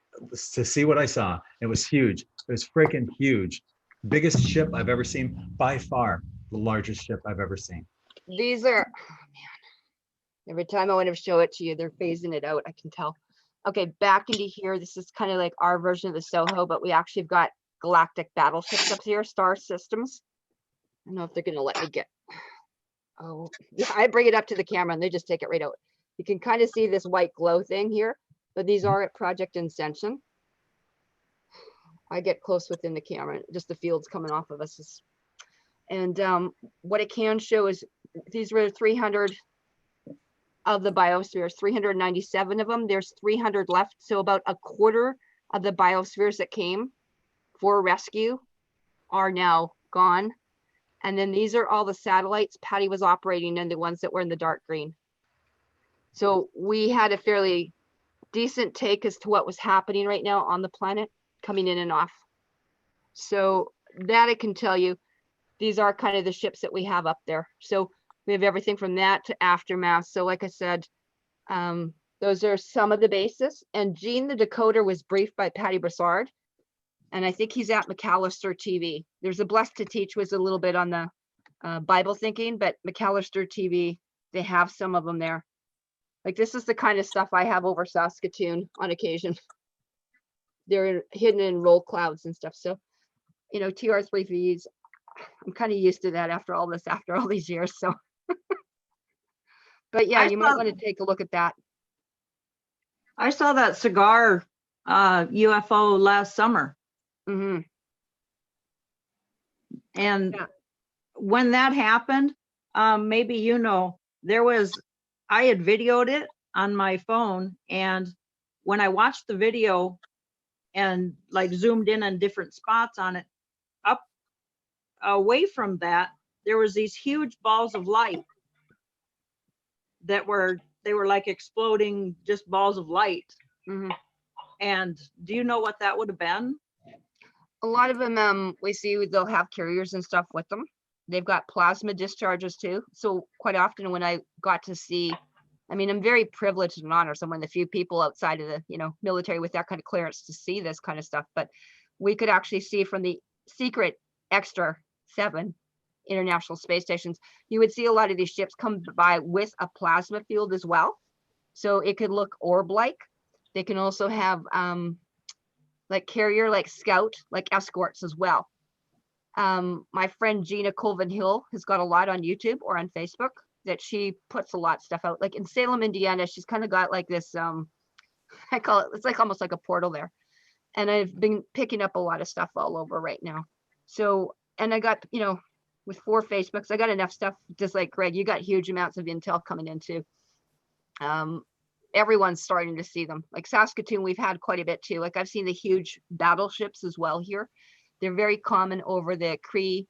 to see what I saw. It was huge. It was freaking huge. Biggest ship I've ever seen, by far the largest ship I've ever seen. These are, oh man, every time I want to show it to you, they're phasing it out, I can tell. Okay, back into here, this is kind of like our version of the Soho, but we actually have got galactic battleships up here, star systems. I don't know if they're going to let me get, oh, yeah, I bring it up to the camera and they just take it right out. You can kind of see this white glow thing here, but these are at Project Ascension. I get close within the camera, just the fields coming off of us. And what it can show is these were 300 of the biospheres, 397 of them. There's 300 left. So about a quarter of the biospheres that came for rescue are now gone. And then these are all the satellites Patty was operating and the ones that were in the dark green. So we had a fairly decent take as to what was happening right now on the planet, coming in and off. So that I can tell you, these are kind of the ships that we have up there. So we have everything from that to aftermath. So like I said, those are some of the bases. And Gene the Decoder was briefed by Patty Broussard. And I think he's at McAllister TV. There's a Blessed to Teach was a little bit on the Bible thinking, but McAllister TV, they have some of them there. Like this is the kind of stuff I have over Saskatoon on occasion. They're hidden in roll clouds and stuff. So, you know, TR3Vs, I'm kind of used to that after all these years. So, but yeah, you might want to take a look at that. I saw that cigar UFO last summer. Mm-hmm. And when that happened, maybe you know, I had videoed it on my phone, and when I watched the video and like zoomed in on different spots on it, up away from that, there was these huge balls of light that were like exploding, just balls of light. Mm-hmm. And do you know what that would have been? A lot of them, we see they'll have carriers and stuff with them. They've got plasma discharges too. So quite often when I got to see, I mean, I'm very privileged and honored. I'm one of the few people outside of the, you know, military with that kind of clearance to see this kind of stuff. But we could actually see from the secret extra 7 international space stations, you would see a lot of these ships come by with a plasma field as well. So it could look orb-like. They can also have like carrier, like scout, like escorts as well. My friend Gina Colvin Hill has got a lot on YouTube or on Facebook that she puts a lot of stuff out. Like in Salem, Indiana, she's kind of got like this, I call it, it's like almost like a portal there. And I've been picking up a lot of stuff all over right now. So, and I got, you know, with 4 Facebooks, I got enough stuff, just like Greg, you got huge amounts of intel coming in too. Everyone's starting to see them. Like Saskatoon, we've had quite a bit too. Like I've seen the huge battleships as well here. They're very common over the Cree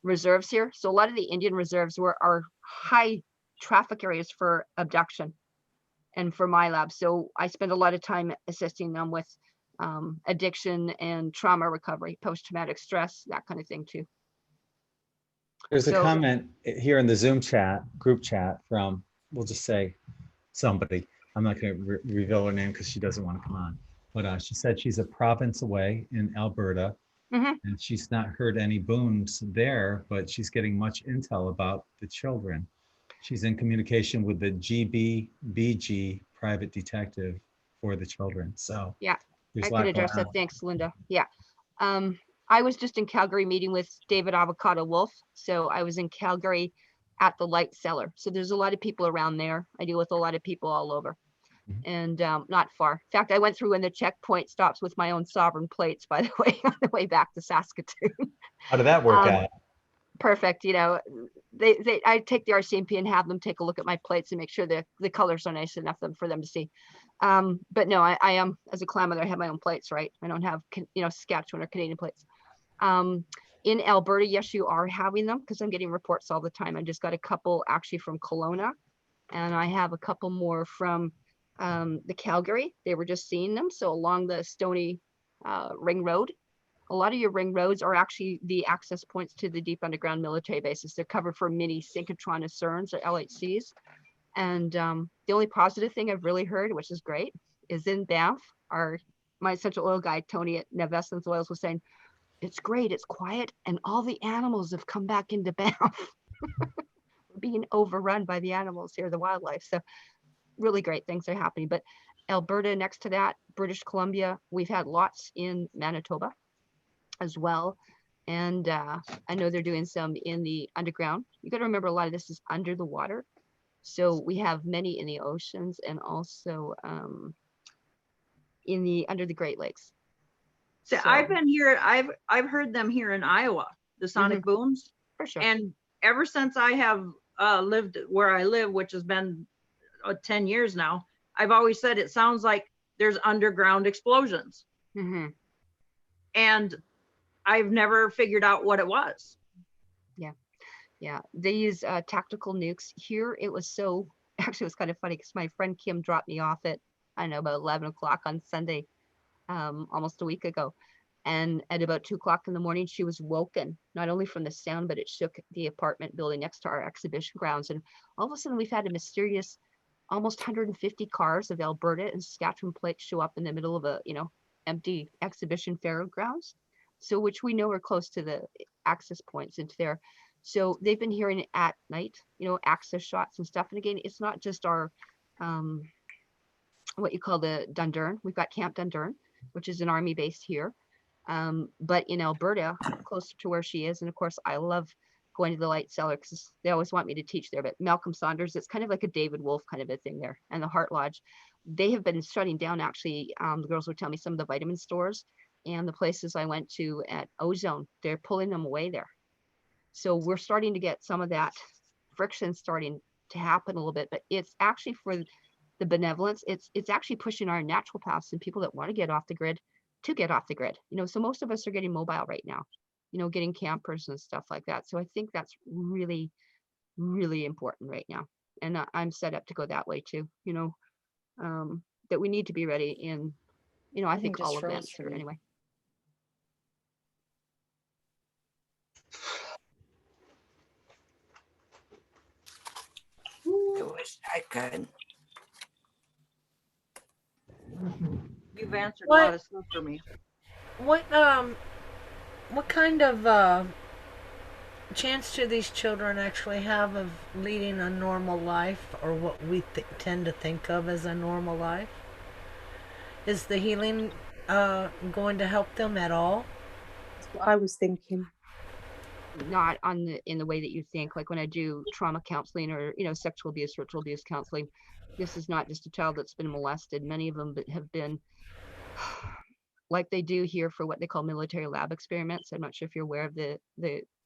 reserves here. So a lot of the Indian reserves are high traffic areas for abduction and for my lab. So I spend a lot of time assisting them with addiction and trauma recovery, post-traumatic stress, that kind of thing too. There's a comment here in the Zoom chat, group chat from, we'll just say somebody. I'm not going to reveal her name because she doesn't want to come on. But she said she's a province away in Alberta. Mm-hmm. And she's not heard any booms there, but she's getting much intel about the children. She's in communication with the GBBG private detective for the children. So yeah, there's I can address that. Thanks, Linda. Yeah. I was just in Calgary meeting with David Avocado Wolf. So I was in Calgary at the Light Cellar. So there's a lot of people around there. I deal with a lot of people all over. And not far. In fact, I went through when the checkpoint stops with my own sovereign plates, by the way, on the way back to Saskatoon. How did that work out? Perfect. You know, I take the RCMP and have them take a look at my plates and make sure the colors are nice enough for them to see. But no, I am, as a clan mother, I have my own plates, right? I don't have, you know, Saskatchewan or Canadian plates. In Alberta, yes, you are having them because I'm getting reports all the time. I just got a couple actually from Kelowna, and I have a couple more from the Calgary. They were just seeing them. So along the Stony Ring Road, a lot of your ring roads are actually the access points to the deep underground military bases. They're covered for mini synchrotron CERNs or LHCs. And the only positive thing I've really heard, which is great, is in Banff, my essential oil guy, Tony at Nevessence Oils, was saying, it's great, it's quiet, and all the animals have come back into Banff. We're being overrun by the animals here, the wildlife. So really great things are happening. But Alberta, next to that, British Columbia, we've had lots in Manitoba as well. And I know they're doing some in the underground. You got to remember a lot of this is under the water. So we have many in the oceans and also under the Great Lakes. So I've been here, I've heard them here in Iowa, the sonic booms. For sure. And ever since I have lived where I live, which has been 10 years now, I've always said it sounds like there's underground explosions. Mm-hmm. And I've never figured out what it was. Yeah, they use tactical nukes. Here it was actually it was kind of funny because my friend Kim dropped me off at, I don't know, about 11 o'clock on Sunday, almost a week ago. And at about 2 o'clock in the morning, she was woken, not only from the sound, but it shook the apartment building next to our exhibition grounds. And all of a sudden we've had a mysterious, almost 150 cars of Alberta and Saskatchewan plates show up in the middle of a, empty exhibition fairgrounds. So which we know are close to the access points into there. So they've been hearing it at night, you know, access shots and stuff. And again, it's not just our, what you call the Dundurn. We've got Camp Dundurn, which is an army base here. But in Alberta, close to where she is, and of course, I love going to the Light Cellar because they always want me to teach there. But Malcolm Saunders, it's kind of like a David Wolf kind of a thing there, and the Heart Lodge. They have been shutting down, actually. The girls would tell me some of the vitamin stores and the places I went to at Ozone, they're pulling them away there. So we're starting to get some of that friction starting to happen a little bit, but it's actually for the benevolence. It's actually pushing our naturopaths and people that want to get off the grid to get off the grid. You know, so most of us are getting mobile right now, you know, getting campers and stuff like that. So I think that's really, really important right now. And I'm set up to go that way too, you know, that we need to be ready in, you know, I think all events or anyway. I wish I could. You've answered a What? lot of stuff for me. What kind of chance do these children actually have of leading a normal life, or what we tend to think of as a normal life? Is the healing going to help them at all? That's what I was thinking. Not in the way that you think. Like when I do trauma counseling or, you know, sexual abuse, ritual abuse counseling, this is not just a child that's been molested. Many of them have been, like they do here for what they call military lab experiments. I'm not sure if you're aware of the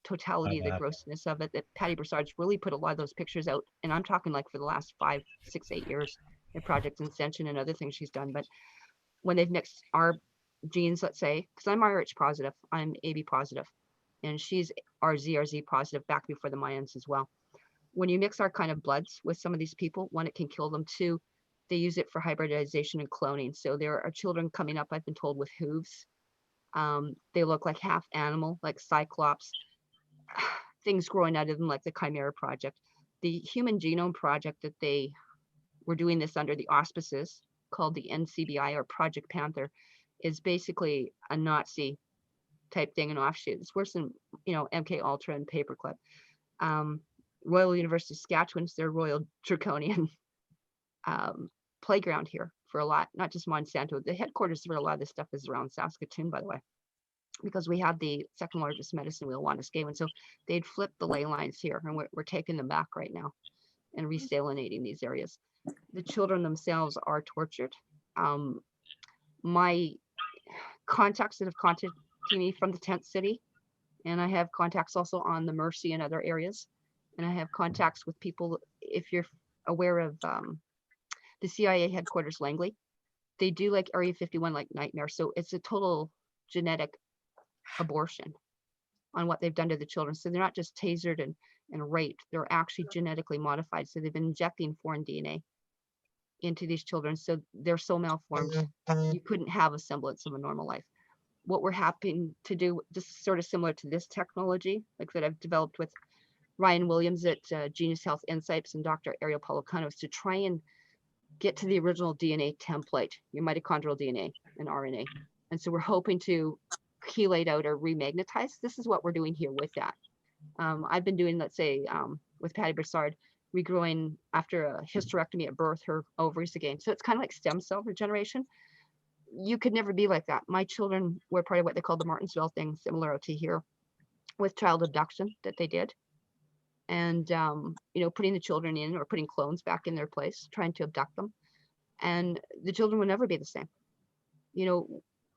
totality of the grossness of it, that Patty Broussard's really put a lot of those pictures out. And I'm talking like for the last 5, 6, 8 years, in Project Ascension and other things she's done. But when they've mixed our genes, let's say, because I'm RH positive, I'm AB positive, and she's RZ positive back before the Mayans as well. When you mix our kind of bloods with some of these people, one, it can kill them. Two, they use it for hybridization and cloning. So there are children coming up, I've been told, with hooves. They look like half animal, like Cyclops, things growing out of them like the Chimera Project. The Human Genome Project that they were doing this under the auspices, called the NCBI or Project Panther, is basically a Nazi type thing, an offshoot. It's worse than, you know, MK Ultra and Paperclip. Royal University of Saskatchewan is their Royal Draconian playground here for a lot, not just Monsanto. The headquarters for a lot of this stuff is around Saskatoon, by the way, because we had the second largest medicine wheel, Wanuskewin. So they'd flipped the ley lines here, and we're taking them back right now and resalinating these areas. The children themselves are tortured. My contacts that have contacted me from the tent city, and I have contacts also on the Mercy and other areas, and I have contacts with people, if you're aware of the CIA headquarters Langley, they do like Area 51 like Nightmare. So it's a total genetic abortion on what they've done to the children. So they're not just tasered and raped, they're actually genetically modified. So they've been injecting foreign DNA into these children, so they're so malformed you couldn't have a semblance of a normal life. What we're happening to do, just sort of similar to this technology, like that I've developed with Ryan Williams at Genius Health Insights and Dr. Ariel Polocano, is to try and get to the original DNA template, your mitochondrial DNA and RNA. And so we're hoping to chelate out or remagnetize. This is what we're doing here with that. I've been doing, let's say, with Patty Broussard, regrowing after a hysterectomy at birth, her ovaries again. So it's kind of like stem cell regeneration. You could never be like that. My children were part of what they call the Martinsville thing, similar to here, with child abduction that they did. And, you know, putting the children in or putting clones back in their place, trying to abduct them. And the children will never be the same. You know,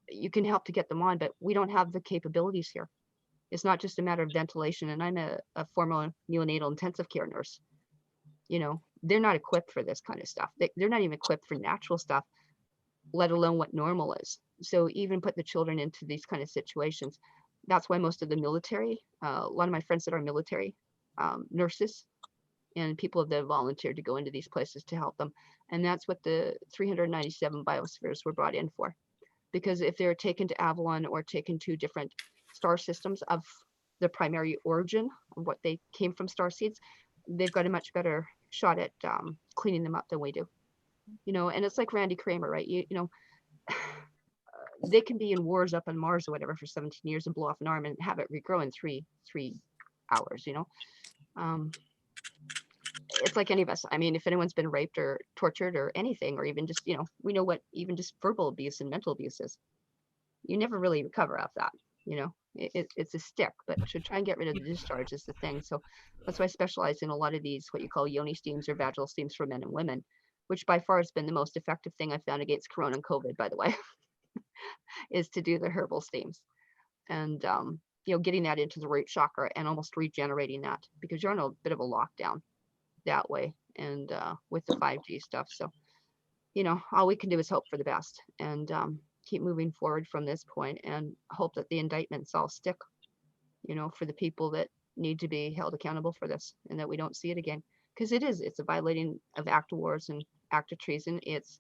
you can help to get them on, but we don't have the capabilities here. It's not just a matter of ventilation. And I'm a former neonatal intensive care nurse. You know, they're not equipped for this kind of stuff. They're not even equipped for natural stuff, let alone what normal is. So even put the children into these kind of situations. That's why most of the military, a lot of my friends that are military nurses and people that have volunteered to go into these places to help them. And that's what the 397 biospheres were brought in for. Because if they're taken to Avalon or taken to different star systems of the primary origin of what they came from, star seeds, they've got a much better shot at cleaning them up than we do. You know, and it's like Randy Kramer, right? You know, they can be in wars up on Mars or whatever for 17 years and blow off an arm and have it regrow in three hours, you know. It's like any of us. I mean, if anyone's been raped or tortured or anything, or even just, you know, we know what even just verbal abuse and mental abuse is. You never really recover off that, you know. It's a stick, but to try and get rid of the discharge is the thing. So that's why I specialize in a lot of these, what you call yoni steams or vaginal steams for men and women, which by far has been the most effective thing I've found against Corona and COVID, by the way, is to do the herbal steams. And, you know, getting that into the root chakra and almost regenerating that, because you're on a bit of a lockdown that way, and with the 5G stuff. So, you know, all we can do is hope for the best, and keep moving forward from this point, and hope that the indictments all stick, you know, for the people that need to be held accountable for this, and that we don't see it again. Because it's a violating of act of wars and act of treason. It's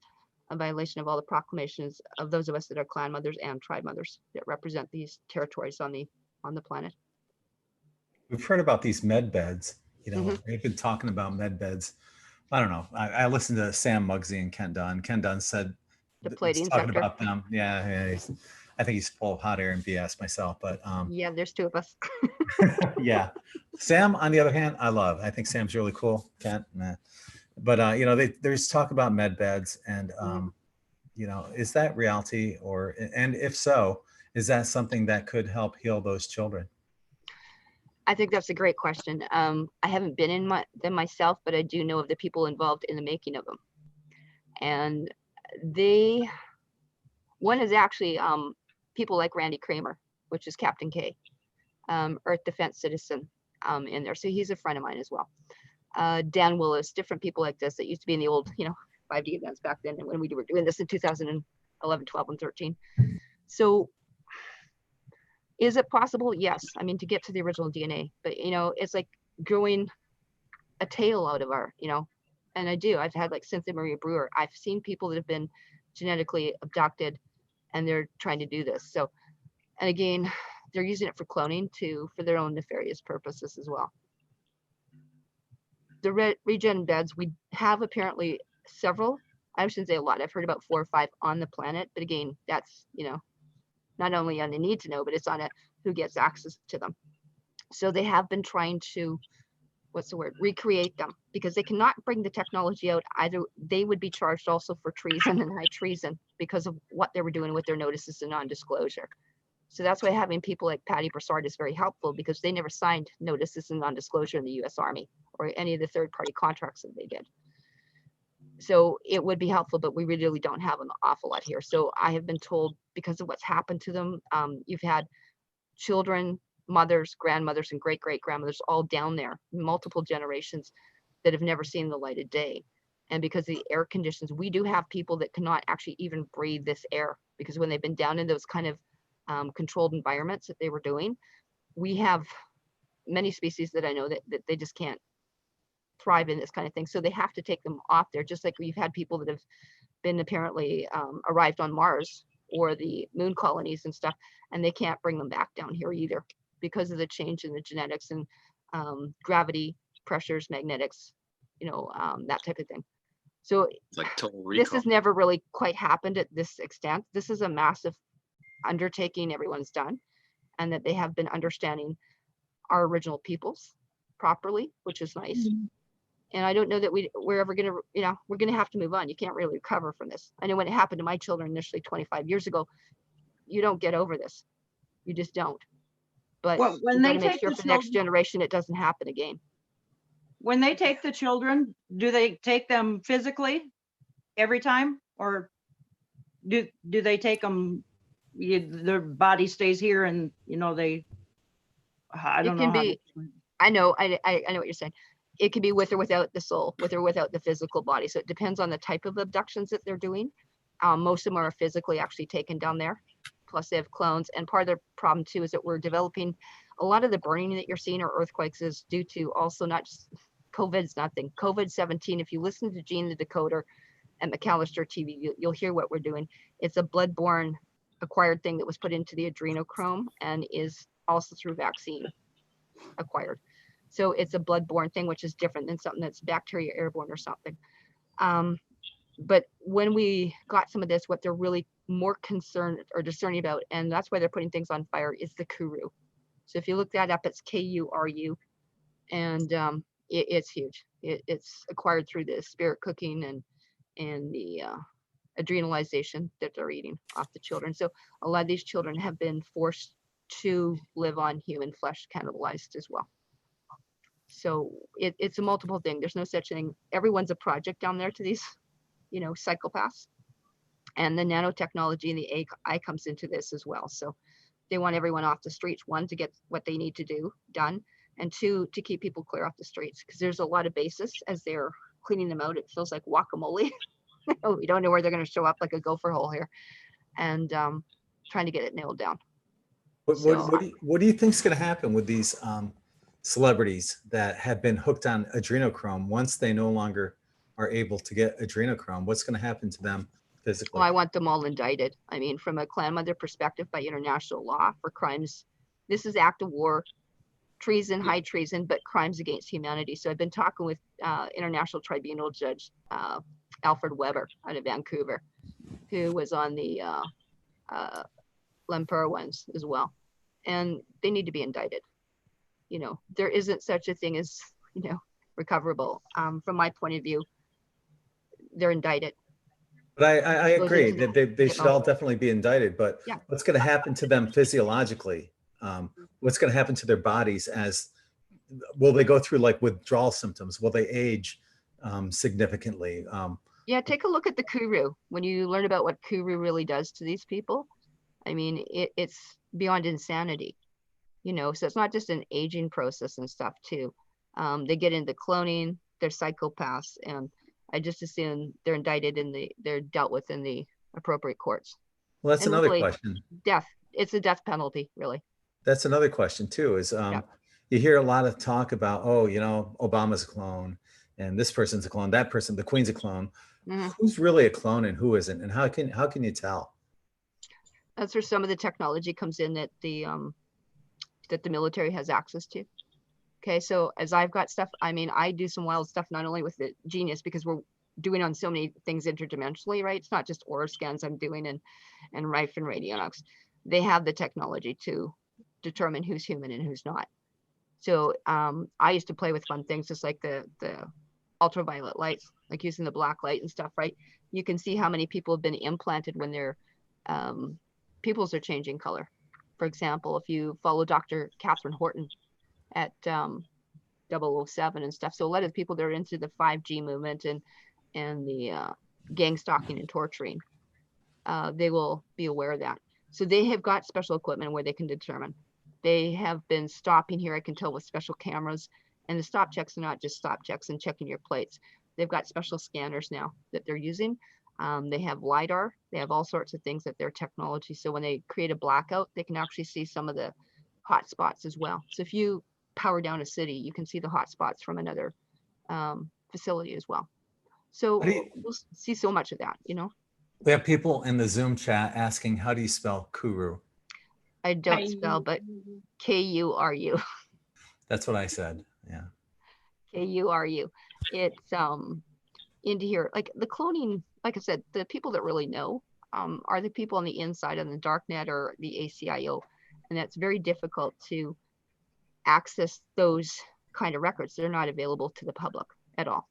a violation of all the proclamations of those of us that are clan mothers and tribe mothers that represent these territories on the planet. We've heard about these med beds. You know, Mhm. they've been talking about med beds. I don't know. I listened to Sam Muggsy and Ken Dunn. Ken Dunn said The he's Palladian talking sector. about them. Yeah, I think he's full of hot air and BS myself. But Yeah, there's two of us. yeah, Sam, on the other hand, I think Sam's really cool. Kent, nah. But you know, there's talk about med beds, and you know, is that reality, and if so, is that something that could help heal those children? I think that's a great question. I haven't been in them myself, but I do know of the people involved in the making of them. And one is actually people like Randy Kramer, which is Captain K, Earth Defense Citizen in there. So he's a friend of mine as well. Dan Willis, different people like this that used to be in the old, you know, 5D events back then, and when we were doing this in 2011, 12, and 13. So is it possible? Yes. I mean, to get to the original DNA, but you know, it's like growing a tail out of our, you know, and I've had like Cynthia Maria Brewer. I've seen people that have been genetically abducted, and they're trying to do this. So, and again, they're using it for cloning for their own nefarious purposes as well. The regen beds, we have apparently several. I shouldn't say a lot. I've heard about 4 or 5 on the planet, but again, that's, you know, not only on the need to know, but it's on who gets access to them. So they have been trying to, recreate them, because they cannot bring the technology out. Either they would be charged also for treason and high treason because of what they were doing with their notices of non-disclosure. So that's why having people like Patty Broussard is very helpful, because they never signed notices of non-disclosure in the U.S. Army or any of the third-party contracts that they did. So it would be helpful, but we really don't have an awful lot here. So I have been told, because of what's happened to them, you've had children, mothers, grandmothers, and great-great-grandmothers all down there, multiple generations that have never seen the light of day. And because of the air conditions, we do have people that cannot actually even breathe this air, because when they've been down in those kind of controlled environments that they were doing, we have many species that I know that they just can't thrive in this kind of thing. So they have to take them off there, just like we've had people that have been apparently arrived on Mars or the moon colonies and stuff, and they can't bring them back down here either, because of the change in the genetics and gravity, pressures, magnetics, you know, that type of thing. So It's like total this recall. has never really quite happened at this extent. This is a massive undertaking everyone's done, and that they have been understanding our original peoples properly, which is nice. And I don't know that we're ever going to, you know, we're going to have to move on. You can't really recover from this. I know when it happened to my children initially 25 years ago, you don't get over this. You just don't. But Well, when you got they to make take sure the for the next children, generation it doesn't happen again. when they take the children, do they take them physically every time, or do they take them? Their body stays here, and you know I It don't can know how to be, I know what you're saying. It can be with or without the soul, with or without the physical body. So it depends on the type of abductions that they're doing. Most of them are physically actually taken down there. Plus they have clones. And part of the problem too is that we're developing a lot of the burning that you're seeing or earthquakes is due to also not just COVID's nothing. COVID-17, if you listen to Gene the Decoder and McAllister TV, you'll hear what we're doing. It's a bloodborne acquired thing that was put into the adrenochrome and is also through vaccine acquired. So it's a bloodborne thing, which is different than something that's bacteria airborne or something. But when we got some of this, what they're really more concerned or discerning about, and that's why they're putting things on fire, is the kuru. So if you look that up, it's KURU, and it's huge. It's acquired through the spirit cooking and the adrenalization that they're eating off the children. So a lot of these children have been forced to live on human flesh, cannibalized as well. So it's a multiple thing. There's no such thing. Everyone's a project down there to these, psychopaths. And the nanotechnology and the AI comes into this as well. So they want everyone off the streets, one, to get what they need to do done, and two, to keep people clear off the streets, because there's a lot of bases as they're cleaning them out. It feels like guacamole. We don't know where they're going to show up, like a gopher hole here, and trying to get it nailed down. What do you think is going to happen with these celebrities that have been hooked on adrenochrome once they no longer are able to get adrenochrome? What's going to happen to them physically? Well, I want them all indicted. I mean, from a clan mother perspective, by international law for crimes, this is act of war, treason, high treason, but crimes against humanity. So I've been talking with International Tribunal Judge Alfred Weber out of Vancouver, who was on the Lempura ones as well. And they need to be indicted. There isn't such a thing as, recoverable. From my point of view, they're indicted. But I agree that they should all definitely be indicted, but yeah. What's going to happen to them physiologically? What's going to happen to their bodies will they go through like withdrawal symptoms? Will they age significantly? Yeah, take a look at the Kuru. When you learn about what Kuru really does to these people, I mean, it's beyond insanity, so it's not just an aging process and stuff too. They get into cloning, they're psychopaths, and I just assume they're indicted and they're dealt with in the appropriate courts. Well, that's another question. Death. It's a death penalty, really. That's another question too, is you hear a lot of talk about, Obama's a clone and this person's a clone, that person, the Queen's a clone. Mm-hmm. Who's really a clone and who isn't? And how can you tell? That's where some of the technology comes in that the military has access to. Okay, so as I've got stuff, I mean, I do some wild stuff, not only with the Genius, because we're doing on so many things interdimensionally, right? It's not just aura scans I'm doing and Rife and radionics. They have the technology to determine who's human and who's not. So I used to play with fun things, just like the ultraviolet lights, like using the black light and stuff, right? You can see how many people have been implanted when their pupils are changing color. For example, if you follow Dr. Catherine Horton at 007 and stuff. So a lot of the people that are into the 5G movement and the gang stalking and torturing, they will be aware of that. So they have got special equipment where they can determine. They have been stopping here, I can tell, with special cameras, and the stop checks are not just stop checks and checking your plates. They've got special scanners now that they're using. They have LiDAR. They have all sorts of things that their technology. So when they create a blackout, they can actually see some of the hot spots as well. So if you power down a city, you can see the hot spots from another facility as well. So we'll see so much of that, We have people in the Zoom chat asking, how do you spell Kuru? I don't spell, but Kuru. That's what I said. Yeah. Kuru. It's into here, like the cloning, like I said, the people that really know are the people on the inside on the darknet or the ACIO. And that's very difficult to access those kind of records. They're not available to the public at all.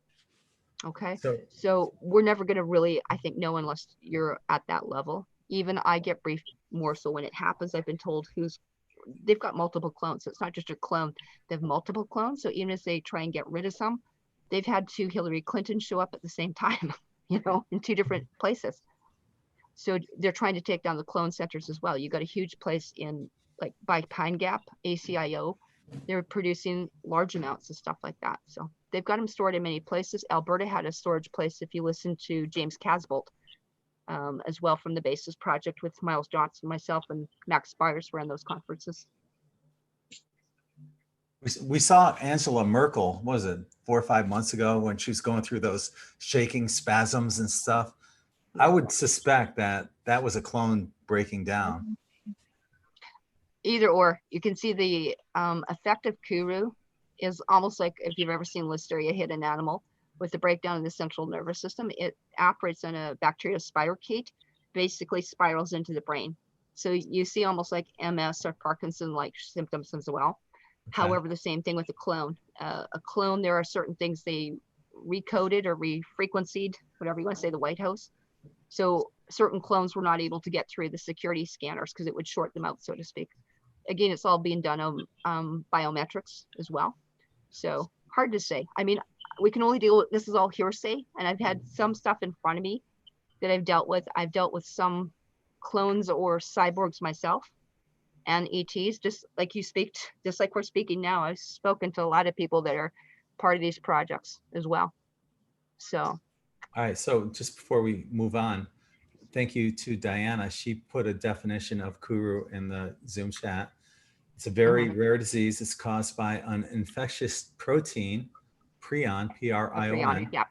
Okay. So we're never going to really, I think, know unless you're at that level. Even I get briefed more so when it happens. I've been told they've got multiple clones. So it's not just your clone. They have multiple clones. So even if they try and get rid of some, they've had 2 Hillary Clinton show up at the same time, in 2 different places. So they're trying to take down the clone centers as well. You got a huge place in like by Pine Gap, ACIO. They're producing large amounts of stuff like that. So they've got them stored in many places. Alberta had a storage place, if you listen to James Casbolt, as well, from the Basis Project with Miles Johnson, myself, and Max Spires were in those conferences. We saw Angela Merkel, what was it, 4 or 5 months ago, when she was going through those shaking spasms and stuff. I would suspect that was a clone breaking down. Either or. You can see the effect of Kuru is almost like if you've ever seen Listeria hit an animal with the breakdown in the central nervous system. It operates on a bacterial spirochete, basically spirals into the brain. So you see almost like MS or Parkinson-like symptoms as well. Okay. However, the same thing with a clone. A clone, there are certain things they recoded or refrequencied, whatever you want to say, the White House. So certain clones were not able to get through the security scanners because it would short them out, so to speak. Again, it's all being done on biometrics as well. So hard to say. I mean, we can only deal with, this is all hearsay, and I've had some stuff in front of me that I've dealt with. I've dealt with some clones or cyborgs myself and ETs, just like you speak, just like we're speaking now. I've spoken to a lot of people that are part of these projects as well. So. All right. So just before we move on, thank you to Diana. She put a definition of Kuru in the Zoom chat. It's a very rare disease. It's caused by an infectious protein, prion, P-R-I-O-N, yeah.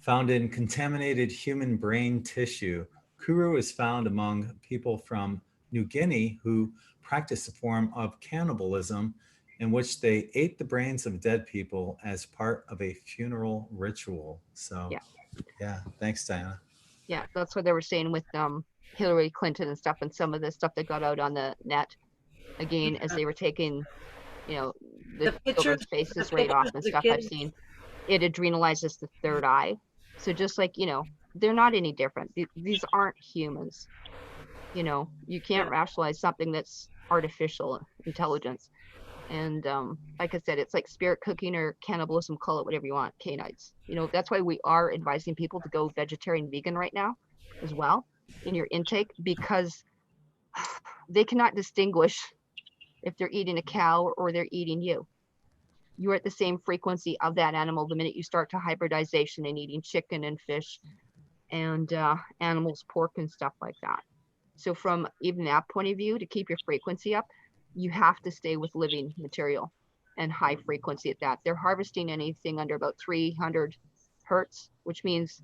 found in contaminated human brain tissue. Kuru is found among people from New Guinea who practice a form of cannibalism in which they ate the brains of dead people as part of a funeral ritual. So, yeah, thanks, Diana. Yeah, that's what they were saying with Hillary Clinton and stuff, and some of the stuff that got out on the net. Again, as they were taking, you know, the children's faces right off and stuff, I've seen it adrenalizes the third eye. So just like, you know, they're not any different. These aren't humans. You know, you can't rationalize something that's artificial intelligence. And like I said, it's like spirit cooking or cannibalism, call it whatever you want, canites. You know, that's why we are advising people to go vegetarian, vegan right now as well in your intake, because they cannot distinguish if they're eating a cow or they're eating you. You're at the same frequency of that animal the minute you start to hybridization and eating chicken and fish and animals, pork and stuff like that. So from even that point of view, to keep your frequency up, you have to stay with living material and high frequency at that. They're harvesting anything under about 300 hertz, which means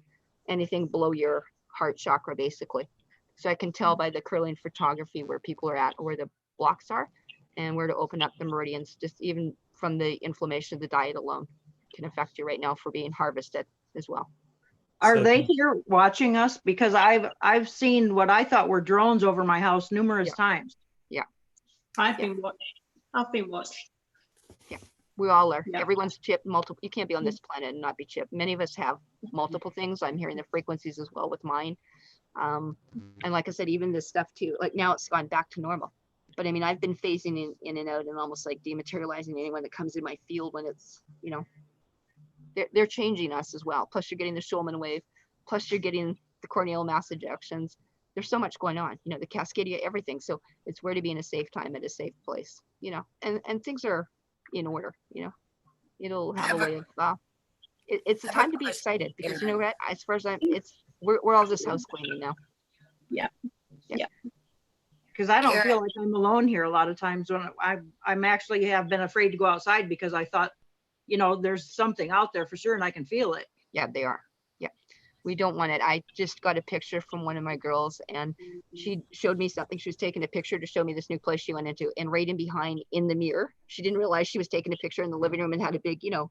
anything below your heart chakra, basically. So I can tell by the curling photography where people are at, or where the blocks are, and where to open up the meridians. Just even from the inflammation of the diet alone can affect you right now for being harvested as well. Are they here watching us? Because I've seen what I thought were drones over my house numerous times. Yeah. I've been watched. Yeah, we all are. Everyone's chipped multiple. You can't be on this planet and not be chipped. Many of us have multiple things. I'm hearing the frequencies as well with mine. And like I said, even this stuff too, like now it's gone back to normal. But I mean, I've been phasing in and out and almost like dematerializing anyone that comes in my field when it's, you know, they're changing us as well. Plus you're getting the Schulman wave, plus you're getting the corneal mass ejections. There's so much going on, you know, the Cascadia, everything. So it's where to be in a safe time at a safe place, you know, and things are in order, you know, it'll have a way of, it's a time to be excited because, you know what, as far as we're all just house cleaning now. Yeah. Because I don't feel like I'm alone here a lot of times when I'm actually have been afraid to go outside because I thought, you know, there's something out there for sure and I can feel it. Yeah, they are. Yeah. We don't want it. I just got a picture from one of my girls and she showed me something. She was taking a picture to show me this new place she went into, and right in behind in the mirror, she didn't realize she was taking a picture in the living room and had a big, you know,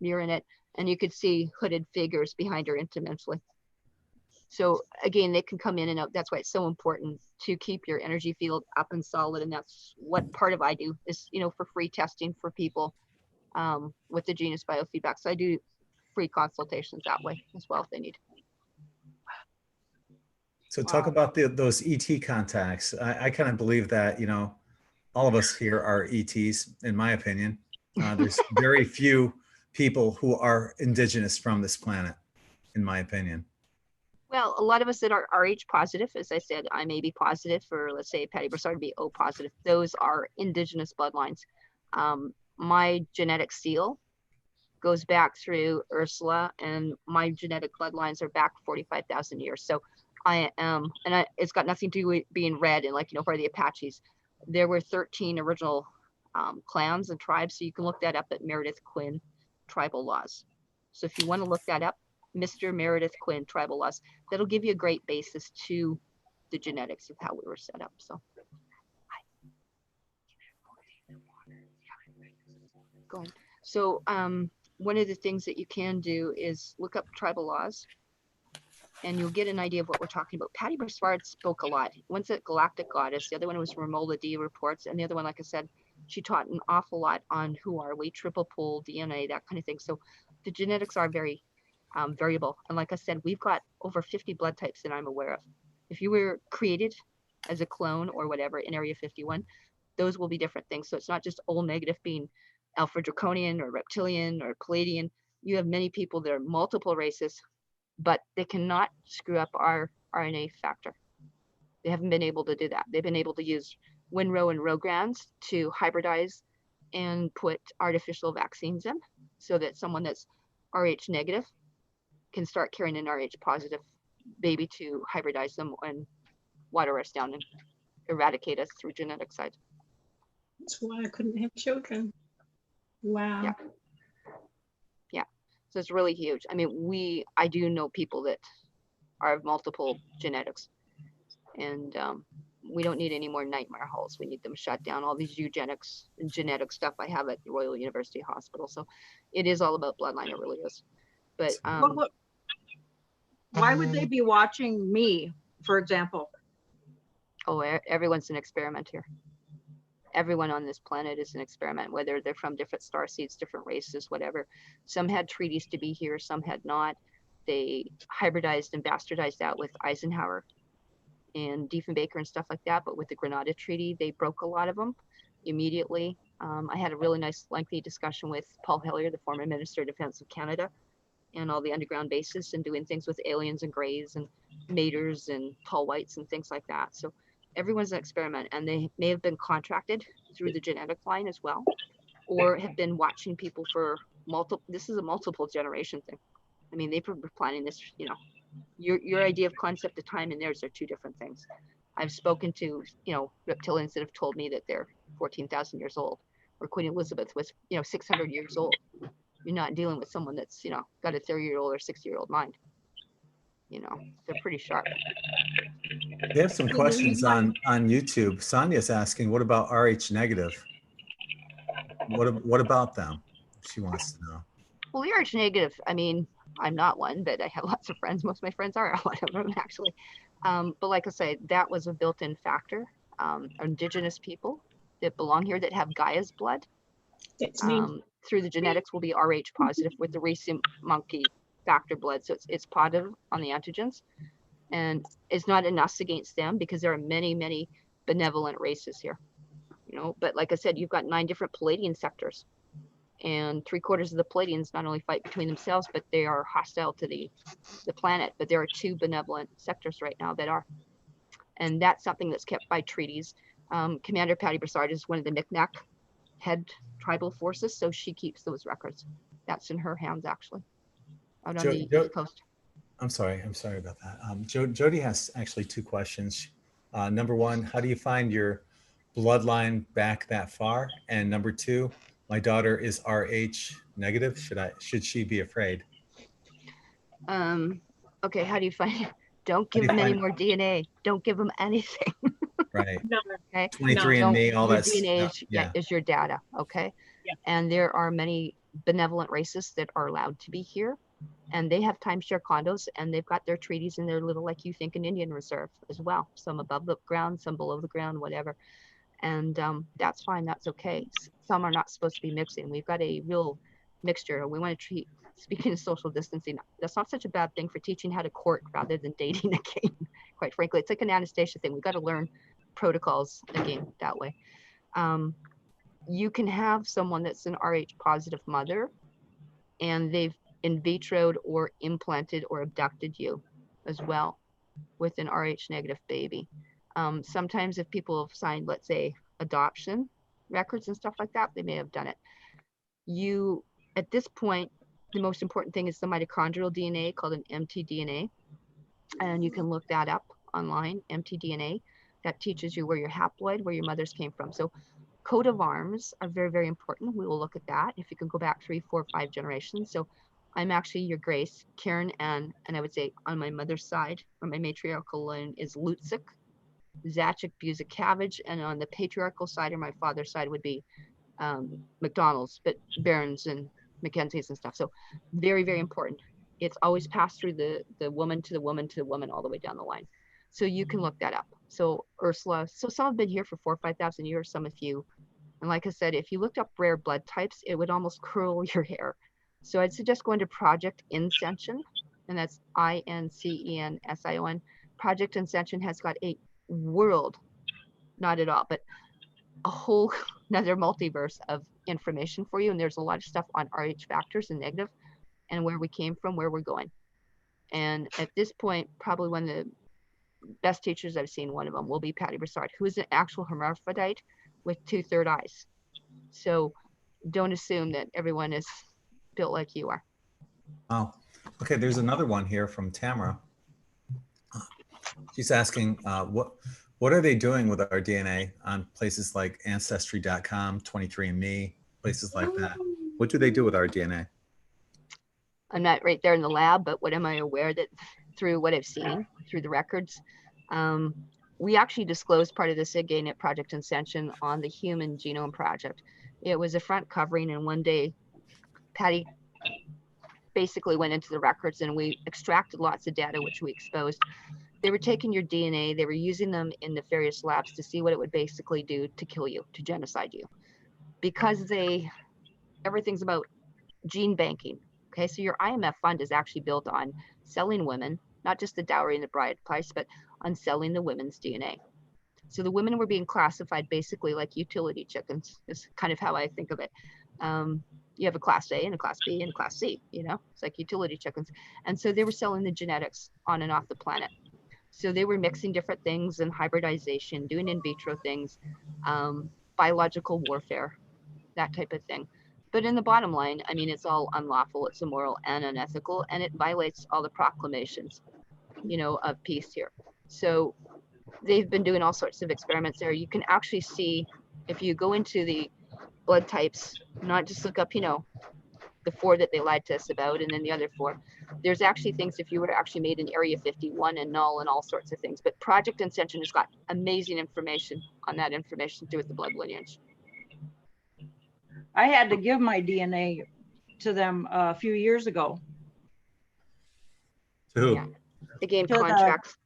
mirror in it. And you could see hooded figures behind her intimately. So again, they can come in and out. That's why it's so important to keep your energy field up and solid. And that's what part of I do is, you know, for free testing for people with the Genius Biofeedback. So I do free consultations that way as well if they need. So talk about those ET contacts. I kind of believe that, you know, all of us here are ETs, in my opinion. There's very few people who are indigenous from this planet, in my opinion. Well, a lot of us that are Rh positive, as I said, I may be positive for, let's say, Patty Broussard to be O positive. Those are indigenous bloodlines. My genetic seal goes back through Ursula, and my genetic bloodlines are back 45,000 years. So I am, and it's got nothing to do with being red and like, you know, for the Apaches. There were 13 original clans and tribes. So you can look that up at Meredith Quinn Tribal Laws. So if you want to look that up, Mr. Meredith Quinn Tribal Laws, that'll give you a great basis to the genetics of how we were set up. So go ahead. So one of the things that you can do is look up tribal laws and you'll get an idea of what we're talking about. Patty Broussard spoke a lot. One's a Galactic Goddess. The other one was Romola D reports. And the other one, like I said, she taught an awful lot on who are we, triple pole, DNA, that kind of thing. So the genetics are very variable. And like I said, we've got over 50 blood types that I'm aware of. If you were created as a clone or whatever in Area 51, those will be different things. So it's not just O negative being Alpha Draconian or Reptilian or Palladian. You have many people that are multiple races, but they cannot screw up our RNA factor. They haven't been able to do that. They've been able to use Winrow and Rograns to hybridize and put artificial vaccines in so that someone that's Rh negative can start carrying an Rh positive baby to hybridize them and water us down and eradicate us through genetic side. That's why I couldn't have children. Wow. Yeah. Yeah. So it's really huge. I mean, I do know people that are of multiple genetics, and we don't need any more nightmare halls. We need them shut down. All these eugenics and genetic stuff I have at Royal University Hospital. So it is all about bloodline. It really is. But why would they be watching me, for example? Oh, everyone's an experiment here. Everyone on this planet is an experiment, whether they're from different star seeds, different races, whatever. Some had treaties to be here, some had not. They hybridized and bastardized out with Eisenhower and Diefenbaker and stuff like that. But with the Grenada Treaty, they broke a lot of them immediately. I had a really nice, lengthy discussion with Paul Hellyer, the former Minister of Defense of Canada, and all the underground bases and doing things with aliens and greys and maters and tall whites and things like that. So everyone's an experiment, and they may have been contracted through the genetic line as well, or have been watching people for this is a multiple generation thing. I mean, they've been planning this, you know, your idea of concept of time and theirs are two different things. I've spoken to, you know, reptilians that have told me that they're 14,000 years old, or Queen Elizabeth was, you know, 600 years old. You're not dealing with someone that's, you know, got a 30-year-old or 60-year-old mind. You know, they're pretty sharp. They have some questions on YouTube. Sonia's asking, what about Rh negative? What about them? She wants to know. Well, the Rh negative, I mean, I'm not one, but I have lots of friends. Most of my friends are, a lot of them actually. But like I say, that was a built-in factor. Indigenous people that belong here that have Gaia's blood, through the genetics will be Rh positive with the racing monkey factor blood. So it's positive on the antigens, and it's not an us against them because there are many, many benevolent races here, you know. But like I said, you've got 9 different Palladian sectors, and 3/4 of the Palladians not only fight between themselves, but they are hostile to the planet. But there are 2 benevolent sectors right now that are, and that's something that's kept by treaties. Commander Patty Broussard is one of the Micmac head tribal forces, so she keeps those records. That's in her hands actually, out on the East Coast. I'm sorry about that. Jody has actually 2 questions. Number 1, how do you find your bloodline back that far? And number 2, my daughter is Rh negative. Should she be afraid? Okay, how do you find it? Don't give them any more DNA. Don't give them anything. Right. Okay. 23andMe, all that DNA stuff. is your data. Okay. Yeah. And there are many benevolent races that are allowed to be here, and they have timeshare condos, and they've got their treaties in their little, like you think, an Indian reserve as well. Some above the ground, some below the ground, whatever. And that's fine. That's okay. Some are not supposed to be mixing. We've got a real mixture, and we want to treat. Speaking of social distancing, that's not such a bad thing for teaching how to court rather than dating again. Quite frankly, it's like an Anastasia thing. We've got to learn protocols again that way. You can have someone that's an Rh positive mother, and they've in vitroed or implanted or abducted you as well with an Rh negative baby. Sometimes if people have signed, let's say, adoption records and stuff like that, they may have done it. You, at this point, the most important thing is the mitochondrial DNA called an mtDNA. And you can look that up online, mtDNA. That teaches you where your haploid, where your mothers came from. So coat of arms are very, very important. We will look at that if you can go back 3, 4, 5 generations. So I'm actually your Grace, Karen, and I would say on my mother's side, or my matriarchal line is Lutzik, Zacic, Buzik, Cabbage, and on the patriarchal side or my father's side would be McDonald's, but Barons and Mackenzie's and stuff. So very, very important. it's always passed through the woman to the woman to the woman all the way down the line. So you can look that up. So Ursula, so some have been here for 4,000 or 5,000 years, some a few. And like I said, if you looked up rare blood types, it would almost curl your hair. So I'd suggest going to Project Incension, and that's INCENSION. Project Incension has got a world, not at all, but a whole another multiverse of information for you. And there's a lot of stuff on RH factors and negative and where we came from, where we're going. And at this point, probably one of the best teachers I've seen, one of them will be Patty Broussard, who is an actual hermaphrodite with 2 third eyes. So don't assume that everyone is built like you are. Oh, okay. There's another one here from Tamara. She's asking, what are they doing with our DNA on places like Ancestry.com, 23andMe, places like that? What do they do with our DNA? I'm not right there in the lab, but what am I aware that through what I've seen, through the records, we actually disclosed part of this again at Project Ascension on the Human Genome Project. It was a front covering, and one day Patty basically went into the records and we extracted lots of data, which we exposed. They were taking your DNA, they were using them in nefarious labs to see what it would basically do to kill you, to genocide you. Because everything's about gene banking. Okay, so your IMF fund is actually built on selling women, not just the dowry and the bride price, but on selling the women's DNA. So the women were being classified basically like utility chickens, is kind of how I think of it. You have a class A and a class B and a class C, you know, it's like utility chickens. And so they were selling the genetics on and off the planet. So they were mixing different things and hybridization, doing in vitro things, biological warfare, that type of thing. But in the bottom line, I mean, it's all unlawful, it's immoral and unethical, and it violates all the proclamations, you know, of peace here. So they've been doing all sorts of experiments there. You can actually see, if you go into the blood types, not just look up, you know, the 4 that they lied to us about and then the other 4. There's actually things, if you were to actually made an Area 51 and null and all sorts of things. But Project Ascension has got amazing information on that information to do with the blood lineage. I had to give my DNA to them a few years ago. To who? Yeah. They gained To contracts.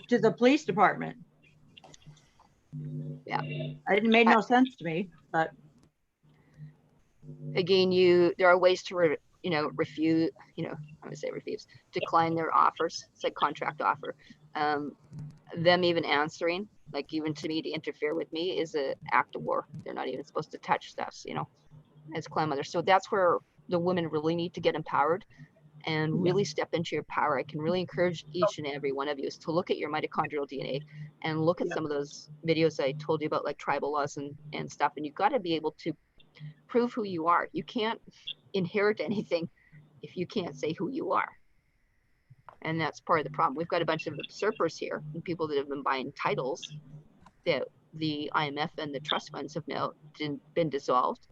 To the police department. Yeah. It made no sense to me, but again, there are ways to refuse, you know, I would say refuse, decline their offers. It's like contract offer. Them even answering, like even to me, to interfere with me is an act of war. They're not even supposed to touch stuff, you know, as clan mother. So that's where the women really need to get empowered and really step into your power. I can really encourage each and every one of you is to look at your mitochondrial DNA and look at some of those videos I told you about, like tribal laws and stuff. And you've got to be able to prove who you are. You can't inherit anything if you can't say who you are. And that's part of the problem. We've got a bunch of usurpers here and people that have been buying titles that the IMF and the trust funds have now been dissolved.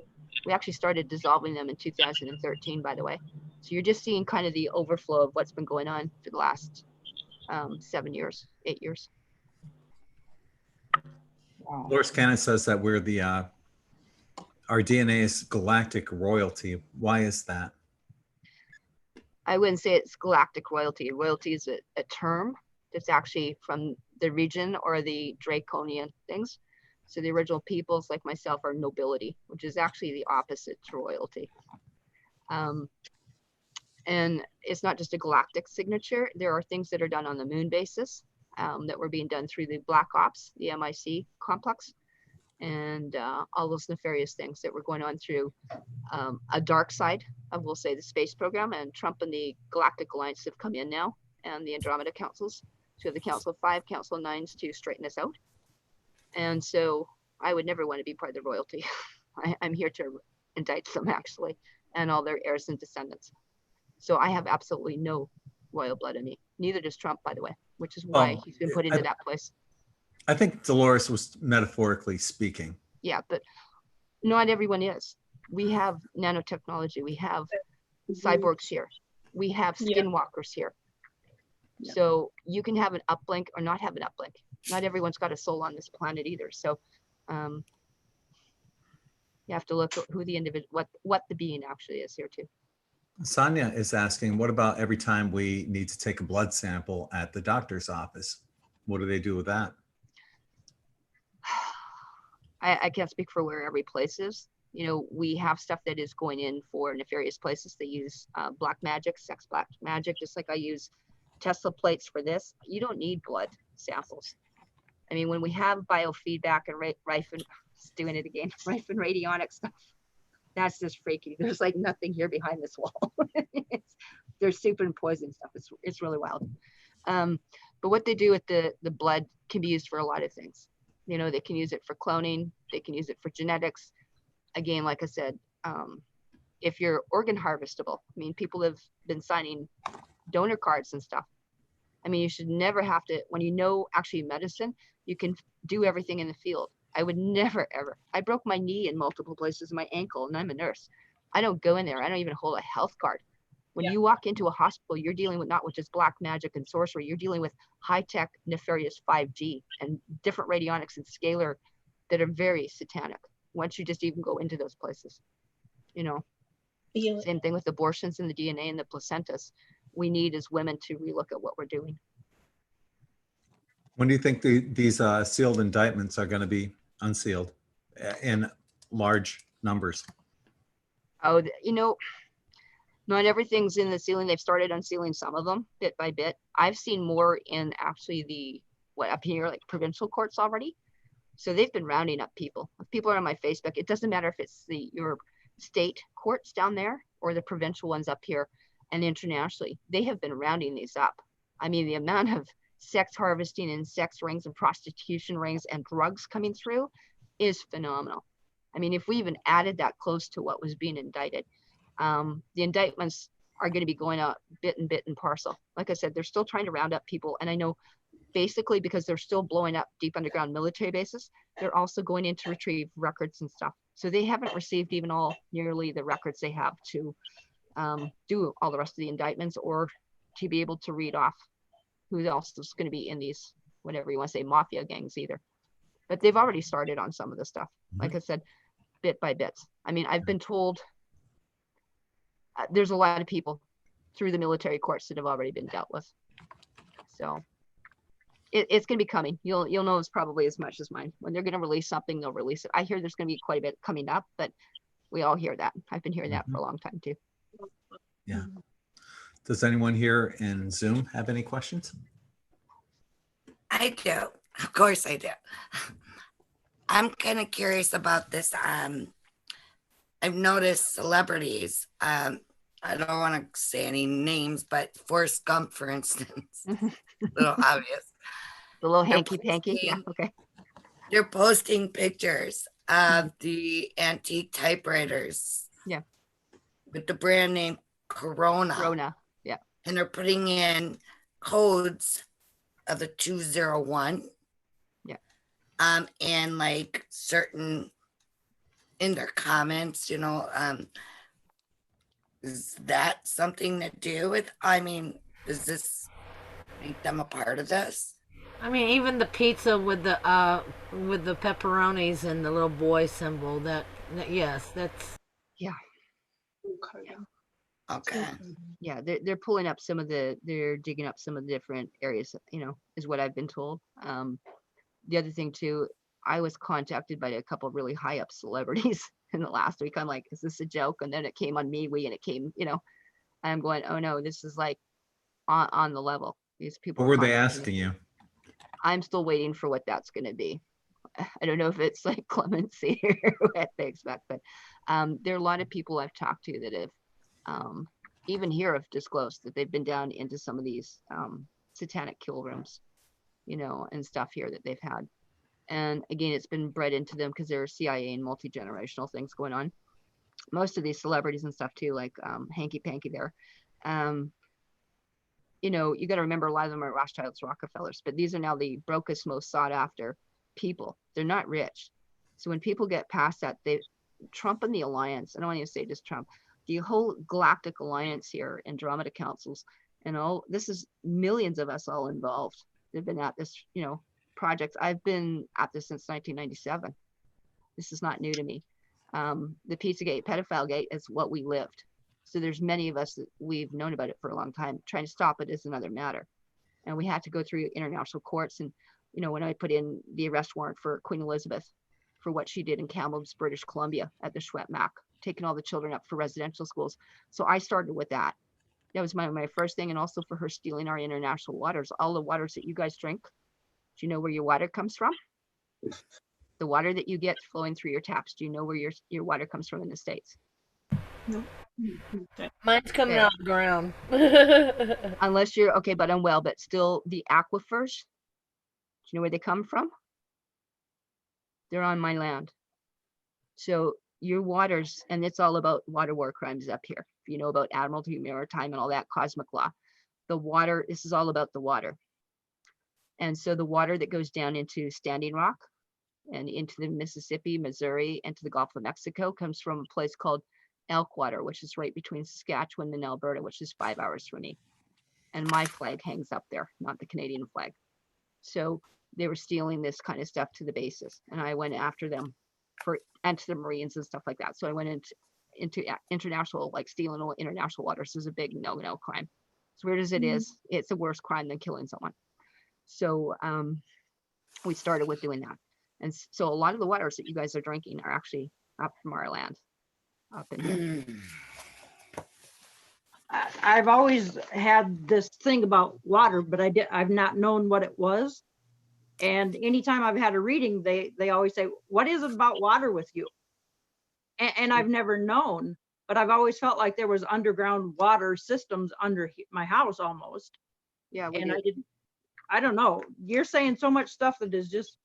We actually started dissolving them in 2013, by the way. So you're just seeing kind of the overflow of what's been going on for the last 7 years, 8 years. wow. Loris Cannon says that we're our DNA is galactic royalty. Why is that? I wouldn't say it's galactic royalty. Royalty is a term that's actually from the region or the draconian things. So the original peoples like myself are nobility, which is actually the opposite to royalty. And it's not just a galactic signature. There are things that are done on the moon basis that were being done through the Black Ops, the MIC complex, and all those nefarious things that were going on through a dark side of, we'll say, the space program. And Trump and the Galactic Alliance have come in now, and the Andromeda Councils. So the Council of 5, Council of 9s to straighten this out. And so I would never want to be part of the royalty. I'm here to indict them, actually, and all their heirs and descendants. So I have absolutely no royal blood in me. Neither does Trump, by the way, which is why he's been put into that place. I think Dolores was metaphorically speaking. Yeah, but not everyone is. We have nanotechnology. We have cyborgs here. We have skinwalkers here. So you can have an uplink or not have an uplink. Not everyone's got a soul on this planet either. So you have to look at who the individual, what the being actually is here too. Sonia is asking, what about every time we need to take a blood sample at the doctor's office? What do they do with that? I can't speak for where every place is. You know, we have stuff that is going in for nefarious places. They use black magic, sex black magic, just like I use Tesla plates for this. You don't need blood samples. I mean, when we have biofeedback and Rife and doing it again, Rife and radionic stuff, that's just freaky. There's like nothing here behind this wall. There's super and poison stuff. It's really wild. But what they do with the blood can be used for a lot of things. You know, they can use it for cloning. They can use it for genetics. Again, like I said, if you're organ harvestable, I mean, people have been signing donor cards and stuff. I mean, you should never have to, when you know actually medicine, you can do everything in the field. I would never, ever. I broke my knee in multiple places, my ankle, and I'm a nurse. I don't go in there. I don't even hold a health card. When you walk into a hospital, you're dealing with not with just black magic and sorcery. You're dealing with high-tech, nefarious 5G and different radionics and scalar that are very satanic. Once you just even go into those places, you know. Same thing with abortions and the DNA and the placentas. We need as women to relook at what we're doing. When do you think these sealed indictments are going to be unsealed in large numbers? Oh, you know, not everything's in the ceiling. They've started unsealing some of them bit by bit. I've seen more in actually up here, like provincial courts already. So they've been rounding up people. If people are on my Facebook, it doesn't matter if it's your state courts down there or the provincial ones up here and internationally, they have been rounding these up. I mean, the amount of sex harvesting and sex rings and prostitution rings and drugs coming through is phenomenal. I mean, if we even added that close to what was being indicted, the indictments are going to be going out bit and parcel. Like I said, they're still trying to round up people. And I know basically because they're still blowing up deep underground military bases, they're also going in to retrieve records and stuff. So they haven't received even nearly the records they have to do all the rest of the indictments or to be able to read off who else is going to be in these, whatever you want to say, mafia gangs either. But they've already started on some of the stuff. Like I said, bit by bit. I mean, I've been told there's a lot of people through the military courts that have already been dealt with. So it's going to be coming. You'll know it's probably as much as mine. When they're going to release something, they'll release it. I hear there's going to be quite a bit coming up, but we all hear that. I've been hearing that for a long time too. Yeah. Does anyone here in Zoom have any questions? I do. Of course I do. I'm kind of curious about this. I've noticed celebrities. I don't want to say any names, but Forrest Gump, for instance, a little obvious. The little hanky-panky, yeah, okay. They're posting pictures of the antique typewriters. Yeah. With the brand name Corona. Corona, yeah. And they're putting in codes of the 201. Yeah. And like certain in their comments, you know, is that something to do with, I mean, does this make them a part of this? I mean, even the pizza with the pepperonis and the little boy symbol, that yes, that's yeah. Okay. Yeah, they're pulling up they're digging up some of the different areas, you know, is what I've been told. The other thing too, I was contacted by a couple of really high up celebrities in the last week. I'm like, is this a joke? And then it came on MeWe and it came, you know, I'm going, oh no, this is like on the level. These people. What were they asking you? I'm still waiting for what that's going to be. I don't know if it's like clemency or what they expect, but there are a lot of people I've talked to that have even here have disclosed that they've been down into some of these satanic kill rooms, you know, and stuff here that they've had. And again, it's been bred into them because there are CIA and multi-generational things going on. Most of these celebrities and stuff too, like Hanky Panky there. You know, you got to remember a lot of them are Rothschilds, Rockefellers, but these are now the brokest, most sought after people. They're not rich. So when people get past that, Trump and the alliance, I don't want to say just Trump, the whole galactic alliance here, Andromeda councils, and all, this is millions of us all involved. They've been at this, you know, projects. I've been at this since 1997. This is not new to me. The Pizzagate, pedophile gate is what we lived. So there's many of us that we've known about it for a long time. Trying to stop it is another matter. And we had to go through international courts. And, you know, when I put in the arrest warrant for Queen Elizabeth for what she did in Kamloops, British Columbia at the Schweppmac, taking all the children up for residential schools. So I started with that. That was my first thing. And also for her stealing our international waters, all the waters that you guys drink. Do you know where your water comes from? The water that you get flowing through your taps. Do you know where your water comes from in the States? No. Mine's coming Yeah. out of the ground. Unless you're okay, but I'm well, but still the aquifers. Do you know where they come from? They're on my land. So your waters, and it's all about water war crimes up here. If you know about Admiralty, Maritime, and all that cosmic law, the water, this is all about the water. And so the water that goes down into Standing Rock and into the Mississippi, Missouri, and to the Gulf of Mexico comes from a place called Elkwater, which is right between Saskatchewan and Alberta, which is 5 hours from me. And my flag hangs up there, not the Canadian flag. So they were stealing this kind of stuff to the bases, and I went after them and to the Marines and stuff like that. So I went into international, like stealing international waters is a big no crime. As weird as it is, it's a worse crime than killing someone. So we started with doing that. And so a lot of the waters that you guys are drinking are actually up from our land, up in here. I've always had this thing about water, but I've not known what it was. And anytime I've had a reading, they always say, what is it about water with you? And I've never known, but I've always felt like there was underground water systems under my house almost. Yeah. And I don't know. You're saying so much stuff that is just.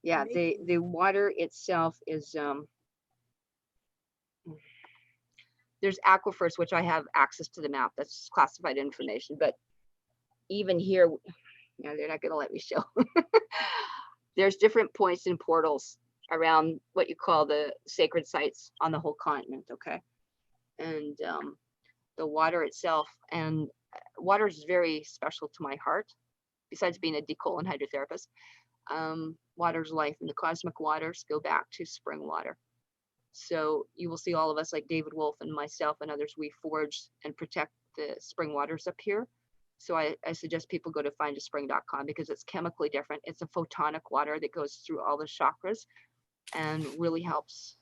Yeah, the water itself is, there's aquifers, which I have access to the map. That's classified information. But even here, they're not going to let me show. There's different points and portals around what you call the sacred sites on the whole continent, okay? And the water itself, and water is very special to my heart, besides being a decolon hydrotherapist. Water's life, and the cosmic waters go back to spring water. So you will see all of us, like David Wolf and myself and others, we forge and protect the spring waters up here. So I suggest people go to findaspring.com because it's chemically different. It's a photonic water that goes through all the chakras and really helps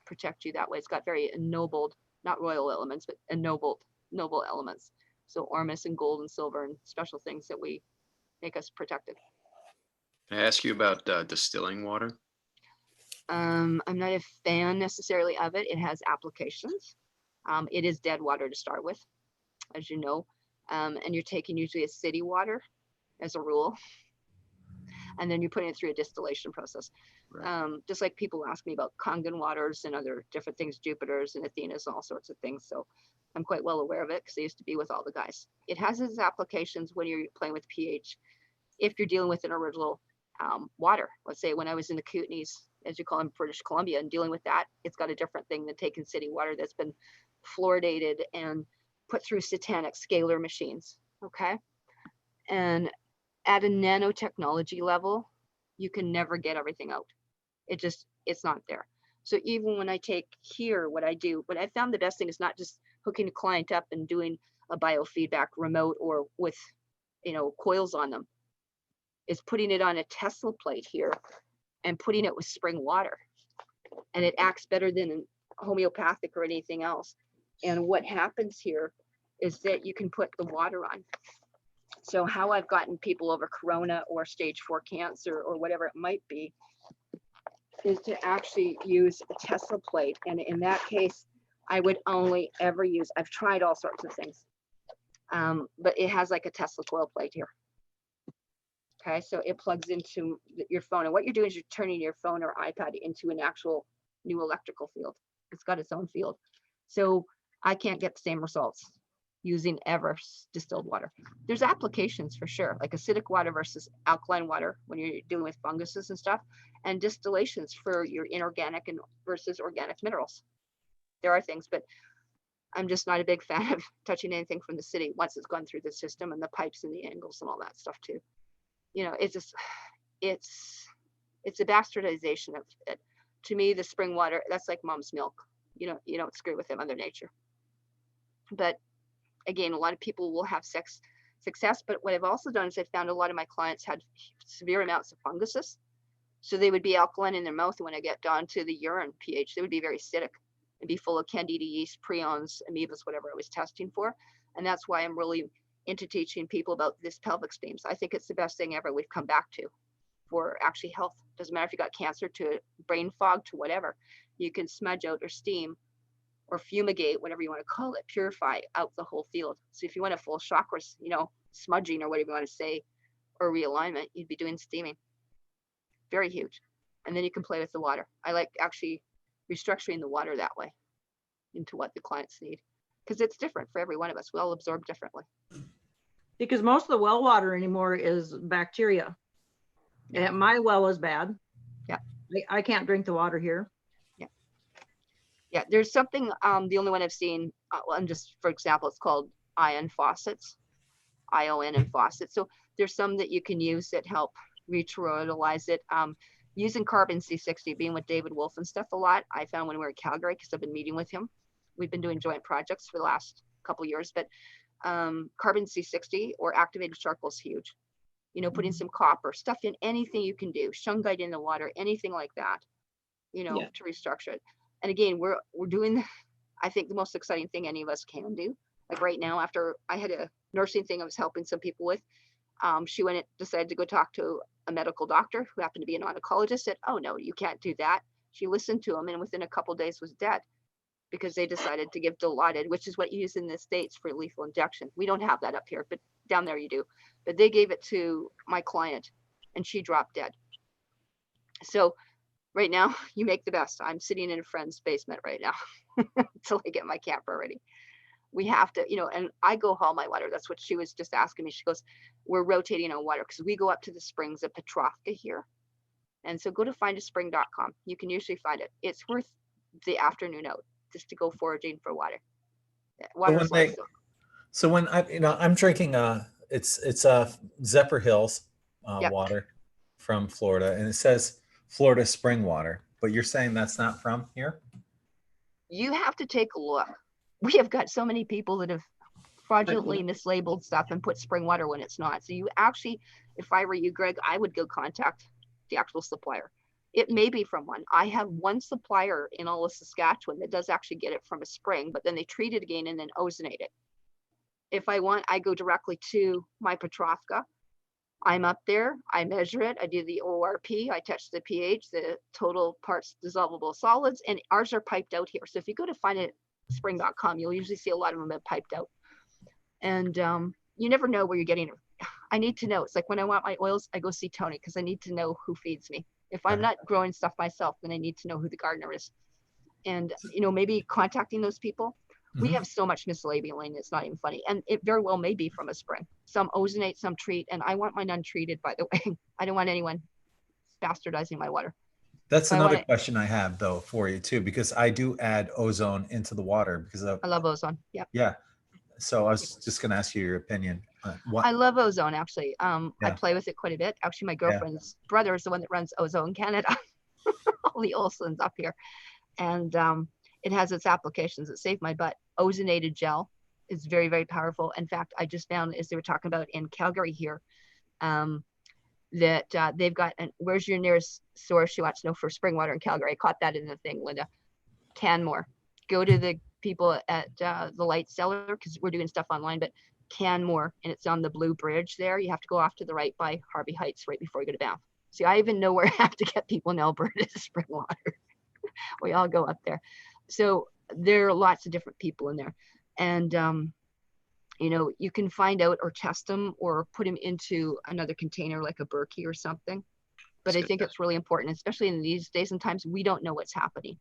protect you that way. It's got very ennobled, not royal elements, but ennobled, noble elements. So ormus and gold and silver and special things that we make us protected. Can I ask you about distilling water? I'm not a fan necessarily of it. It has applications. It is dead water to start with, as you know. And you're taking usually a city water as a rule. And then you're putting it through a distillation process. Right. Just like people ask me about Kangen waters and other different things, Jupiters and Athenas and all sorts of things. So I'm quite well aware of it because I used to be with all the guys. It has its applications when you're playing with pH. If you're dealing with an original water, let's say when I was in the Kootenays, as you call them, British Columbia, and dealing with that, it's got a different thing than taking city water that's been fluoridated and put through satanic scalar machines, okay? And at a nanotechnology level, you can never get everything out. It's not there. So even when I take here, what I found the best thing is not just hooking a client up and doing a biofeedback remote or with, coils on them, is putting it on a Tesla plate here and putting it with spring water. And it acts better than homeopathic or anything else. And what happens here is that you can put the water on. So how I've gotten people over corona or stage 4 cancer or whatever it might be is to actually use a Tesla plate. And in that case, I would only ever use, I've tried all sorts of things, but it has like a Tesla coil plate here. Okay, so it plugs into your phone. And what you're doing is you're turning your phone or iPad into an actual new electrical field. It's got its own field. So I can't get the same results using ever distilled water. There's applications for sure, like acidic water versus alkaline water when you're dealing with funguses and stuff, and distillations for your inorganic and versus organic minerals. There are things, but I'm just not a big fan of touching anything from the city once it's gone through the system and the pipes and the angles and all that stuff too. It's just, it's a bastardization of it. To me, the spring water, that's like mom's milk. you don't screw with Mother Nature. But again, a lot of people will have success. But what I've also done is I found a lot of my clients had severe amounts of funguses. So they would be alkaline in their mouth. And when I get down to the urine pH, they would be very acidic and be full of candida yeast, prions, amoebas, whatever I was testing for. And that's why I'm really into teaching people about this pelvic steams. I think it's the best thing ever we've come back to for actually health. Doesn't matter if you got cancer to brain fog to whatever. You can smudge out or steam or fumigate, whatever you want to call it, purify out the whole field. So if you want a full chakras, smudging or whatever you want to say, or realignment, you'd be doing steaming. Very huge. And then you can play with the water. I like actually restructuring the water that way into what the clients need, because it's different for every one of us. We all absorb differently. Because most of the well water anymore is bacteria. Yeah. My well is bad. Yeah. I can't drink the water here. Yeah, there's something, the only one I've seen, and just for example, it's called ion faucets, ION and faucets. So there's some that you can use that help revitalize it. Using carbon C60, being with David Wolf and stuff a lot, I found when we were in Calgary, because I've been meeting with him. We've been doing joint projects for the last couple of years, but carbon C60 or activated charcoal is huge. Putting some copper, stuff in anything you can do, shungite in the water, anything like that, to restructure it. And again, we're doing, I think, the most exciting thing any of us can do. Like right now, after I had a nursing thing I was helping some people with, she went and decided to go talk to a medical doctor who happened to be an oncologist, said, oh, no, you can't do that. She listened to him and within a couple of days was dead because they decided to give Dilaudid, which is what you use in the States for lethal injection. We don't have that up here, but down there you do. But they gave it to my client and she dropped dead. So right now, you make the best. I'm sitting in a friend's basement right now until I get my camper ready. We have to, and I go haul my water. That's what she was just asking me. She goes, we're rotating on water because we go up to the springs at Petrovka here. And so go to findaspring.com. You can usually find it. It's worth the afternoon out just to go foraging for water. So when I'm drinking, it's Zephyr Hills water from Florida, and it says Florida spring water, but you're saying that's not from here? You have to take a look. We have got so many people that have fraudulently mislabeled stuff and put spring water when it's not. So you actually, if I were you, Greg, I would go contact the actual supplier. It may be from one. I have one supplier in all of Saskatchewan that does actually get it from a spring, but then they treat it again and then ozonate it. If I want, I go directly to my Petrovka. I'm up there, I measure it, I do the ORP, I touch the pH, the total parts dissolvable solids, and ours are piped out here. So if you go to findaspring.com, you'll usually see a lot of them have piped out. And you never know where you're getting it. I need to know. It's like when I want my oils, I go see Tony because I need to know who feeds me. If I'm not growing stuff myself, then I need to know who the gardener is. And, maybe contacting those people. We have so much mislabeling, it's not even funny. And it very well may be from a spring. Some ozonate, some treat, and I want mine untreated, by the way. I don't want anyone bastardizing my water. That's another question I have, though, for you, too, because I do add ozone into the water because of... I love ozone, yeah. Yeah. So I was just going to ask you your opinion. I love ozone, actually. I play with it quite a bit. Actually, my girlfriend's brother is the one that runs Ozone Canada. All the Olsons up here. And it has its applications. It saved my butt. Ozonated gel is very, very powerful. In fact, I just found, as they were talking about in Calgary here, that they've got, where's your nearest source? She wants to know for spring water in Calgary. I caught that in the thing, Linda. Canmore. Go to the people at the Light Cellar because we're doing stuff online, but Canmore, and it's on the Blue Bridge there. You have to go off to the right by Harvey Heights right before you go to Banff. See, I even know where I have to get people in Alberta to spring water. We all go up there. So there are lots of different people in there. And, you can find out or test them or put them into another container like a Berkey or something. But I think it's really important, especially in these days and times, we don't know what's happening.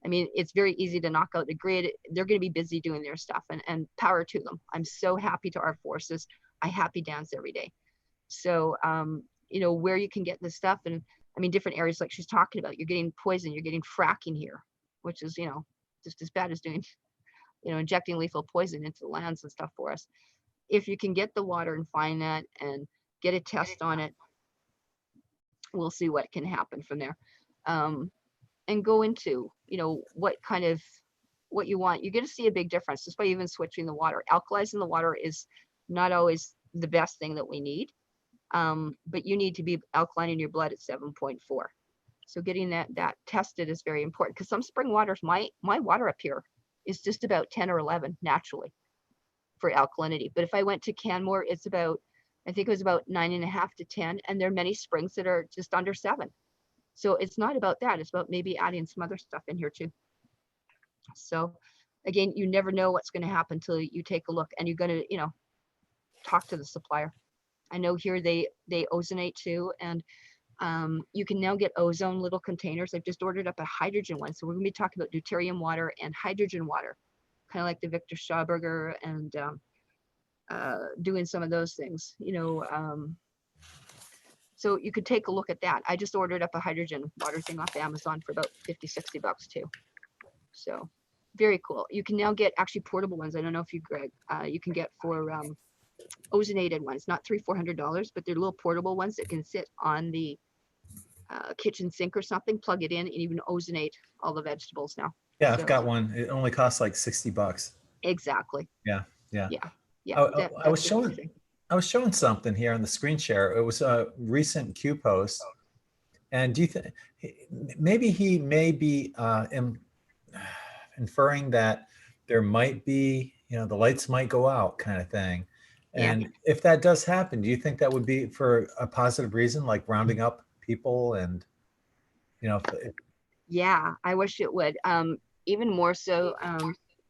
I mean, it's very easy to knock out the grid. They're going to be busy doing their stuff and power to them. I'm so happy to our forces. I happy dance every day. So, where you can get this stuff. And I mean, different areas like she's talking about, you're getting poison, you're getting fracking here, which is, just as bad as doing, injecting lethal poison into the lands and stuff for us. If you can get the water and find that and get a test on it, we'll see what can happen from there. And go into, what kind of what you want, you're going to see a big difference just by even switching the water. Alkalizing the water is not always the best thing that we need, but you need to be alkaline in your blood at 7.4. So getting that tested is very important, because some spring waters, my water up here is just about 10 or 11 naturally for alkalinity. But if I went to Canmore, it's about, I think it was about 9.5 to 10, and there are many springs that are just under 7. So it's not about that. It's about maybe adding some other stuff in here too. So again, you never know what's going to happen until you take a look, and you're going to, you know, talk to the supplier. I know here they ozonate too, and you can now get ozone little containers. I've just ordered up a hydrogen one. So we're going to be talking about deuterium water and hydrogen water, kind of like the Victor Schauberger, and doing some of those things, you know. So you could take a look at that. I just ordered up a hydrogen water thing off Amazon for about 50, 60 bucks too. So very cool. You can now get actually portable ones. I don't know if you, Greg, you can get for ozonated ones, not $300-400, but they're little portable ones that can sit on the kitchen sink or something, plug it in, and even ozonate all the vegetables now. Yeah, So, I've got one. It only costs like 60 bucks. exactly. Yeah. Yeah. I was showing something here on the screen share. It was a recent Q post. And do you think maybe he may be inferring that there might be, you know, the lights might go out kind of thing. And if that does happen, do you think that would be for a positive reason, like rounding up people and, you know, Yeah, I wish it would. Even more so.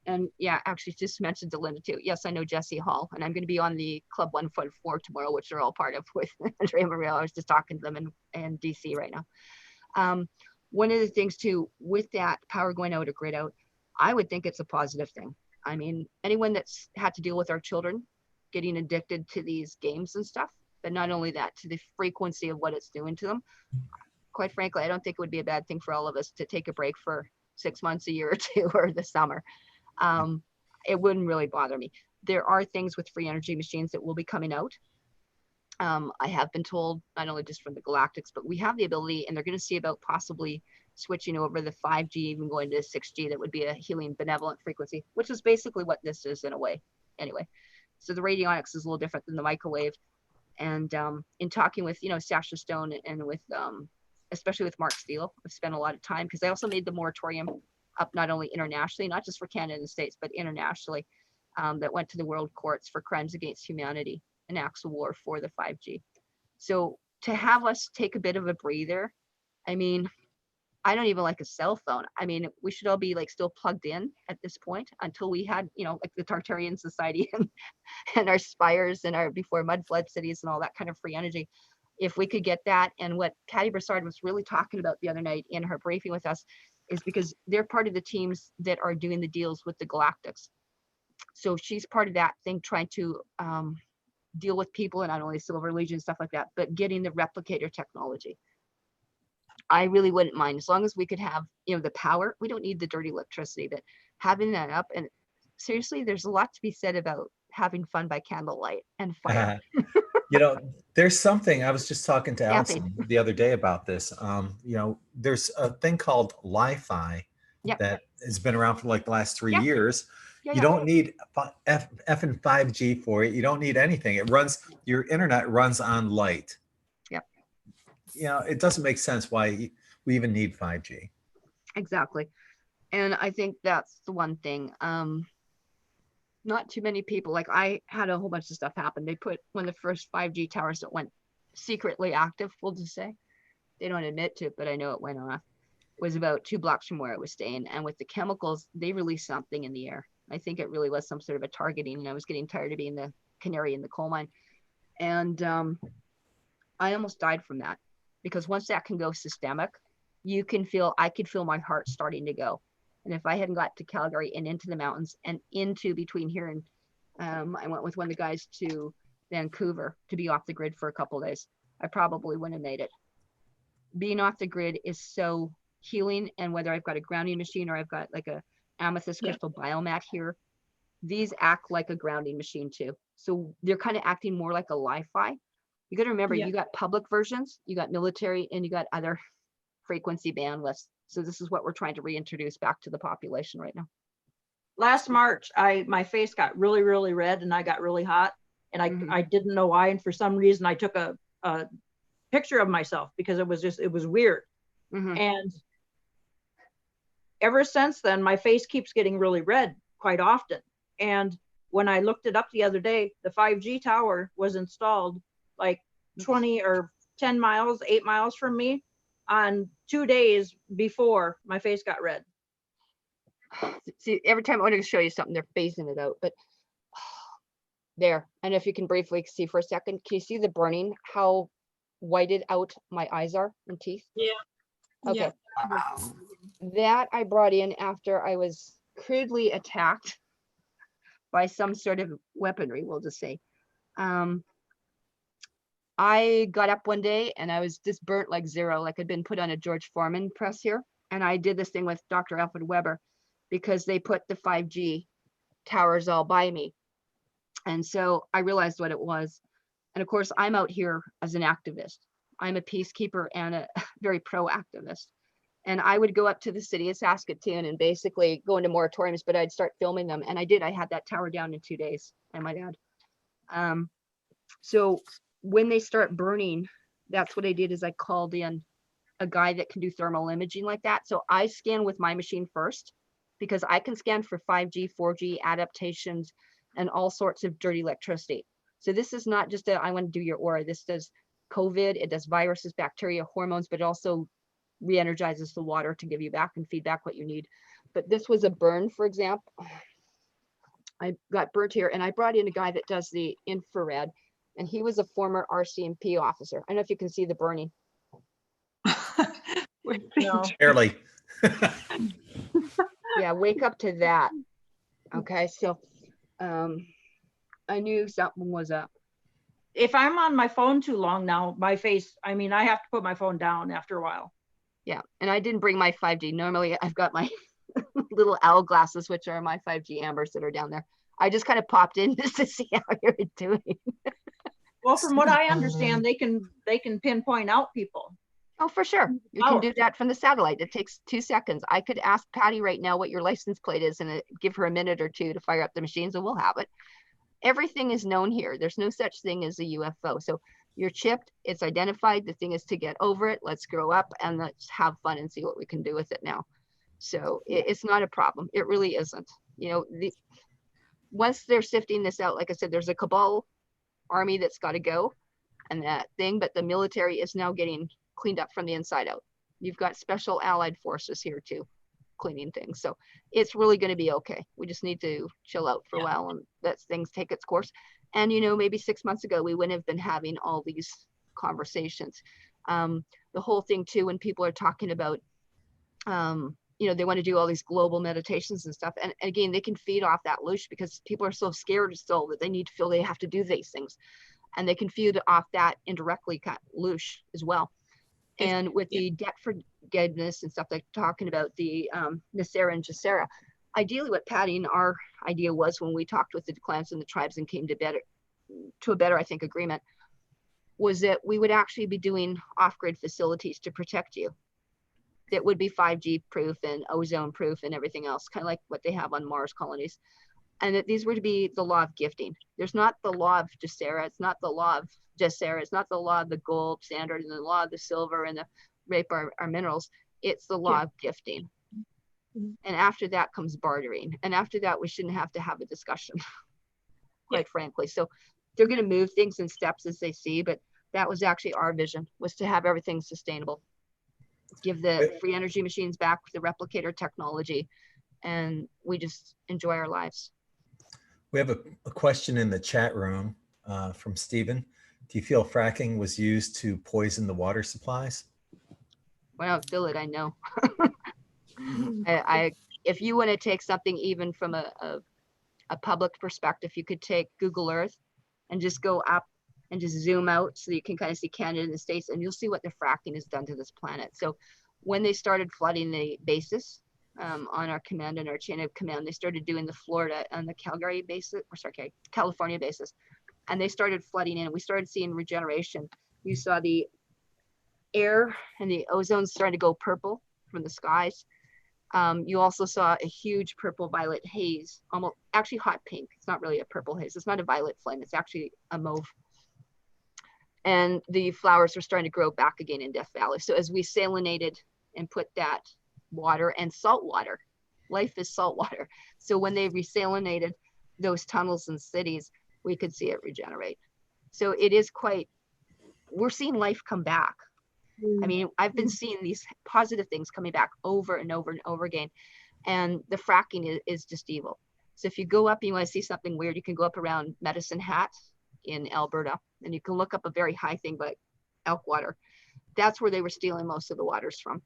And yeah, actually just mentioned to Linda too. Yes, I know Jesse Hall, and I'm going to be on the Club 144 tomorrow, which they're all part of with Andrea Maria. I was just talking to them in DC right now. One of the things too, with that power going out or grid out, I would think it's a positive thing. I mean, anyone that's had to deal with our children getting addicted to these games and stuff, but not only that, to the frequency of what it's doing to them. Quite frankly, I don't think it would be a bad thing for all of us to take a break for 6 months, a year or two, or the summer. It wouldn't really bother me. There are things with free energy machines that will be coming out. I have been told, not only just from the Galactics, but we have the ability, and they're going to see about possibly switching over the 5G, even going to 6G. That would be a healing benevolent frequency, which is basically what this is in a way. Anyway, so the radionics is a little different than the microwave. And in talking with, you know, Sasha Stone and with, especially with Mark Steele, I've spent a lot of time, because I also made the moratorium up not only internationally, not just for Canada and the States, but internationally, that went to the world courts for crimes against humanity and acts of war for the 5G. So to have us take a bit of a breather, I mean, I don't even like a cell phone. I mean, we should all be like still plugged in at this point until we had, you know, like the Tartarian Society and our spires and our before mud flood cities and all that kind of free energy. If we could get that, and what Patty Broussard was really talking about the other night in her briefing with us, is because they're part of the teams that are doing the deals with the Galactics. So she's part of that thing, trying to deal with people, and not only Silver Legion, stuff like that, but getting the replicator technology. I really wouldn't mind, as long as we could have, you know, the power. We don't need the dirty electricity, but having that up, and seriously, there's a lot to be said about having fun by candlelight and fire. You know, there's something, I was just talking to Happy. Allison the other day about this. You know, there's a thing called Li-Fi that has been around for like the last 3 years. You don't need F and 5G for it. You don't need anything. It runs, your internet runs on light. Yep. You know, it doesn't make sense why we even need 5G. Exactly. And I think that's the one thing. Not too many people, like I had a whole bunch of stuff happen. They put one of the first 5G towers that went secretly active, we'll just say. They don't admit to it, but I know it went off. Was about 2 blocks from where I was staying. And with the chemicals, they released something in the air. I think it really was some sort of a targeting, and I was getting tired of being the canary in the coal mine. And I almost died from that, because once that can go systemic, you can feel, I could feel my heart starting to go. And if I hadn't got to Calgary and into the mountains and into between here and I went with one of the guys to Vancouver to be off the grid for a couple of days, I probably wouldn't have made it. Being off the grid is so healing. And whether I've got a grounding machine or I've got like a amethyst crystal biomat here, these act like a grounding machine too. So they're kind of acting more like a Li-Fi. You got to remember, you got public versions, you got military, and you got other frequency bandwidths. So this is what we're trying to reintroduce back to the population right now. last March, my face got really, really red and I got really hot, and I didn't know why. And for some reason, I took a picture of myself because it was weird. And ever since then, my face keeps getting really red quite often. And when I looked it up the other day, the 5G tower was installed like 20 or 10 miles, 8 miles from me on 2 days before my face got red. See, every time I want to show you something, they're phasing it out, but there. And if you can briefly see for a second, can you see the burning, how whited out my eyes are and teeth? Yeah. Okay. Yeah. That I brought in after I was crudely attacked by some sort of weaponry, we'll just say. I got up one day and I was just burnt like zero, like I'd been put on a George Foreman press here. And I did this thing with Dr. Alfred Weber because they put the 5G towers all by me. And so I realized what it was. And of course, I'm out here as an activist. I'm a peacekeeper and a very pro-activist. And I would go up to the city of Saskatoon and basically go into moratoriums, but I'd start filming them. And I did. I had that tower down in 2 days, I might add. So when they start burning, that's what I did is I called in a guy that can do thermal imaging like that. So I scan with my machine first because I can scan for 5G, 4G adaptations and all sorts of dirty electricity. So this is not just I want to do your aura. This does COVID, it does viruses, bacteria, hormones, but it also re-energizes the water to give you back and feedback what you need. But this was a burn, for example. I got burnt here and I brought in a guy that does the infrared, and he was a former RCMP officer. I don't know if you can see the burning. No. Barely. Yeah, wake up to that. Okay, so I knew something was up. If I'm on my phone too long now, my face, I mean, I have to put my phone down after a while. Yeah, and I didn't bring my 5G. Normally I've got my little owl glasses, which are my 5G ambers that are down there. I just kind of popped in just to see how you're doing. Well, from what I understand, they can pinpoint out people. Oh, for sure. You can do that from the satellite. It takes 2 seconds. I could ask Patty right now what your license plate is and give her a minute or two to fire up the machines and we'll have it. Everything is known here. There's no such thing as a UFO. So you're chipped, it's identified. The thing is to get over it. Let's grow up and let's have fun and see what we can do with it now. So it's not a problem. It really isn't. You know, once they're sifting this out, like I said, there's a cabal army that's got to go and that thing, but the military is now getting cleaned up from the inside out. You've got special allied forces here too, cleaning things. So it's really going to be okay. We just need to chill out for a while and let things take its course. And, you know, maybe 6 months ago, we wouldn't have been having all these conversations. The whole thing too, when people are talking about, you know, they want to do all these global meditations and stuff. And again, they can feed off that loosh because people are so scared still that they need to feel they have to do these things. And they can feed off that indirectly loosh as well. And with the debt forgiveness and stuff, like talking about the Nasera and Jasera, ideally what Patty and our idea was when we talked with the clans and the tribes and came to a better, I think, agreement, was that we would actually be doing off-grid facilities to protect you. That would be 5G proof and ozone proof and everything else, kind of like what they have on Mars colonies. And that these were to be the law of gifting. There's not the law of Jasera. It's not the law of Jasera. It's not the law of the gold standard and the law of the silver and the rape our minerals. It's the law of gifting. And after that comes bartering. And after that, we shouldn't have to have a discussion, quite frankly. So they're going to move things in steps as they see, but that was actually our vision, was to have everything sustainable. Give the free energy machines back, the replicator technology, and we just enjoy our lives. We have a question in the chat room from Stephen. Do you feel fracking was used to poison the water supplies? Well, feel it, I know. If you want to take something even from a public perspective, you could take Google Earth and just go up and just zoom out so you can kind of see Canada and the States, and you'll see what the fracking has done to this planet. So when they started flooding the bases on our command and our chain of command, they started doing the Florida and the Calgary bases, or sorry, California bases, and they started flooding in. We started seeing regeneration. You saw the air and the ozone starting to go purple from the skies. You also saw a huge purple violet haze, almost actually hot pink. It's not really a purple haze. It's not a violet flame. It's actually a mauve. And the flowers were starting to grow back again in Death Valley. So as we salinated and put that water and salt water, life is salt water. So when they resalinated those tunnels and cities, we could see it regenerate. So it is quite, we're seeing life come back. I mean, I've been seeing these positive things coming back over and over and over again. And the fracking is just evil. So if you go up and you want to see something weird, you can go up around Medicine Hat in Alberta, and you can look up a very high thing, but elk water. That's where they were stealing most of the waters from.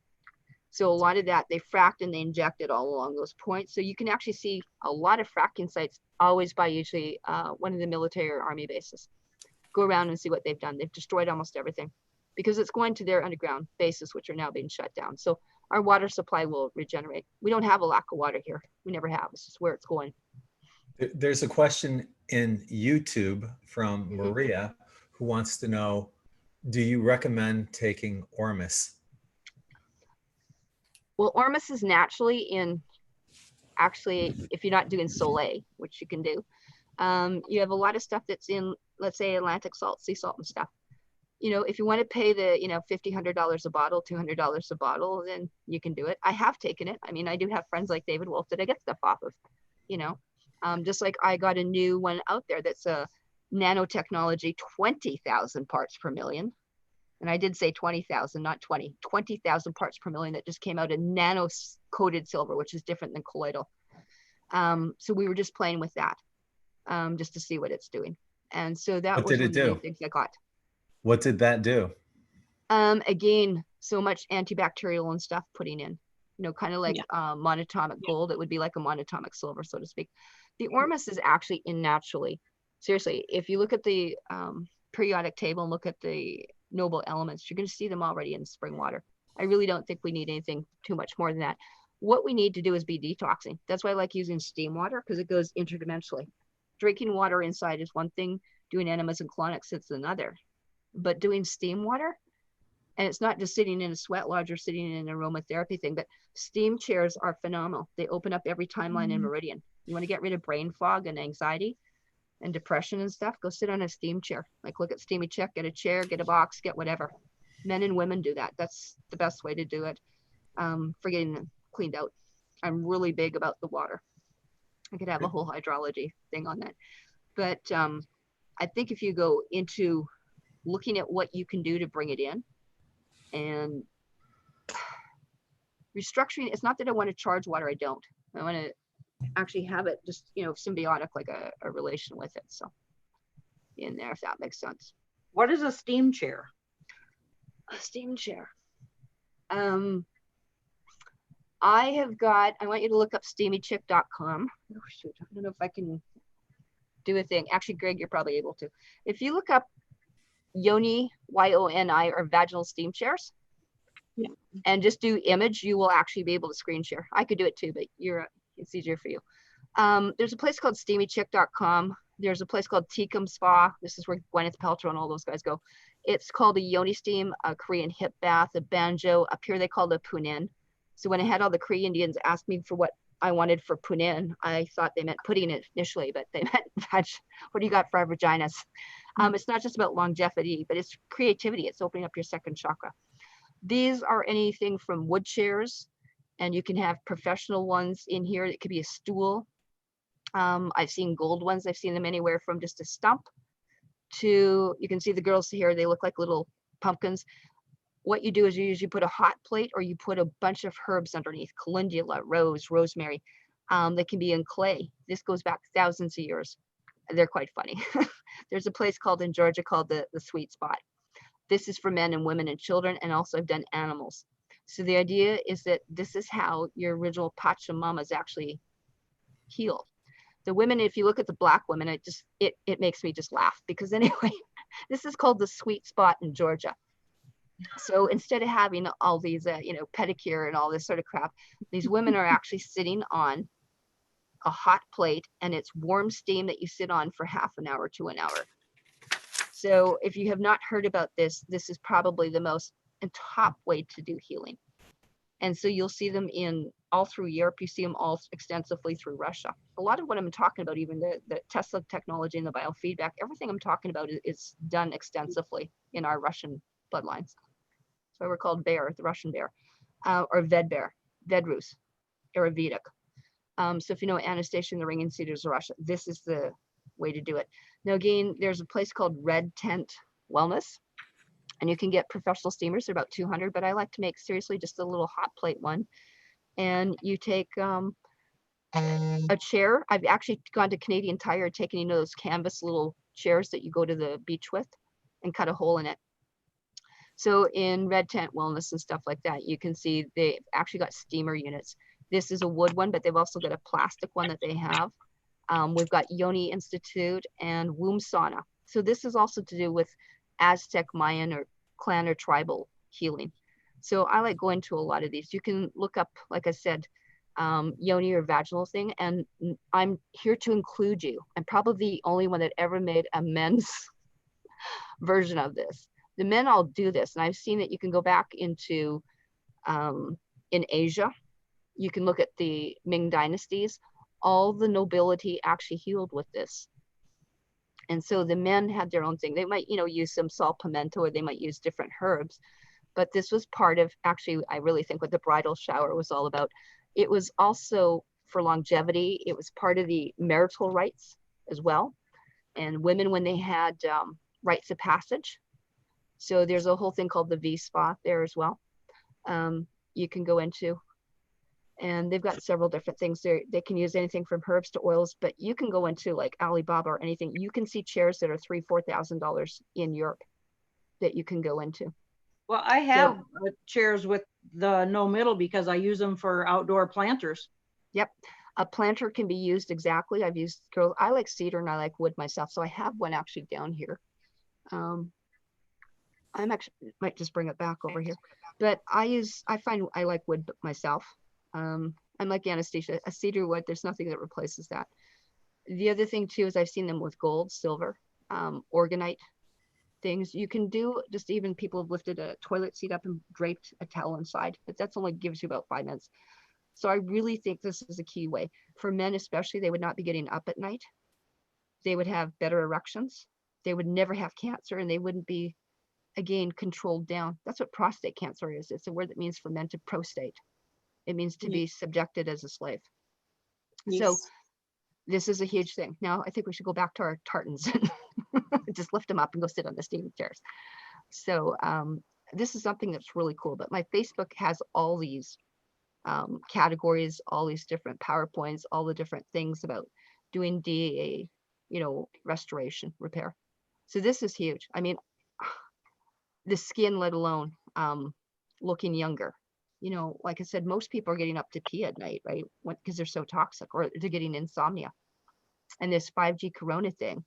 So a lot of that, they fracked and they injected all along those points. So you can actually see a lot of fracking sites always by usually one of the military or army bases. Go around and see what they've done. They've destroyed almost everything because it's going to their underground bases, which are now being shut down. So our water supply will regenerate. We don't have a lack of water here. We never have. It's just where it's going. There's a question in YouTube from Maria who wants to know, do you recommend taking Ormus? Well, Ormus is naturally in, actually, if you're not doing Soleil, which you can do, you have a lot of stuff that's in, let's say, Atlantic salt, sea salt and stuff. You know, if you want to pay the, you know, $50, $100 a bottle, $200 a bottle, then you can do it. I have taken it. I mean, I do have friends like David Wolf that I get stuff off of, you know, just like I got a new one out there that's a nanotechnology, 20,000 parts per million. And I did say 20,000, not 20, 20,000 parts per million that just came out in nano coated silver, which is different than colloidal. So we were just playing with that just to see what it's doing. And so that What was did it one of the do? main things I got. What did that do? Again, so much antibacterial and stuff putting in, you know, kind of like monatomic gold. It would be like a monatomic silver, so to speak. The Ormus is actually in naturally. Seriously, if you look at the periodic table and look at the noble elements, you're going to see them already in spring water. I really don't think we need anything too much more than that. What we need to do is be detoxing. That's why I like using steam water, because it goes interdimensionally. Drinking water inside is one thing, doing enemas and colonics is another. But doing steam water, and it's not just sitting in a sweat lodge or sitting in an aromatherapy thing, but steam chairs are phenomenal. They open up every timeline and meridian. You want to get rid of brain fog and anxiety and depression and stuff, go sit on a steam chair. Like look at Steamy Chick, get a chair, get a box, get whatever. Men and women do that. That's the best way to do it for getting them cleaned out. I'm really big about the water. I could have a whole hydrology thing on that. But I think if you go into looking at what you can do to bring it in and restructuring, it's not that I want to charge water, I don't. I want to actually have it just, you know, symbiotic, like a relation with it. So in there, if that makes sense. What is a steam chair? A steam chair. I have got, I want you to look up steamychick.com. Oh shoot, I don't know if I can do a thing. Actually, Greg, you're probably able to. If you look up Yoni, Y-O-N-I, or vaginal steam chairs, and just do image, you will actually be able to screen share. I could do it too, but it's easier for you. There's a place called steamychick.com. There's a place called Teekum Spa. This is where Gwyneth Paltrow and all those guys go. It's called a Yoni steam, a Korean hip bath, a banjo. Up here they call it a punin. So when I had all the Cree Indians ask me for what I wanted for punin, I thought they meant pudding initially, but they meant what do you got for our vaginas? It's not just about longevity, but it's creativity. It's opening up your second chakra. These are anything from wood chairs, and you can have professional ones in here. It could be a stool. I've seen gold ones. I've seen them anywhere from just a stump to, you can see the girls here, they look like little pumpkins. What you do is you usually put a hot plate or you put a bunch of herbs underneath, calendula, rose, rosemary. They can be in clay. This goes back thousands of years. They're quite funny. There's a place called in Georgia called the Sweet Spot. This is for men and women and children, and also I've done animals. So the idea is that this is how your original Pachamamas actually healed. The women, if you look at the Black women, it makes me just laugh, because anyway, this is called the Sweet Spot in Georgia. So instead of having all these, pedicure and all this sort of crap, these women are actually sitting on a hot plate, and it's warm steam that you sit on for half an hour to an hour. So if you have not heard about this, this is probably the most and top way to do healing. And so you'll see them in all through Europe. You see them all extensively through Russia. A lot of what I'm talking about, even the Tesla technology and the biofeedback, everything I'm talking about is done extensively in our Russian bloodlines. So we're called bear, the Russian bear, or Ved bear, Vedrus, Ayurvedic. So if you know Anastasia and the Ringing Cedars of Russia, this is the way to do it. Now again, there's a place called Red Tent Wellness, and you can get professional steamers. They're about 200, but I like to make seriously just a little hot plate one. And you take a chair. I've actually gone to Canadian Tire, taken, you know, those canvas little chairs that you go to the beach with, and cut a hole in it. So in Red Tent Wellness and stuff like that, you can see they've actually got steamer units. This is a wood one, but they've also got a plastic one that they have. We've got Yoni Institute and Womb Sauna. So this is also to do with Aztec, Mayan, or clan or tribal healing. So I like going to a lot of these. You can look up, like I said, Yoni or vaginal thing, and I'm here to include you. I'm probably the only one that ever made a men's version of this. The men all do this, and I've seen that you can go back into in Asia. You can look at the Ming dynasties. All the nobility actually healed with this. And so the men had their own thing. They might, you know, use some sal pimento, or they might use different herbs. But this was part of, actually, I really think what the bridal shower was all about. It was also for longevity. It was part of the marital rites as well. And women, when they had rites of passage. So there's a whole thing called the V-Spa there as well. You can go into, and they've got several different things there. They can use anything from herbs to oils, but you can go into like Alibaba or anything. You can see chairs that are $3,000-$4,000 in Europe that you can go into. Well, I have chairs with the no middle because I use them for outdoor planters. Yep. A planter can be used exactly. I've used, I like cedar and I like wood myself. So I have one actually down here. I'm actually, might just bring it back over here, but I find I like wood myself. I'm like Anastasia, a cedar wood, there's nothing that replaces that. The other thing too, is I've seen them with gold, silver, organite things. You can do, just even people have lifted a toilet seat up and draped a towel inside, but that's only gives you about 5 minutes. So I really think this is a key way. For men especially, they would not be getting up at night. They would have better erections. They would never have cancer, and they wouldn't be, again, controlled down. That's what prostate cancer is. It's a word that means for men to prostate. It means to be subjected as a slave. Yes. So this is a huge thing. Now I think we should go back to our tartans and just lift them up and go sit on the steaming chairs. So this is something that's really cool. But my Facebook has all these categories, all these different PowerPoints, all the different things about doing DAA, you know, restoration, repair. So this is huge. I mean, the skin, let alone looking younger. You know, like I said, most people are getting up to pee at night, right? Because they're so toxic, or they're getting insomnia. And this 5G Corona thing,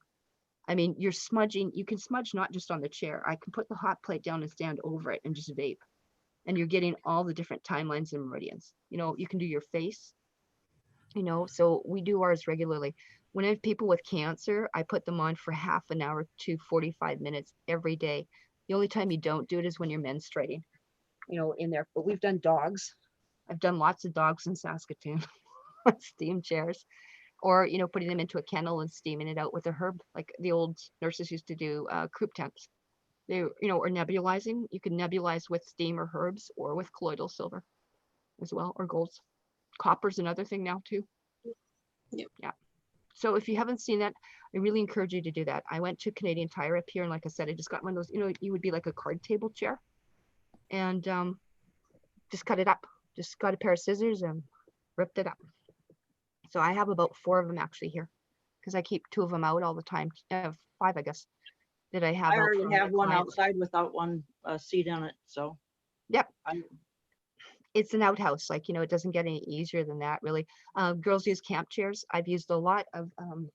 I mean, you're smudging, you can smudge not just on the chair. I can put the hot plate down and stand over it and just vape. And you're getting all the different timelines and meridians. You know, you can do your face, you know, so we do ours regularly. When I have people with cancer, I put them on for half an hour to 45 minutes every day. The only time you don't do it is when you're menstruating, you know, in there. But we've done dogs. I've done lots of dogs in Saskatoon on steam chairs, or, you know, putting them into a kennel and steaming it out with a herb, like the old nurses used to do croup tents. They, you know, or nebulizing. You can nebulize with steam or herbs, or with colloidal silver as well, or golds. Copper's another thing now too. Yep. Yeah. So if you haven't seen that, I really encourage you to do that. I went to Canadian Tire up here, and like I said, I just got one of those, you know, you would be like a card table chair, and just cut it up. Just got a pair of scissors and ripped it up. So I have about 4 of them actually here, because I keep 2 of them out all the time. I have 5, I guess, that I have. I already out have one clients. outside without one seat on it. So yep. It's an outhouse, like, you know, it doesn't get any easier than that, really. Girls use camp chairs. I've used a lot of, do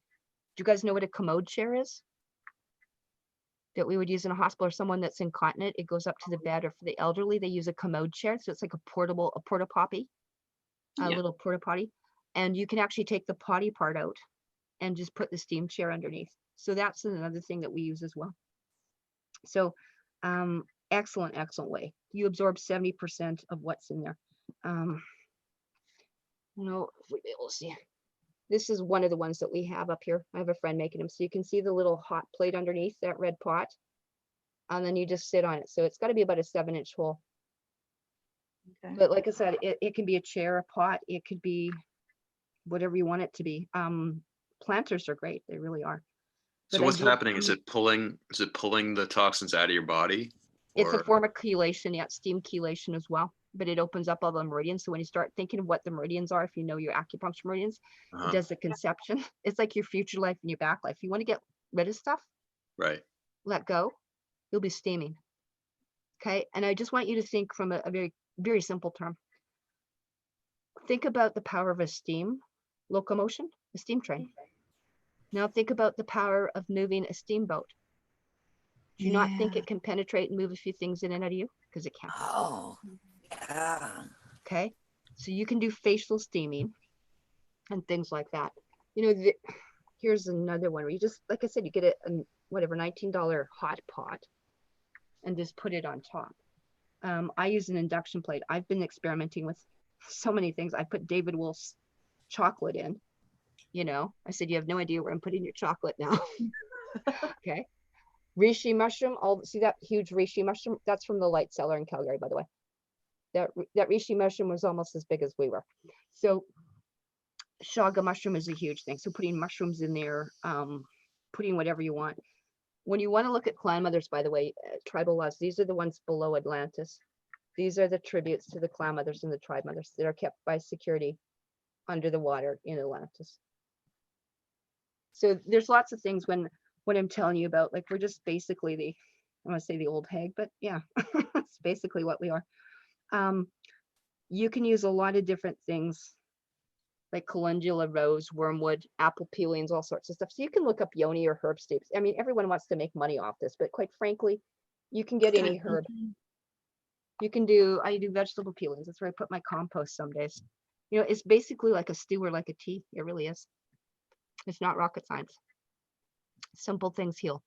you guys know what a commode chair is? That we would use in a hospital, or someone that's incontinent, it goes up to the bed, or for the elderly, they use a commode chair. So it's like a porta potty, a little porta potty. And you can actually take the potty part out and just put the steam chair underneath. So that's another thing that we use as well. So excellent way. You absorb 70% of what's in there. if we will see. This is one of the ones that we have up here. I have a friend making them. So you can see the little hot plate underneath that red pot. And then you just sit on it. So it's got to be about a 7-inch hole. Okay. But like I said, it can be a chair, a pot. It could be whatever you want it to be. Planters are great. They really are. So But I what's do- happening? Is it pulling the toxins out of your body? It's a Or- form of chelation, yeah, steam chelation as well. But it opens up all the meridians. So when you start thinking of what the meridians are, if you know your acupuncture meridians, Uh-huh. it does the conception. It's like your future life and your back life. You want to get rid of stuff, Right. let go, you'll be steaming. Okay. And I just want you to think from a very, very simple term. Think about the power of a steam locomotion, a steam train. Now think about the power of moving a steamboat. Do you not think it can penetrate and move a few things in and out of you? Because it can. Oh, yeah. Okay. So you can do facial steaming and things like that. Here's another one where you just, like I said, you get a whatever, $19 hot pot and just put it on top. I use an induction plate. I've been experimenting with so many things. I put David Wolf's chocolate in, I said, you have no idea where I'm putting your chocolate now. Okay. Reishi mushroom, see that huge reishi mushroom? That's from the Light Cellar in Calgary, by the way. That reishi mushroom was almost as big as we were. So shaga mushroom is a huge thing. So putting mushrooms in there, putting whatever you want. When you want to look at clan mothers, by the way, tribal laws, these are the ones below Atlantis. These are the tributes to the clan mothers and the tribe mothers that are kept by security under the water in Atlantis. So there's lots of things when I'm telling you about, like, we're just basically I want to say the old hag, but yeah, it's basically what we are. You can use a lot of different things like calendula, rose, wormwood, apple peelings, all sorts of stuff. So you can look up yoni or herb steeps. I mean, everyone wants to make money off this, but quite frankly, you can get any herb. I do vegetable peelings. That's where I put my compost some days. It's basically like a stew or like a tea. It really is. It's not rocket science. Simple things heal.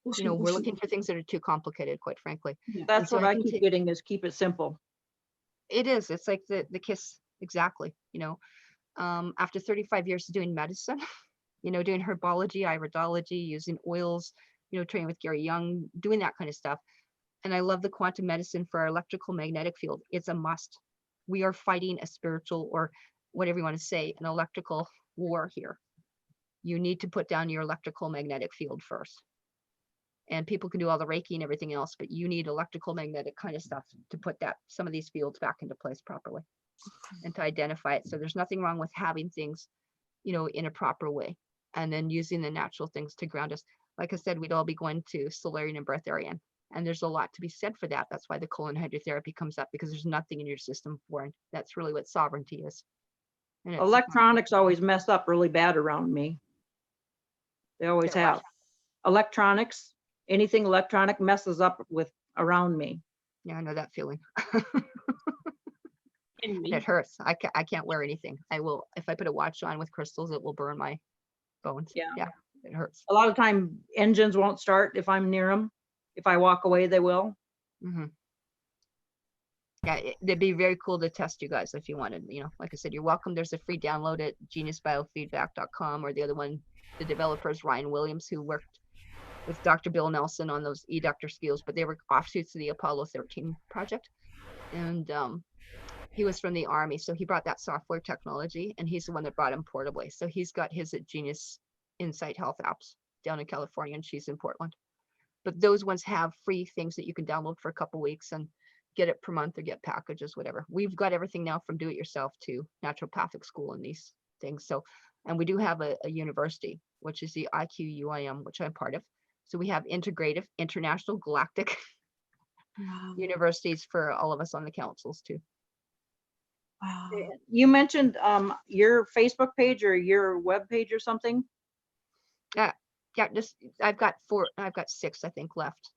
We're looking for things that are too complicated, quite frankly. That's what I keep getting is keep it simple. It is. It's like the kiss. Exactly. After 35 years of doing medicine, doing herbology, iridology, using oils, training with Gary Young, doing that kind of stuff. And I love the quantum medicine for our electrical magnetic field. It's a must. We are fighting a spiritual, or whatever you want to say, an electrical war here. You need to put down your electrical magnetic field first. And people can do all the Reiki and everything else, but you need electrical magnetic kind of stuff to put some of these fields back into place properly and to identify it. So there's nothing wrong with having things, in a proper way, and then using the natural things to ground us. Like I said, we'd all be going to Solarian and Breatharian, and there's a lot to be said for that. That's why the colon hydrotherapy comes up, because there's nothing in your system foreign. That's really what sovereignty is. And Electronics always mess up really bad around me. They always have. Electronics, anything electronic messes up around me. Yeah, I know that feeling. It hurts. I can't wear anything. If I put a watch on with crystals, it will burn my bones. Yeah, it hurts. A lot of time engines won't start if I'm near them. If I walk away, they will. Mm-hmm. Yeah, it'd be very cool to test you guys if you wanted. Like I said, you're welcome. There's a free download at geniusbiofeedback.com, or the other one, the developer is Ryan Williams, who worked with Dr. Bill Nelson on those e-doctor skills, but they were offshoots of the Apollo 13 project. And he was from the Army, so he brought that software technology, and he's the one that brought him portably. So he's got his at Genius Insight Health Apps down in California, and she's in Portland. But those ones have free things that you can download for a couple weeks and get it per month or get packages, whatever. We've got everything now from do-it-yourself to naturopathic school and these things. So, and we do have a university, which is the IQUIM, which I'm part of. So we have integrative, international, galactic universities for all of us on the councils too. Wow. You mentioned your Facebook page or your web page or something. Yeah, I've got 6, I think, left.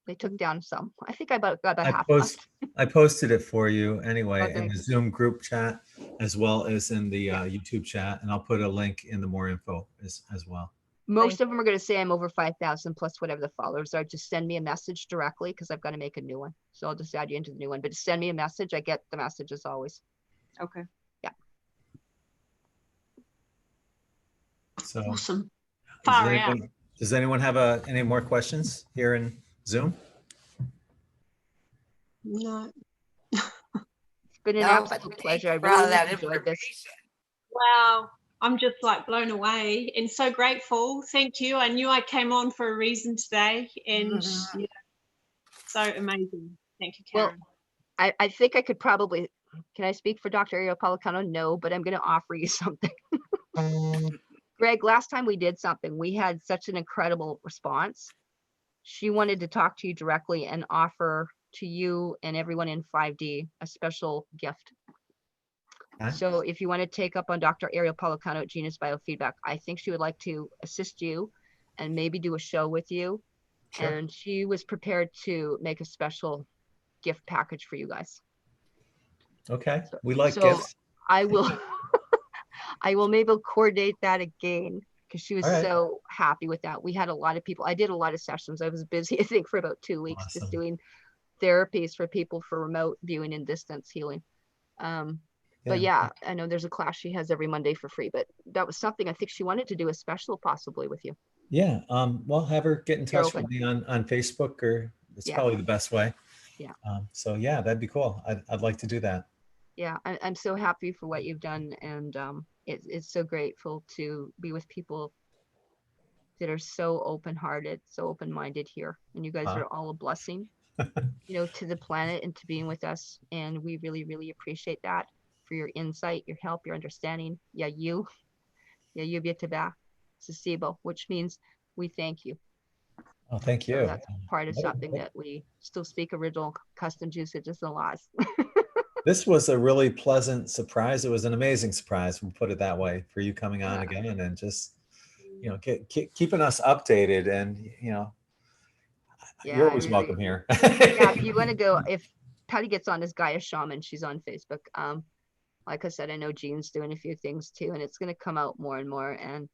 They took down some. I think I got about half left. I posted it for you anyway Okay. in the Zoom group chat, as well as in the YouTube chat, and I'll put a link in the more info as well. Most of them are going to say I'm over 5,000 plus whatever the followers are. Just send me a message directly, because I've got to make a new one. So I'll just add you into the new one. But just send me a message. I get the messages always. Okay. Yeah. So Awesome. does Far out. anyone have any more questions here in Zoom? No. It's been an No, but absolute pleasure. I for all really that enjoyed this. Wow. I'm just like blown away and so grateful. Thank you. I knew I came on for a reason today, and yeah, so amazing. Thank you, Well, Karen. I think I could probably, can I speak for Dr. Ariel Policano? No, but I'm going to offer you something. Greg, last time we did something, we had such an incredible response. She wanted to talk to you directly and offer to you and everyone in 5D a special gift. So if you want to take up on Dr. Ariel Policano at Genius Biofeedback, I think she would like to assist you and maybe do a show with you. Sure. And she was prepared to make a special gift package for you guys. Okay, we like So gifts. I will, I will maybe coordinate that again because she was All right. so happy with that. We had a lot of people. I did a lot of sessions. I was busy, I think, for about 2 weeks Awesome. just doing therapies for people for remote viewing and distance healing. But yeah, I know there's a class she has every Monday for free, but that was something I think she wanted to do a special possibly with you. Yeah. Well, have her get in You're touch with open. me on Facebook, or it's Yeah. probably the best way. Yeah. So yeah, that'd be cool. I'd like to do that. Yeah, I'm so happy for what you've done, and it's so grateful to be with people that are so open-hearted, so open-minded here, and you guys are all a blessing, you know, to the planet and to being with us, and we really, really appreciate that for your insight, your help, your understanding. Yeah, you Yubitaba Sasibo, which means we thank you. Oh, thank So you. that's part of something that we still speak original custom usages and laws. This was a really pleasant surprise. It was an amazing surprise, we'll put it that way, for you coming on again and just, you know, keeping us updated, and, you know, Yeah, you're I always really- welcome here. Yeah, if you want to go, if Patty gets on as Gaia Shaman, she's on Facebook. Like I said, I know Jean's doing a few things too, and it's going to come out more and more. And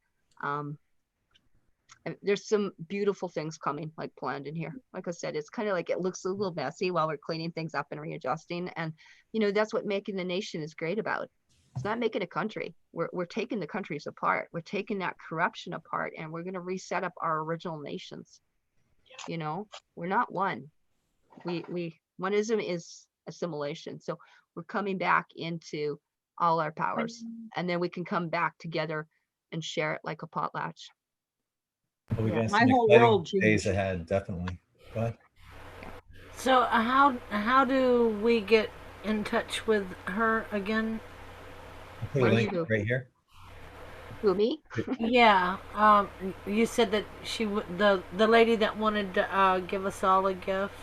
there's some beautiful things coming, like planned in here. Like I said, it's kind of like it looks a little messy while we're cleaning things up and readjusting. And you know, that's what making the nation is great about. It's not making a country. We're taking the countries apart. We're taking that corruption apart, and we're going to reset up our original nations. You know, we're not one. Oneism is assimilation. So we're coming back into all our powers, and then we can come back together and share it like a potlatch. Well, we Yeah. got My some whole exciting world days changed. ahead, definitely. Go ahead. So how do we get in touch with her again? I'll put a link right here. Who, me? Yeah. You said that the lady that wanted to give us all a gift.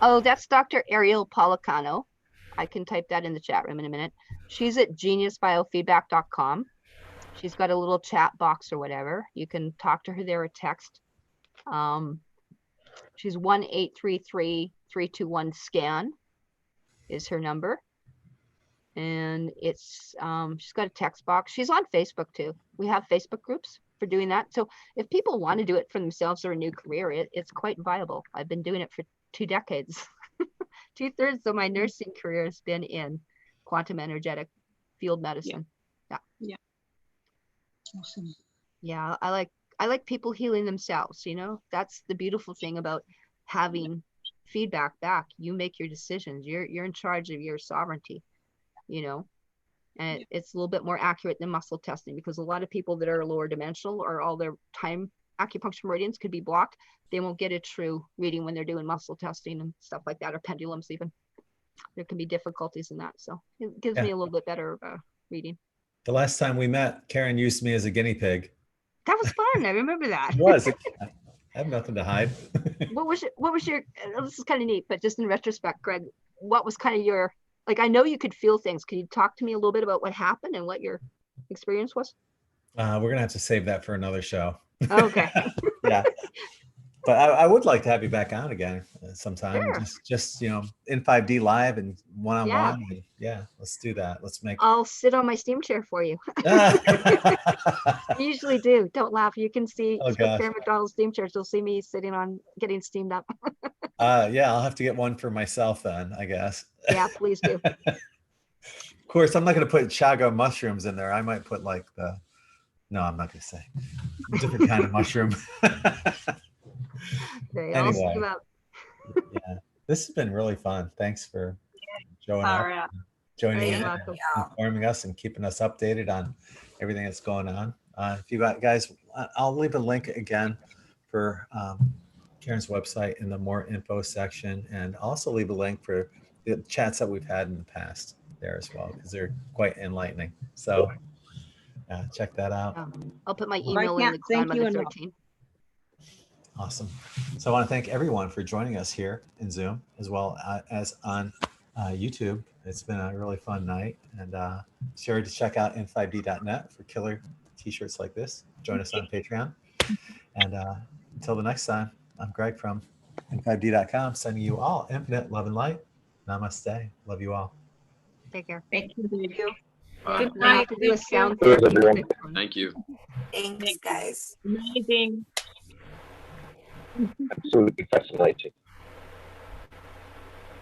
Oh, that's Dr. Ariel Policano. I can type that in the chat room in a minute. She's at geniusbiofeedback.com. She's got a little chat box or whatever. You can talk to her there or text. She's 1-833-321-SCAN is her number. And it's she's got a text box. She's on Facebook too. We have Facebook groups for doing that. So if people want to do it for themselves or a new career, it's quite viable. I've been doing it for 2 decades. 2/3 of my nursing career has been in quantum energetic field medicine. Yeah. Awesome. Yeah, I like people healing themselves, you know. That's the beautiful thing about having feedback back. You make your decisions. You're in charge of your sovereignty, you know. And it's a little bit more accurate than muscle testing, because a lot of people that are lower dimensional or all their time acupuncture meridians could be blocked. They won't get a true reading when they're doing muscle testing and stuff like that, or pendulums even. There can be difficulties in that. So it gives me a little bit better reading. The last time we met, Karen used me as a guinea pig. That was fun. I remember that. It was. I have nothing to hide. What was your, this is kind of neat, but just in retrospect, Greg, what was kind of your, like, I know you could feel things. Could you talk to me a little bit about what happened and what your experience was? We're going to have to save that for another show. Okay. Yeah. But I would like to have you back on again sometime. Sure. Just, you know, In5D live and one-on-one. Yeah. Yeah, let's do that. Let's make. I'll sit on my steam chair for you. I usually do. Don't laugh. You can see Karen McDonald's steam chairs. You'll see me sitting on getting steamed up. Yeah, I'll have to get one for myself then, I guess. Yeah, please do. Of course, I'm not going to put chaga mushrooms in there. I might put like the No, I'm not going to say. A different kind of mushroom. They all Anyway. swim out. Yeah, this has been really fun. Thanks for showing All up, right. joining You're in, welcome. and informing us and keeping us updated on everything that's going on. If you guys, I'll leave a link again for Karen's website in the more info section, and also leave a link for the chats that we've had in the past there as well, because they're quite enlightening. So check that out. I'll put my Well, I email in can't the climb thank on you the enough. 13th. Awesome. So I want to thank everyone for joining us here in Zoom, as well as on YouTube. It's been a really fun night, and sure to check out in5d.net for killer t-shirts like this. Join us on Patreon. And until the next time, I'm Greg from in5d.com, sending you all infinite love and light. Namaste. Love you all. Take care. Thank you. Bye. Good night. Do a sound Good, therapy. everyone. Thank you. Thanks, guys. Amazing. Absolutely fascinating.